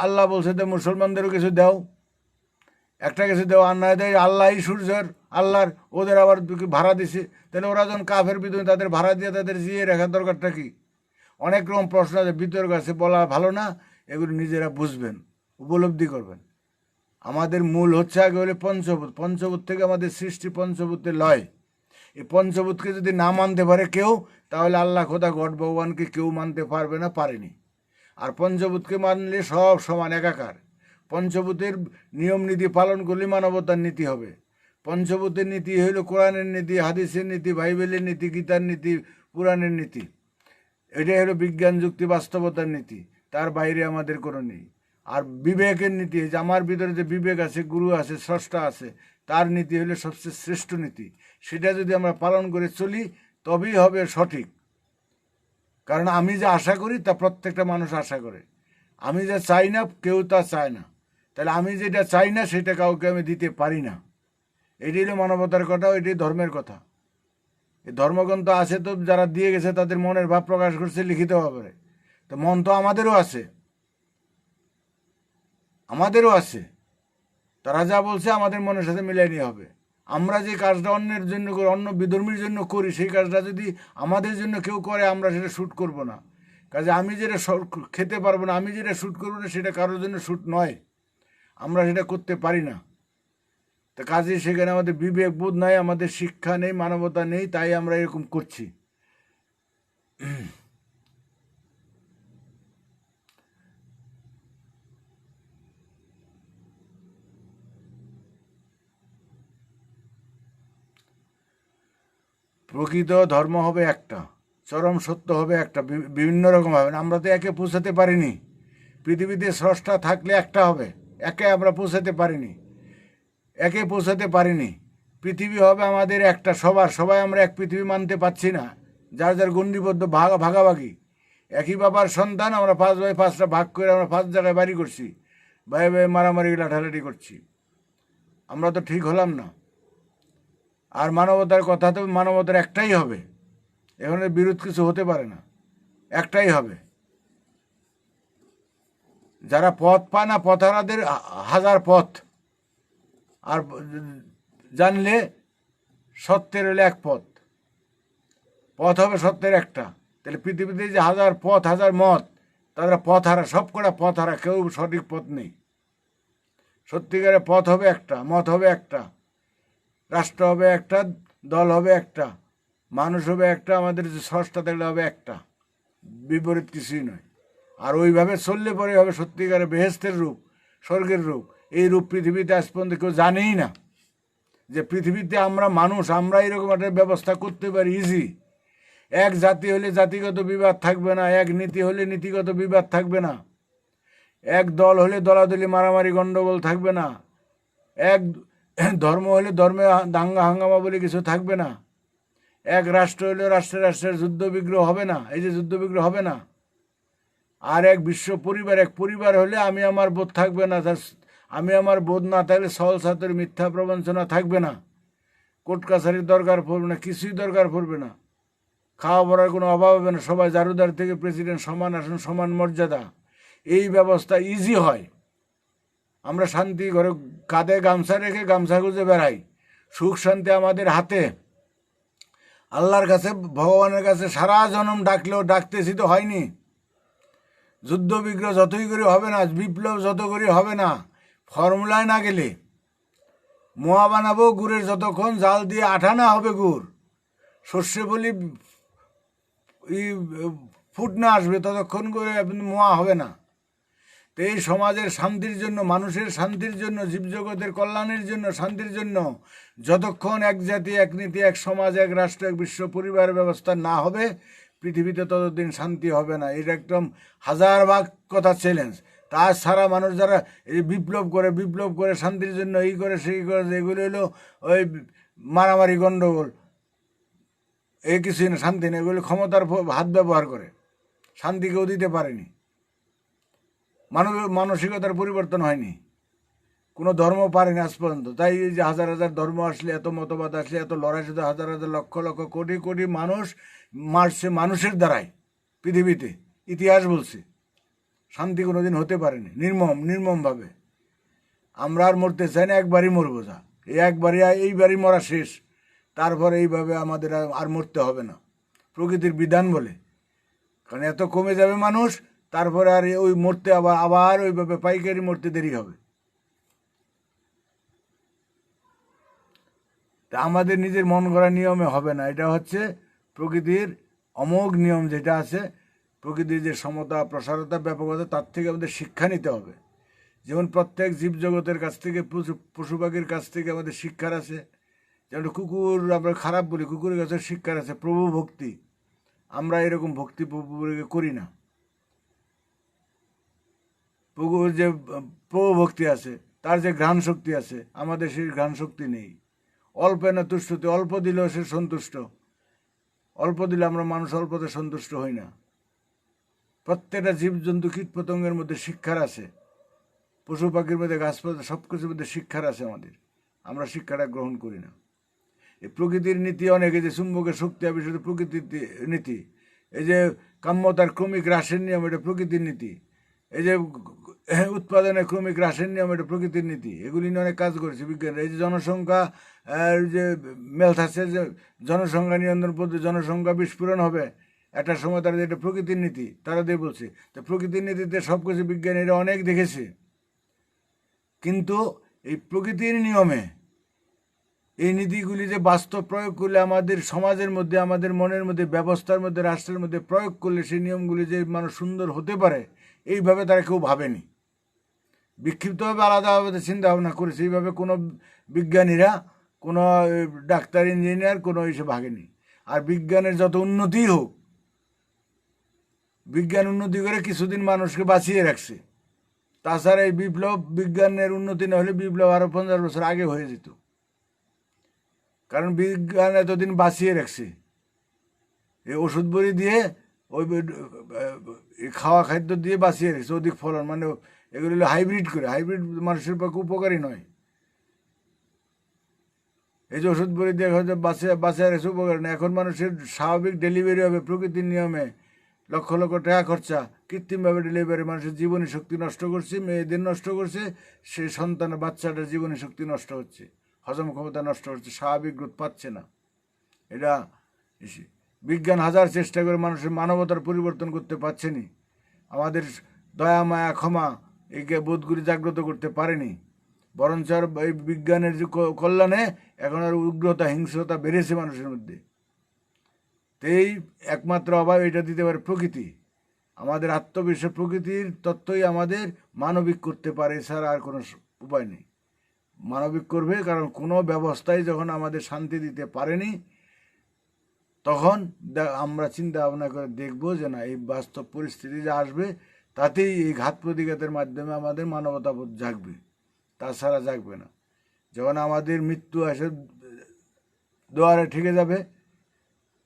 আল্লাহ বলছে তো মুসলমানদেরও কিছু দাও, একটা কিছু দেওয়া আর নয় দেয় আল্লাহই সূর্যের আল্লাহর, ওদের আবার ভাড়া দিছে। তাহলে ওরা যখন কাফের বিদ্রোহী, তাদের ভাড়া দিয়ে তাদের জিয়ে রাখার দরকারটা কি? অনেক রকম প্রশ্ন আছে, বিতর্ক আছে, বলা ভালো না, এগুলো নিজেরা বুঝবেন, উপলব্ধি করবেন। আমাদের মূল হচ্ছে আগে হলে পঞ্চভূত, পঞ্চভূত থেকে আমাদের সৃষ্টি পঞ্চভূতের লয়। এই পঞ্চভূতকে যদি না মানতে পারে কেউ, তাহলে আল্লাহ খোদা গড ভগবানকে কেউ মানতে পারবে না, পারেনি। আর পঞ্চভূতকে মানলে সব সমান একাকার। পঞ্চভূতের নিয়ম নীতি পালন করলে মানবতার নীতি হবে। পঞ্চভূতের নীতি হইল কোরআনের নীতি, হাদিসের নীতি, বাইবেলের নীতি, গীতার নীতি, পুরাণের নীতি। এটাই হলো বিজ্ঞান যুক্তি বাস্তবতার নীতি, তার বাইরে আমাদের কোনো নেই। আর বিবেকের নীতি, যে আমার ভিতরে যে বিবেক আছে, গুরু আছে, স্রষ্টা আছে, তার নীতি হলো সবচেয়ে শ্রেষ্ঠ নীতি। সেটা যদি আমরা পালন করে চলি তবেই হবে সঠিক। কারণ আমি যা আশা করি তা প্রত্যেকটা মানুষ আশা করে, আমি যা চাই না কেউ তা চায় না। তাহলে আমি যেটা চাই না সেটা কাউকে আমি দিতে পারি না। এটাই হলো মানবতার কথা, এটাই ধর্মের কথা। এই ধর্মগ্রন্থ আছে তো, যারা দিয়ে গেছে তাদের মনের ভাব প্রকাশ করছে লিখিতভাবে। তো মন তো আমাদেরও আছে, আমাদেরও আছে। তারা যা বলছে আমাদের মনের সাথে মিলাই নিয়ে হবে। আমরা যে কাজটা অন্যের জন্য করি, অন্য বিধর্মীর জন্য করি, সেই কাজটা যদি আমাদের জন্য কেউ করে, আমরা সেটা শ্যুট করব না। কাজে আমি যেটা খেতে পারবো না, আমি যেটা শ্যুট করবো না, সেটা কারোর জন্য শ্যুট নয়, আমরা সেটা করতে পারি না। তো কাজে সেখানে আমাদের বিবেক বোধ নাই, আমাদের শিক্ষা নেই, মানবতা নেই, তাই আমরা এরকম করছি। প্রকৃত ধর্ম হবে একটা, চরম সত্য হবে একটা, বিভিন্ন রকম হবে। আমরা তো একে পৌঁছাতে পারিনি। পৃথিবীতে স্রষ্টা থাকলে একটা হবে, একে আমরা পৌঁছাতে পারিনি, একে পৌঁছাতে পারিনি। পৃথিবী হবে আমাদের একটা, সবাই আমরা এক পৃথিবী মানতে পারছি না, যার যার গণ্ডিবদ্ধ ভাগাভাগি। একই বাবার সন্তান, আমরা 5 ভাই 5টা ভাগ করে আমরা 5 জায়গায় বাড়ি করছি, ভাই ভাই মারামারি লাঠালাঠি করছি। আমরা তো ঠিক হলাম না। আর মানবতার কথা তো মানবতার একটাই হবে, এখানে বিরোধ কিছু হতে পারে না, একটাই হবে। যারা পথ পায় না, পথহারাদের হাজার পথ, আর জানলে সত্যের হলে এক পথ, পথ হবে সত্যের একটা। তাহলে পৃথিবীতে যে হাজার পথ, হাজার মত, তারা পথহারা, সব কটা পথহারা, কেউ সঠিক পথ নেই। সত্যিকারের পথ হবে একটা, মত হবে একটা, রাষ্ট্র হবে একটা, দল হবে একটা, মানুষ হবে একটা, আমাদের যে স্রষ্টা থাকলে হবে একটা, বিপরীত কিছুই নয়। আর ওইভাবে চললে পরে হবে সত্যিকারের বেহেশতের রূপ, স্বর্গের রূপ। এই রূপ পৃথিবীতে আজ পর্যন্ত কেউ জানেই না, যে পৃথিবীতে আমরা মানুষ, আমরা এরকম একটা ব্যবস্থা করতে পারি ইজি। এক জাতি হলে জাতিগত বিবাদ থাকবে না, এক নীতি হলে নীতিগত বিবাদ থাকবে না, এক দল হলে দলাদলি মারামারি গণ্ডগোল থাকবে না, এক ধর্ম হলে ধর্মে দাঙ্গা হাঙ্গামা বলে কিছু থাকবে না, এক রাষ্ট্র হলে রাষ্ট্রের যুদ্ধ বিগ্রহ হবে না, এই যে যুদ্ধ বিগ্রহ হবে না। আর এক বিশ্ব পরিবার, এক পরিবার হলে আমি আমার বোধ থাকবে না, আমি আমার বোধ না থাকলে সহল ছাত্রের মিথ্যা প্রবঞ্চনা থাকবে না, কোর্ট কাছারির দরকার পড়বে না, কিছুই দরকার পড়বে না, খাওয়া পড়ার কোনো অভাব হবে না, সবাই জারুদার থেকে প্রেসিডেন্ট, সমান আসন, সমান মর্যাদা। এই ব্যবস্থা ইজি হয়। আমরা শান্তি ঘরে কাঁধে গামছা রেখে গামছা গুঁজে বেড়াই, সুখ শান্তি আমাদের হাতে। আল্লাহর কাছে, ভগবানের কাছে সারা জনম ডাকলেও ডাকতেছি তো হয়নি। যুদ্ধ বিগ্রহ যতই করে হবে না, বিপ্লব যত করে হবে না, ফর্মুলায় না গেলে। মোয়া বানাবো গুড়ের, যতক্ষণ জাল দিয়ে আঠা না হবে গুড়, সর্ষে বলি ফুট না আসবে, ততক্ষণ করে মোয়া হবে না। তো এই সমাজের শান্তির জন্য, মানুষের শান্তির জন্য, জীবজগতের কল্যাণের জন্য, শান্তির জন্য যতক্ষণ এক জাতি, এক নীতি, এক সমাজ, এক রাষ্ট্র, এক বিশ্ব পরিবার ব্যবস্থা না হবে, পৃথিবীতে ততদিন শান্তি হবে না। এটা একদম হাজার ভাগ কথা চ্যালেঞ্জ। তাছাড়া মানুষ যারা এই বিপ্লব করে শান্তির জন্য এই করে সেই করে, এগুলো হলো ওই মারামারি গণ্ডগোল, এই কিছুই না, শান্তি নেই। এগুলো ক্ষমতার হাত ব্যবহার করে, শান্তি কেউ দিতে পারেনি। মানসিকতার পরিবর্তন হয়নি, কোনো ধর্ম পারেনি আজ পর্যন্ত। তাই এই যে হাজার হাজার ধর্ম আসলে, এত মতবাদ আসলে, এত লড়াই, শুধু হাজার হাজার লক্ষ লক্ষ কোটি কোটি মানুষ মারছে মানুষের দ্বারাই পৃথিবীতে, ইতিহাস বলছে। শান্তি কোনোদিন হতে পারেনি, নির্মমভাবে। আমরা আর মরতে চাই না, একবারই মরবো, যা এইবারই মরা শেষ। তারপরে এইভাবে আমাদের আর মরতে হবে না, প্রকৃতির বিধান বলে। কারণ এত কমে যাবে মানুষ, তারপরে আর ওই মরতে আবার ওইভাবে পাইকারি মরতে দেরি হবে। তা আমাদের নিজের মন গড়া নিয়মে হবে না, এটা হচ্ছে প্রকৃতির অমোঘ নিয়ম যেটা আছে, প্রকৃতির যে সমতা, প্রসারতা, ব্যাপকতা, তার থেকে আমাদের শিক্ষা নিতে হবে। যেমন প্রত্যেক জীবজগতের কাছ থেকে, পশু পাখির কাছ থেকে আমাদের শিক্ষার আছে। যেমন কুকুর আমরা খারাপ বলি, কুকুরের কাছে শিক্ষার আছে প্রভু ভক্তি। আমরা এরকম ভক্তি প্রভুকে করি না। প্রভুর যে প্রভু ভক্তি আছে, তার যে ঘ্রাণ শক্তি আছে, আমাদের সেই ঘ্রাণ শক্তি নেই। অল্পে না তুষ্টতে, অল্প দিলেও সে সন্তুষ্ট। অল্প দিলে আমরা মানুষ অল্পতে সন্তুষ্ট হই না। প্রত্যেকটা জীবজন্তু, কীট পতঙ্গের মধ্যে শিক্ষার আছে, পশু পাখির মধ্যে, গাছপালা, সব কিছুর মধ্যে শিক্ষার আছে আমাদের। আমরা শিক্ষাটা গ্রহণ করি না। এই প্রকৃতির নীতি অনেকে, যে চুম্বকের শক্তি আবিষ্কৃত প্রকৃতির নীতি, এই যে কাম্যতার ক্রমিক হ্রাসের নিয়ম, এটা প্রকৃতির নীতি। এই যে উৎপাদনের ক্রমিক হ্রাসের নিয়ম, এটা প্রকৃতির নীতি। এগুলি নিয়ে অনেক কাজ করেছে বিজ্ঞান। এই যে জনসংখ্যা, যে মেলথাসের যে জনসংখ্যা নিয়ন্ত্রণ পদ্ধতি, জনসংখ্যা বিস্ফোরণ হবে একটা সময়, তারা এটা প্রকৃতির নীতি, তারা দিয়ে বলছে। তো প্রকৃতির নীতিতে সব কিছু বিজ্ঞানীরা অনেক দেখেছে। কিন্তু এই প্রকৃতির নিয়মে এই নীতিগুলি যে বাস্তব প্রয়োগ করলে, আমাদের সমাজের মধ্যে, আমাদের মনের মধ্যে, ব্যবস্থার মধ্যে, রাষ্ট্রের মধ্যে প্রয়োগ করলে সেই নিয়মগুলি যে মানুষ সুন্দর হতে পারে, এইভাবে তারা কেউ ভাবেনি। বিক্ষিপ্তভাবে আলাদাভাবে চিন্তা ভাবনা করেছে। এইভাবে কোনো বিজ্ঞানীরা, কোনো ডাক্তার, ইঞ্জিনিয়ার, কোনো এসে ভাগেনি। আর বিজ্ঞানের যত উন্নতিই হোক, বিজ্ঞান উন্নতি করে কিছুদিন মানুষকে বাঁচিয়ে রাখছে। তাছাড়া এই বিজ্ঞানের উন্নতি না হলে বিপ্লব আরো 50 বছর আগে হয়ে যেত। কারণ বিজ্ঞান এতদিন বাঁচিয়ে রাখছে এই ওষুধ বড়ি দিয়ে, ওই খাওয়া খাদ্য দিয়ে বাঁচিয়ে রেখেছে অধিক ফলন। মানে এগুলো হলো হাইব্রিড করে, হাইব্রিড মানুষের পক্ষে উপকারী নয়। এই যে ওষুধ বড়ি দিয়ে হয়তো বাঁচিয়ে রেখেছে, উপকারী নয়। এখন মানুষের স্বাভাবিক ডেলিভারি হবে প্রকৃতির নিয়মে, লক্ষ লক্ষ টাকা খরচা, কৃত্রিমভাবে ডেলিভারি, মানুষের জীবনী শক্তি নষ্ট করছে, মেয়েদের নষ্ট করছে, সে সন্তানের, বাচ্চাটার জীবনী শক্তি নষ্ট হচ্ছে, হজম ক্ষমতা নষ্ট হচ্ছে, স্বাভাবিক গ্রোথ পাচ্ছে না। এটা বিজ্ঞান হাজার চেষ্টা করে মানুষের মানবতার পরিবর্তন করতে পারছেনি। আমাদের দয়া, মায়া, ক্ষমা, এই বোধগুলি জাগ্রত করতে পারেনি। বরঞ্চ আর এই বিজ্ঞানের যে কল্যাণে এখন আর উগ্রতা, হিংস্রতা বেড়েছে মানুষের মধ্যে। তো এই একমাত্র অভাব এটা দিতে পারে প্রকৃতি। আমাদের আত্মবিশ্বাস, প্রকৃতির তত্ত্বই আমাদের মানবিক করতে পারে, এছাড়া আর কোনো উপায় নেই। মানবিক করবে, কারণ কোনো ব্যবস্থাই যখন আমাদের শান্তি দিতে পারেনি, তখন আমরা চিন্তা ভাবনা করে দেখবো যে না, এই বাস্তব পরিস্থিতি যে আসবে, তাতেই এই ঘাত প্রতিঘাতের মাধ্যমে আমাদের মানবতাবোধ জাগবে, তাছাড়া জাগবে না। যখন আমাদের মৃত্যু এসে দুয়ারে ঠেকে যাবে,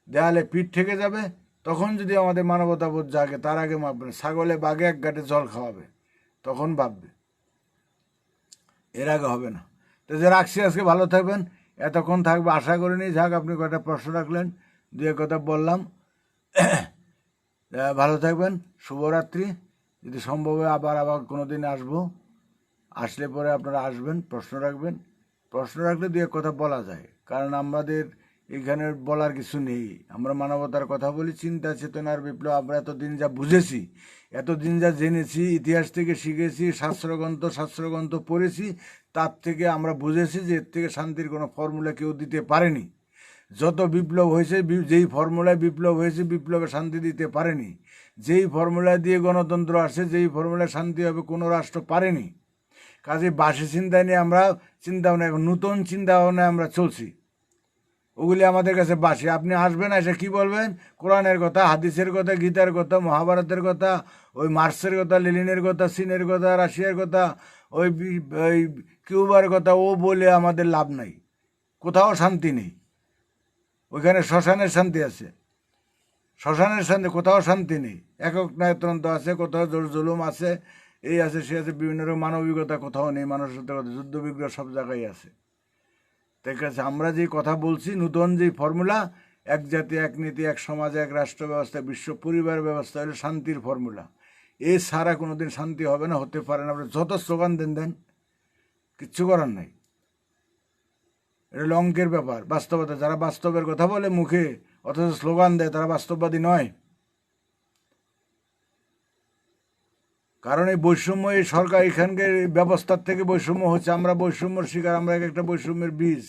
দেয়ালে পিঠ ঠেকে যাবে, তখন যদি আমাদের মানবতাবোধ জাগে, তার আগে ভাববে না। ছাগলে বাঘে এক গাঁটে জল খাওয়াবে, তখন ভাববে, এর আগে হবে না। তো যে রাখছি, আজকে ভালো থাকবেন। এতক্ষণ থাকবে আশা করিনি। যাক, আপনি কয়েকটা প্রশ্ন রাখলেন, দু এক কথা বললাম। ভালো থাকবেন, শুভরাত্রি। যদি সম্ভব হয় আবার কোনো দিন আসবো। আসলে পরে আপনারা আসবেন, প্রশ্ন রাখবেন। প্রশ্ন রাখলে দু এক কথা বলা যায়, কারণ আমাদের এখানে বলার কিছু নেই। আমরা মানবতার কথা বলি, চিন্তা চেতনার বিপ্লব। আমরা এতদিন যা বুঝেছি, এতদিন যা জেনেছি, ইতিহাস থেকে শিখেছি, শাস্ত্রগ্রন্থ পড়েছি, তার থেকে আমরা বুঝেছি যে এর থেকে শান্তির কোনো ফর্মুলা কেউ দিতে পারেনি। যত বিপ্লব হয়েছে, যেই ফর্মুলায় বিপ্লব হয়েছে, বিপ্লবে শান্তি দিতে পারেনি। যেই ফর্মুলা দিয়ে গণতন্ত্র আসে, যেই ফর্মুলায় শান্তি হবে, কোনো রাষ্ট্র পারেনি। কাজে বাসি চিন্তা নিয়ে আমরা চিন্তা ভাবনা, এখন নতুন চিন্তা ভাবনায় আমরা চলছি। ওগুলি আমাদের কাছে বাসি। আপনি আসবেন, এসে কি বলবেন? কোরআনের কথা, হাদিসের কথা, গীতার কথা, মহাভারতের কথা, ওই মার্কসের কথা, লেনিনের কথা, চীনের কথা, রাশিয়ার কথা, ওই কিউবার কথা, ও বলে আমাদের লাভ নাই। কোথাও শান্তি নেই। ওইখানে শ্মশানের শান্তি আছে, শ্মশানের শান্তি, কোথাও শান্তি নেই। একক নায়তন্ত্র আছে, কোথাও জোর জুলুম আছে, এই আছে সে আছে, বিভিন্ন রকম মানবিকতা কোথাও নেই, মানুষের কথা, যুদ্ধ বিগ্রহ সব জায়গায় আছে। ঠিক আছে, আমরা যে কথা বলছি, নতুন যে ফর্মুলা, এক জাতি, এক নীতি, এক সমাজ, এক রাষ্ট্র ব্যবস্থা, বিশ্ব পরিবার ব্যবস্থা হলো শান্তির ফর্মুলা। এ ছাড়া কোনোদিন শান্তি হবে না, হতে পারে না। আপনি যত স্লোগান দেন, কিচ্ছু করার নাই। এটা হলো অঙ্কের ব্যাপার, বাস্তবতা। যারা বাস্তবের কথা বলে মুখে, অথচ স্লোগান দেয়, তারা বাস্তববাদী নয়। কারণ এই বৈষম্য, এই সরকার, এখানকার ব্যবস্থার থেকে বৈষম্য হচ্ছে। আমরা বৈষম্যর শিকার, আমরা একটা বৈষম্যের বীজ।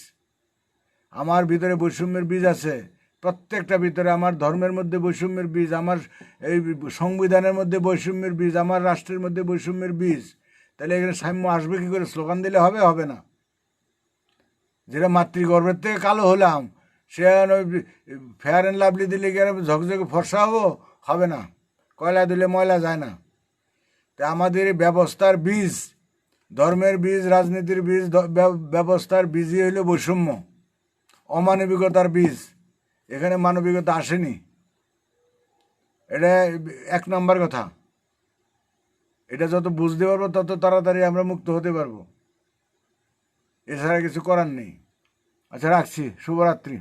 আমার ভিতরে বৈষম্যের বীজ আছে, প্রত্যেকটা ভিতরে। আমার ধর্মের মধ্যে বৈষম্যের বীজ, আমার এই সংবিধানের মধ্যে বৈষম্যের বীজ, আমার রাষ্ট্রের মধ্যে বৈষম্যের বীজ। তাহলে এখানে সাম্য আসবে কী করে? স্লোগান দিলে হবে? হবে না। যেটা মাতৃগর্ভের থেকে কালো হলাম, সে ওই ফেয়ার অ্যান্ড লাভলি দিলে কি ঝকঝকে ফর্সা হবো? হবে না। কয়লা দিলে ময়লা যায় না। তা আমাদের এই ব্যবস্থার বীজ, ধর্মের বীজ, রাজনীতির বীজ, ব্যবস্থার বীজই হইল বৈষম্য, অমানবিকতার বীজ। এখানে মানবিকতা আসেনি। এটা 1 নম্বর কথা। এটা যত বুঝতে পারবো, তত তাড়াতাড়ি আমরা মুক্ত হতে পারবো। এছাড়া কিছু করার নেই। আচ্ছা, রাখছি। শুভরাত্রি।